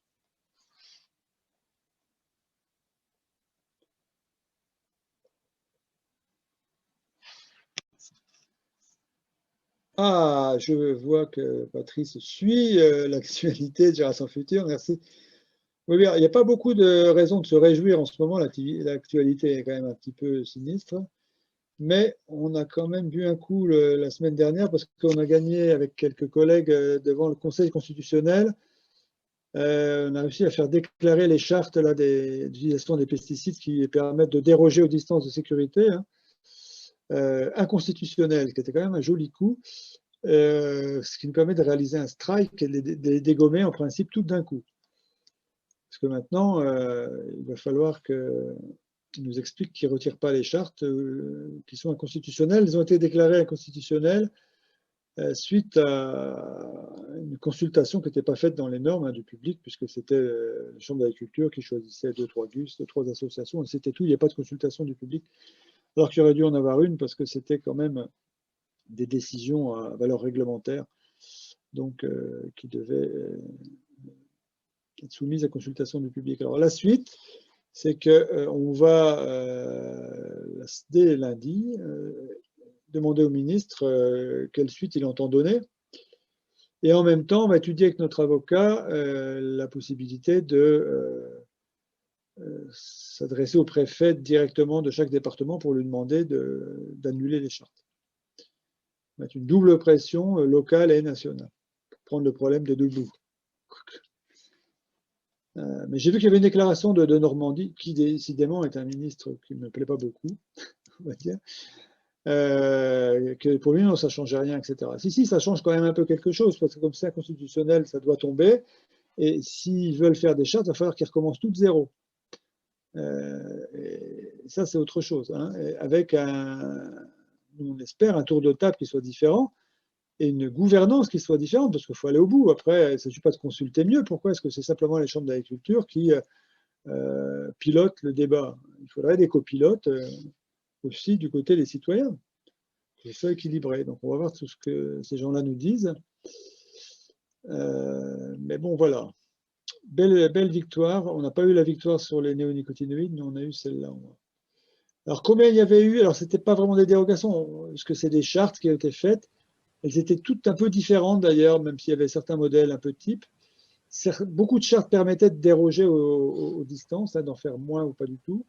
Ah, je vois que Patrice suit l'actualité de Génération Future, merci. Oui, il n'y a pas beaucoup de raisons de se réjouir en ce moment, l'actualité est quand même un petit peu sinistre, mais on a quand même bu un coup la semaine dernière parce qu'on a gagné avec quelques collègues devant le Conseil constitutionnel. On a réussi à faire déclarer les chartes d'utilisation des pesticides qui permettent de déroger aux distances de sécurité, hein, inconstitutionnelles, qui était quand même un joli coup. Ce qui nous permet de réaliser un strike et de les dégommer en principe tout d'un coup. Parce que maintenant, il va falloir qu'ils nous expliquent qu'ils ne retirent pas les chartes qui sont inconstitutionnelles. Elles ont été déclarées inconstitutionnelles suite à une consultation qui n'était pas faite dans les normes du public, puisque c'était la Chambre d'agriculture qui choisissait 2-3 GUS, 2-3 associations, et c'était tout, il n'y a pas de consultation du public, alors qu'il aurait dû en avoir une, parce que c'était quand même des décisions à valeur réglementaire, donc qui devaient être soumises à consultation du public. Alors la suite, c'est qu'on va, dès lundi, demander au ministre quelle suite il entend donner, et en même temps, on va étudier avec notre avocat la possibilité de s'adresser au préfet directement de chaque département pour lui demander d'annuler les chartes. Mettre une double pression locale et nationale pour prendre le problème des deux bouts. Mais j'ai vu qu'il y avait une déclaration de Normandie, qui décidément est un ministre qui ne me plaît pas beaucoup, on va dire, que pour lui, non, ça ne changeait rien, etc. Si, ça change quand même un peu quelque chose, parce que comme c'est inconstitutionnel, ça doit tomber, et s'ils veulent faire des chartes, il va falloir qu'ils recommencent tout de zéro. Et ça, c'est autre chose, hein, avec on espère un tour de table qui soit différent, et une gouvernance qui soit différente, parce qu'il faut aller au bout. Après, il ne s'agit pas de consulter mieux. Pourquoi est-ce que c'est simplement les chambres d'agriculture qui pilotent le débat? Il faudrait des copilotes aussi du côté des citoyens. Que ce soit équilibré. Donc, on va voir tout ce que ces gens-là nous disent. Mais bon, voilà. Belle victoire. On n'a pas eu la victoire sur les néonicotinoïdes, mais on a eu celle-là. Alors, combien il y avait eu? Alors, ce n'était pas vraiment des dérogations, parce que c'est des chartes qui ont été faites. Elles étaient toutes un peu différentes d'ailleurs, même s'il y avait certains modèles un peu types. Beaucoup de chartes permettaient de déroger aux distances, hein, d'en faire moins ou pas du tout.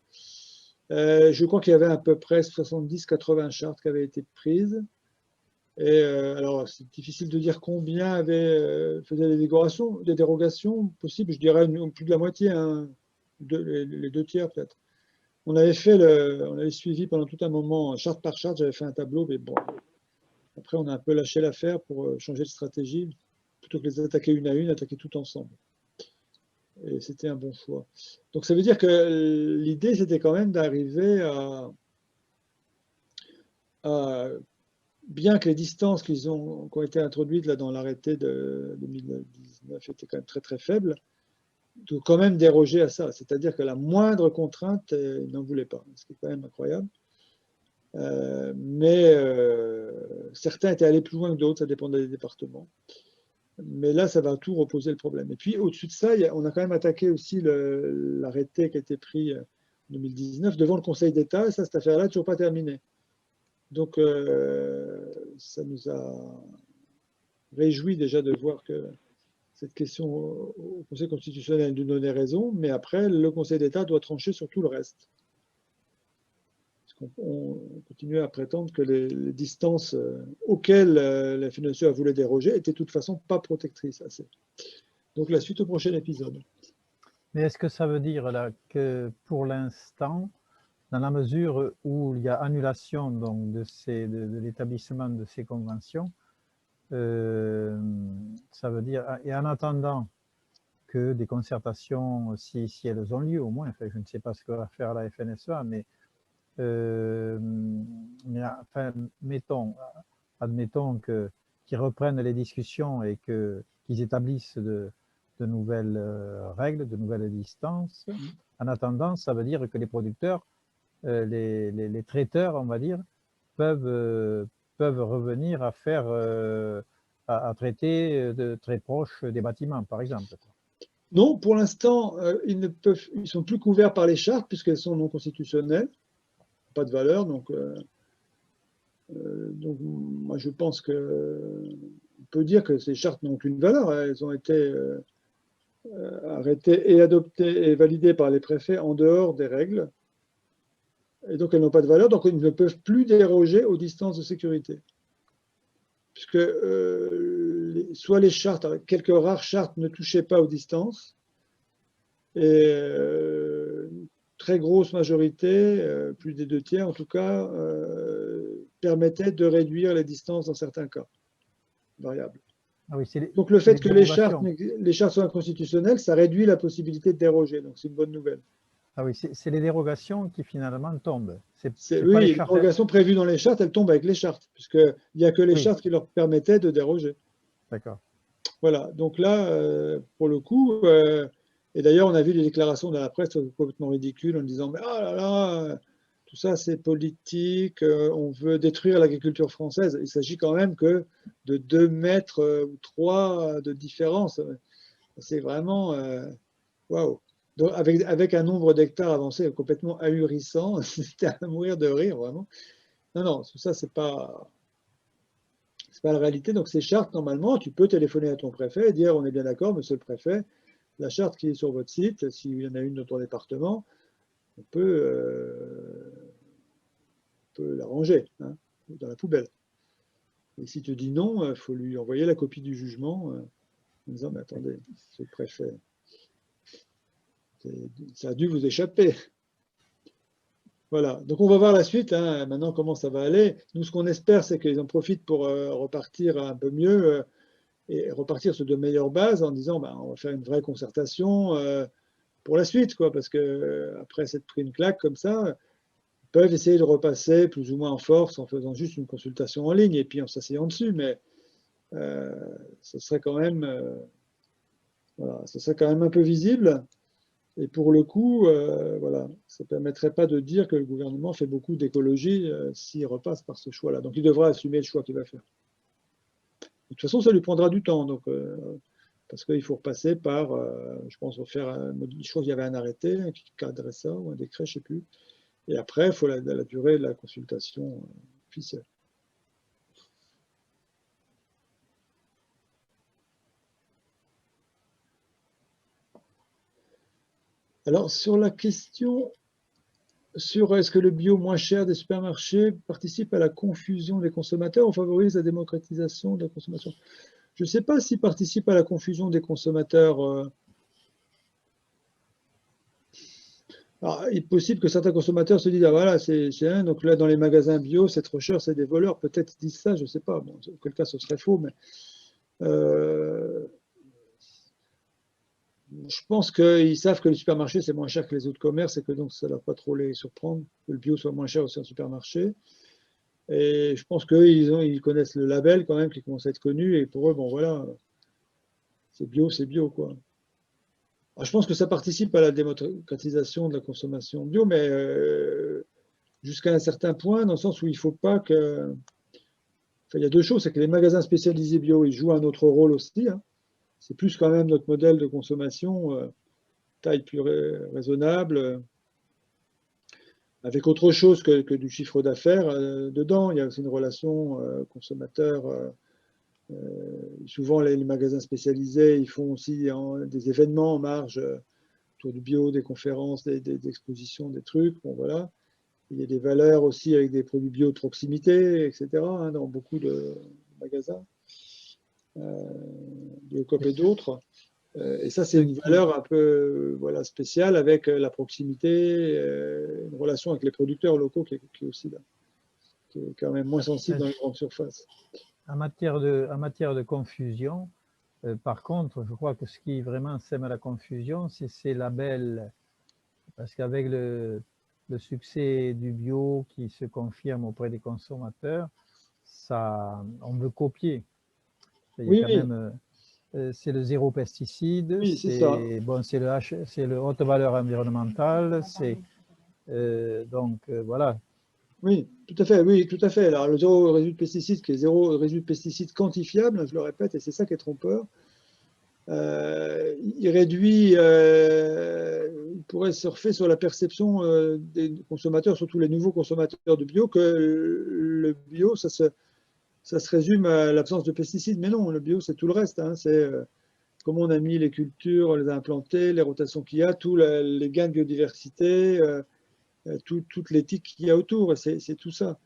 Je crois qu'il y avait à peu près 70-80 chartes qui avaient été prises. Et alors, c'est difficile de dire combien faisaient des dérogations possibles. Je dirais plus de la moitié, hein, les 2 tiers peut-être. On avait suivi pendant tout un moment, charte par charte, j'avais fait un tableau, mais bon, après on a un peu lâché l'affaire pour changer de stratégie, plutôt que les attaquer une à une, attaquer tout ensemble. Et c'était un bon choix. Donc ça veut dire que l'idée, c'était quand même d'arriver à bien que les distances qui ont été introduites là, dans l'arrêté de 2019 étaient quand même très très faibles, de quand même déroger à ça. C'est-à-dire que la moindre contrainte, ils n'en voulaient pas, ce qui est quand même incroyable. Mais certains étaient allés plus loin que d'autres, ça dépendait des départements. Mais là, ça va tout reposer le problème. Et puis, au-dessus de ça, on a quand même attaqué aussi l'arrêté qui a été pris en 2019 devant le Conseil d'État, et ça, cette affaire-là n'est toujours pas terminée. Donc, ça nous a réjoui déjà de voir que cette question au Conseil constitutionnel nous donnait raison, mais après, le Conseil d'État doit trancher sur tout le reste. On continue à prétendre que les distances auxquelles la FNSEA voulait déroger étaient de toute façon pas protectrices assez. Donc la suite au prochain épisode. Mais est-ce que ça veut dire là que pour l'instant, dans la mesure où il y a annulation donc, de l'établissement de ces conventions, ça veut dire, et en attendant que des concertations, si elles ont lieu au moins, enfin, je ne sais pas ce que va faire la FNSEA, mais enfin, admettons qu'ils reprennent les discussions et qu'ils établissent de nouvelles règles, de nouvelles distances. En attendant, ça veut dire que les producteurs, les traiteurs, on va dire, peuvent revenir à faire, à traiter de très proche des bâtiments, par exemple. Non, pour l'instant, ils sont plus couverts par les chartes puisqu'elles sont non constitutionnelles, pas de valeur. Donc moi, je pense qu'on peut dire que ces chartes n'ont aucune valeur. Elles ont été arrêtées et adoptées et validées par les préfets en dehors des règles. Et donc, elles n'ont pas de valeur. Donc, ils ne peuvent plus déroger aux distances de sécurité. Puisque soit les chartes, quelques rares chartes ne touchaient pas aux distances, et très grosse majorité, plus des 2 tiers en tout cas, permettaient de réduire les distances dans certains cas variables. Ah oui, donc le fait que les chartes soient inconstitutionnelles, ça réduit la possibilité de déroger, donc c'est une bonne nouvelle. Ah oui, c'est les dérogations qui finalement tombent. Oui, les dérogations prévues dans les chartes, elles tombent avec les chartes, puisqu'il n'y a que les chartes qui leur permettaient de déroger. D'accord. Voilà, donc là, pour le coup, et d'ailleurs, on a vu des déclarations dans la presse complètement ridicules en disant « Mais oh là là, tout ça c'est politique, on veut détruire l'agriculture française ». Il s'agit quand même que de 2 mètres ou 3 de différence. C'est vraiment… waouh. Donc, avec un nombre d'hectares avancé complètement ahurissant, c'était à mourir de rire, vraiment. Non, non, tout ça, c'est pas la réalité. Donc, ces chartes, normalement, tu peux téléphoner à ton préfet et dire « On est bien d'accord, monsieur le préfet, la charte qui est sur votre site, s'il y en a une dans ton département, on peut la ranger hein, dans la poubelle. Et si tu dis non, il faut lui envoyer la copie du jugement en disant « Mais attendez, monsieur le préfet, ça a dû vous échapper ». Voilà, donc on va voir la suite, hein, maintenant comment ça va aller. Nous, ce qu'on espère, c'est qu'ils en profitent pour repartir un peu mieux et repartir sur de meilleures bases en disant ben, on va faire une vraie concertation pour la suite, quoi, parce que après s'être pris une claque comme ça, ils peuvent essayer de repasser plus ou moins en force en faisant juste une consultation en ligne et puis en s'asseyant dessus, mais ce serait quand même voilà, ce serait quand même un peu visible. Et pour le coup, voilà, ça ne permettrait pas de dire que le gouvernement fait beaucoup d'écologie s'il repasse par ce choix-là. Donc il devra assumer le choix qu'il va faire. De toute façon, ça lui prendra du temps, donc, parce qu'il faut repasser par, je pense, je crois qu'il y avait un arrêté qui cadrait ça, ou un décret, je ne sais plus. Et après, il faut la durée de la consultation officielle. Alors, sur la question sur est-ce que le bio moins cher des supermarchés participe à la confusion des consommateurs ou favorise la démocratisation de la consommation? Je ne sais pas s'il participe à la confusion des consommateurs. Alors, il est possible que certains consommateurs se disent, ah voilà, c'est un, donc là dans les magasins bio, c'est trop cher, c'est des voleurs. Peut-être ils disent ça, je ne sais pas. Bon, en quel cas, ce serait faux, mais je pense qu'ils savent que le supermarché, c'est moins cher que les autres commerces et que donc ça ne doit pas trop les surprendre que le bio soit moins cher aussi en supermarché. Et je pense qu'eux, ils connaissent le label quand même qui commence à être connu. Et pour eux, bon voilà, c'est bio, quoi. Alors, je pense que ça participe à la démocratisation de la consommation bio, mais jusqu'à un certain point, dans le sens où il ne faut pas que. Enfin, il y a deux choses, c'est que les magasins spécialisés bio, ils jouent un autre rôle aussi. Hein. C'est plus quand même notre modèle de consommation, taille plus raisonnable, avec autre chose que du chiffre d'affaires dedans. Il y a aussi une relation consommateur. Souvent, les magasins spécialisés, ils font aussi des événements en marge autour du bio, des conférences, des expositions, des trucs. Bon, voilà. Il y a des valeurs aussi avec des produits bio de proximité, etc., hein, dans beaucoup de magasins, Biocoop et d'autres. Et ça, c'est une valeur un peu voilà, spéciale avec la proximité, une relation avec les producteurs locaux qui est aussi là, qui est quand même moins sensible dans les grandes surfaces. En matière de confusion, par contre, je crois que ce qui vraiment sème la confusion, c'est ces labels. Parce qu'avec le succès du bio qui se confirme auprès des consommateurs, on veut copier. Il y a quand même, c'est le zéro pesticide, oui, c'est bon, c'est le haute valeur environnementale, donc voilà. Oui, tout à fait, oui, tout à fait. Alors, le zéro résidu de pesticides, qui est zéro résidu de pesticides quantifiable, je le répète, et c'est ça qui est trompeur. Il réduit, il pourrait surfer sur la perception des consommateurs, surtout les nouveaux consommateurs de bio, que le bio, ça se résume à l'absence de pesticides. Mais non, le bio, c'est tout le reste. Hein. C'est comment on a mis les cultures, les a implantées, les rotations qu'il y a, tous les gains de biodiversité, toute l'éthique qu'il y a autour. C'est tout ça.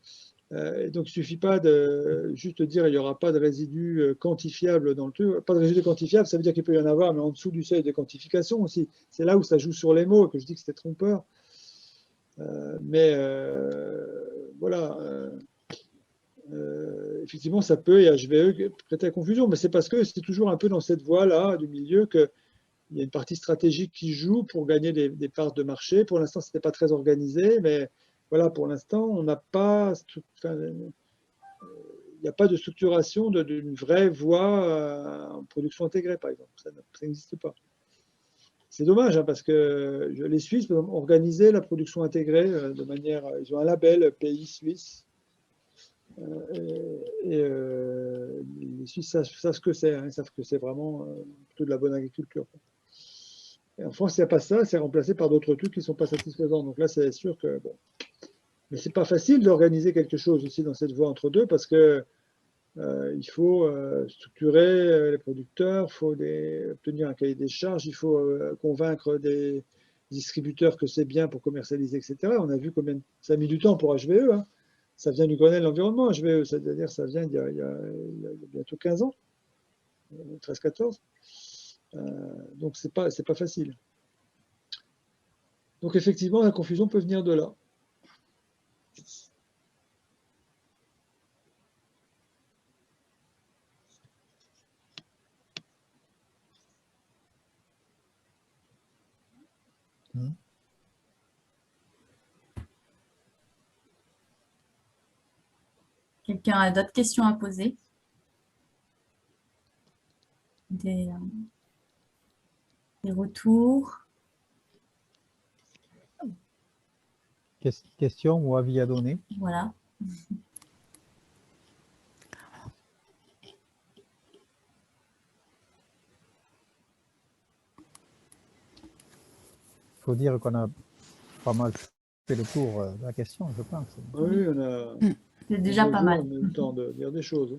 Et donc, il ne suffit pas de juste dire qu'il n'y aura pas de résidus quantifiables dans le truc. Pas de résidus quantifiables, ça veut dire qu'il peut y en avoir, mais en dessous du seuil de quantification aussi. C'est là où ça joue sur les mots, que je dis que c'était trompeur. Mais voilà. Effectivement, ça peut, et HVE, prêter à confusion, mais c'est parce que c'est toujours un peu dans cette voie-là du milieu qu'il y a une partie stratégique qui joue pour gagner des parts de marché. Pour l'instant, ce n'était pas très organisé, mais voilà, pour l'instant, on n'a pas, il n'y a pas de structuration d'une vraie voie en production intégrée, par exemple. Ça n'existe pas. C'est dommage, hein, parce que les Suisses ont organisé la production intégrée de manière. Ils ont un label pays suisse. Les Suisses savent ce que c'est, hein, ils savent que c'est vraiment plutôt de la bonne agriculture. Et en France, il n'y a pas ça, c'est remplacé par d'autres trucs qui ne sont pas satisfaisants. Donc là, c'est sûr que bon. Mais c'est pas facile d'organiser quelque chose aussi dans cette voie entre deux parce que il faut structurer les producteurs, il faut obtenir un cahier des charges, il faut convaincre des distributeurs que c'est bien pour commercialiser, etc. On a vu combien ça a mis du temps pour HVE. Hein. Ça vient du Grenelle de l'environnement, HVE, c'est-à-dire ça vient il y a bientôt 15 ans, 13-14. Donc c'est pas facile. Donc effectivement, la confusion peut venir de là. Quelqu'un a d'autres questions à poser? Des retours? Question ou avis à donner? Voilà. Il faut dire qu'on a pas mal fait le tour de la question, je pense. Oui, on a. C'est déjà pas mal. On a eu le temps de dire des choses.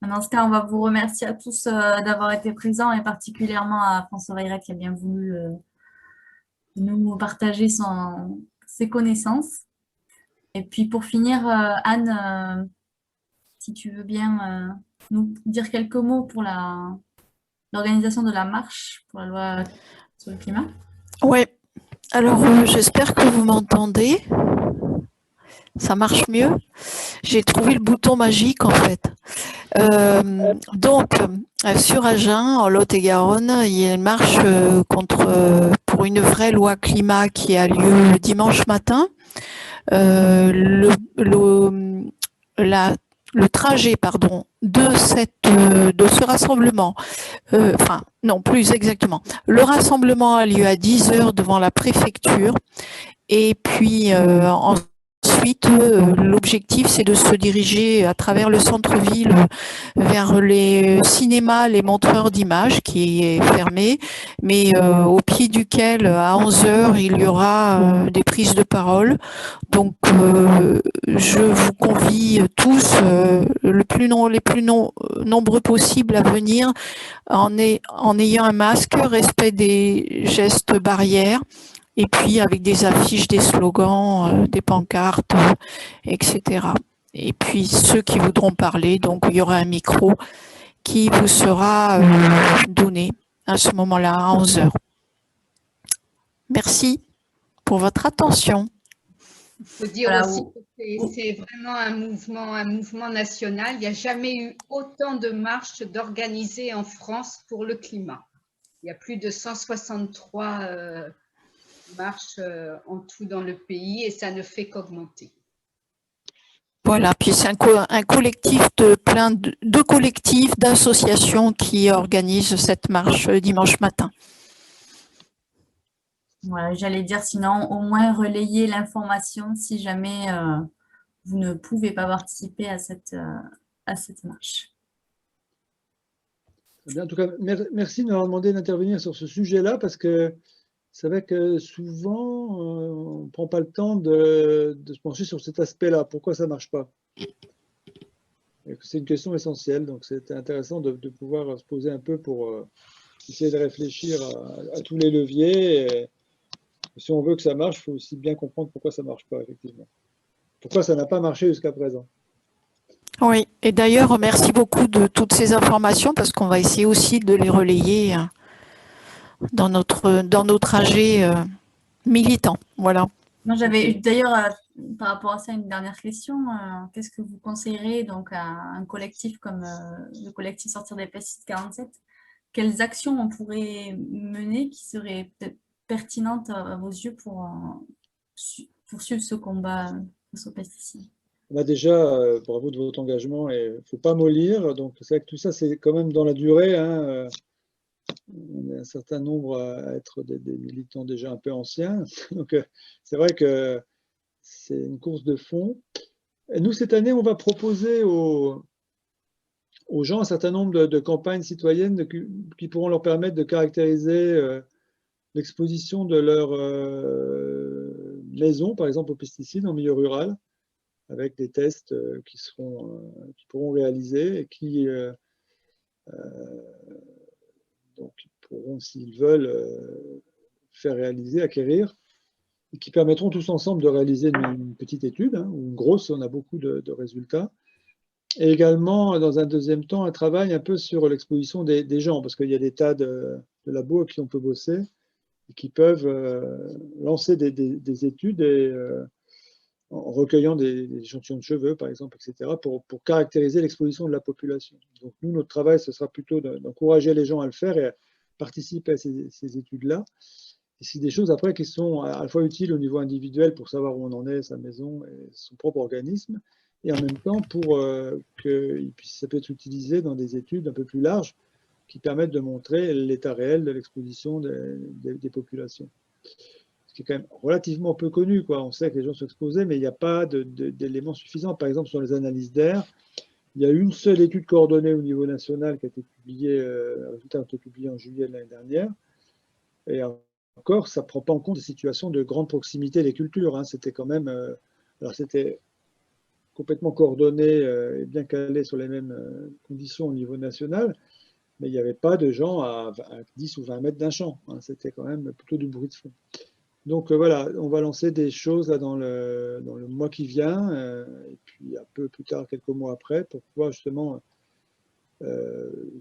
Dans ce cas, on va vous remercier à tous d'avoir été présents et particulièrement à François Rayret qui a bien voulu nous partager ses connaissances. Et puis pour finir, Anne, si tu veux bien nous dire quelques mots pour l'organisation de la marche pour la loi sur le climat. Oui, alors j'espère que vous m'entendez. Ça marche mieux. J'ai trouvé le bouton magique en fait. Donc, sur Agen, en Lot-et-Garonne, il y a une marche pour une vraie loi climat qui a lieu dimanche matin. Le trajet, de ce rassemblement, non, plus exactement. Le rassemblement a lieu à 10h devant la préfecture. Et puis ensuite, l'objectif, c'est de se diriger à travers le centre-ville vers les cinémas, les montreurs d'images qui est fermé, mais au pied duquel, à 11h, il y aura des prises de parole. Donc, je vous convie tous, les plus nombreux possible à venir en ayant un masque, respect des gestes barrières, et puis avec des affiches, des slogans, des pancartes, etc. Et puis ceux qui voudront parler, donc il y aura un micro qui vous sera donné à ce moment-là, à 11h. Merci pour votre attention. Il faut dire aussi que c'est vraiment un mouvement national. Il n'y a jamais eu autant de marches d'organisées en France pour le climat. Il y a plus de 163 marches en tout dans le pays et ça ne fait qu'augmenter. Voilà, puis c'est un collectif de collectifs, d'associations qui organisent cette marche dimanche matin. Voilà, j'allais dire sinon au moins relayer l'information si jamais vous ne pouvez pas participer à cette marche. Bien, en tout cas, merci de m'avoir demandé d'intervenir sur ce sujet-là parce que c'est vrai que souvent, on ne prend pas le temps de se pencher sur cet aspect-là. Pourquoi ça ne marche pas? C'est une question essentielle, donc c'est intéressant de pouvoir se poser un peu pour essayer de réfléchir à tous les leviers. Et si on veut que ça marche, il faut aussi bien comprendre pourquoi ça ne marche pas, effectivement. Pourquoi ça n'a pas marché jusqu'à présent. Oui, et d'ailleurs, merci beaucoup de toutes ces informations parce qu'on va essayer aussi de les relayer dans nos trajets militants. Voilà. Moi, j'avais d'ailleurs, par rapport à ça, une dernière question. Qu'est-ce que vous conseillerez donc, à un collectif comme le collectif Sortir des pesticides 47? Quelles actions on pourrait mener qui seraient peut-être pertinentes à vos yeux pour poursuivre ce combat face aux pesticides? Déjà, bravo de votre engagement et il ne faut pas mollir. Donc, c'est vrai que tout ça, c'est quand même dans la durée. Hein, on est un certain nombre à être des militants déjà un peu anciens. Donc, c'est vrai que c'est une course de fond. Et nous, cette année, on va proposer aux gens un certain nombre de campagnes citoyennes qui pourront leur permettre de caractériser l'exposition de leur maison, par exemple, aux pesticides en milieu rural, avec des tests qui pourront réaliser et qui donc, pourront, s'ils veulent, faire réaliser, acquérir, et qui permettront tous ensemble de réaliser une petite étude, hein, ou une grosse, on a beaucoup de résultats. Et également, dans un deuxième temps, un travail un peu sur l'exposition des gens, parce qu'il y a des tas de labos avec qui on peut bosser, et qui peuvent lancer des études et en recueillant des échantillons de cheveux, par exemple, etc., pour caractériser l'exposition de la population. Donc nous, notre travail, ce sera plutôt d'encourager les gens à le faire et à participer à ces études-là. Et c'est des choses après qui sont à la fois utiles au niveau individuel pour savoir où on en est, sa maison et son propre organisme, et en même temps pour que ça peut être utilisé dans des études un peu plus larges qui permettent de montrer l'état réel de l'exposition des populations. Ce qui est quand même relativement peu connu, quoi. On sait que les gens sont exposés, mais il n'y a pas d'éléments suffisants. Par exemple, sur les analyses d'air, il y a une seule étude coordonnée au niveau national qui a été publiée, les résultats ont été publiés en juillet de l'année dernière. Et encore, ça ne prend pas en compte des situations de grande proximité des cultures. Hein. C'était quand même, alors c'était complètement coordonné et bien calé sur les mêmes conditions au niveau national, mais il n'y avait pas de gens à 10 ou 20 mètres d'un champ. Hein. C'était quand même plutôt du bruit de fond. Donc voilà, on va lancer des choses là, dans le mois qui vient, et puis un peu plus tard, quelques mois après, pour pouvoir justement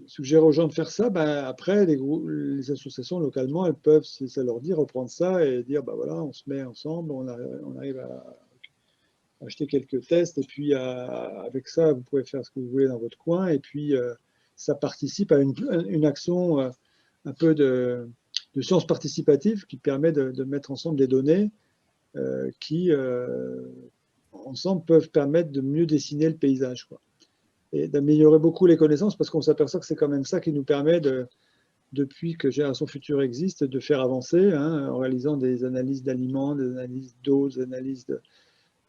suggérer aux gens de faire ça. Ben, après, les associations localement, elles peuvent, si ça leur dit, reprendre ça et dire, ben voilà, on se met ensemble, on arrive à acheter quelques tests, et puis avec ça, vous pouvez faire ce que vous voulez dans votre coin, et puis ça participe à une action un peu de science participative qui permet de mettre ensemble des données qui, ensemble, peuvent permettre de mieux dessiner le paysage, quoi, et d'améliorer beaucoup les connaissances, parce qu'on s'aperçoit que c'est quand même ça qui nous permet, depuis que Génération Future existe, de faire avancer, hein, en réalisant des analyses d'aliments, des analyses d'eau, des analyses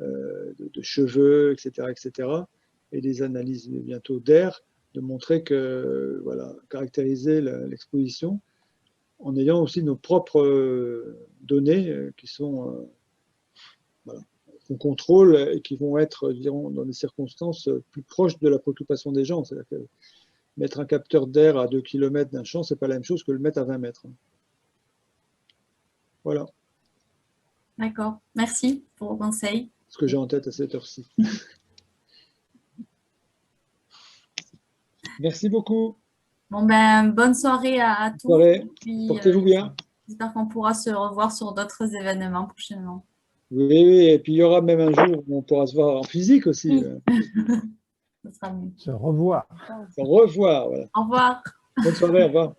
de cheveux, etc., et des analyses bientôt d'air, de montrer que, voilà, caractériser l'exposition en ayant aussi nos propres données qui sont, voilà, qu'on contrôle et qui vont être, disons, dans des circonstances plus proches de la préoccupation des gens. C'est-à-dire que mettre un capteur d'air à 2 km d'un champ, ce n'est pas la même chose que le mettre à 20 mètres. Voilà. D'accord, merci pour vos conseils. Ce que j'ai en tête à cette heure-ci. Merci beaucoup. Bon, ben, bonne soirée à tous. Soirée. Portez-vous bien. J'espère qu'on pourra se revoir sur d'autres événements prochainement. Oui, oui, et puis il y aura même un jour où on pourra se voir en physique aussi. Oui. Ça sera mieux. Se revoir. Se revoir, voilà. Au revoir. Bonne soirée, au revoir.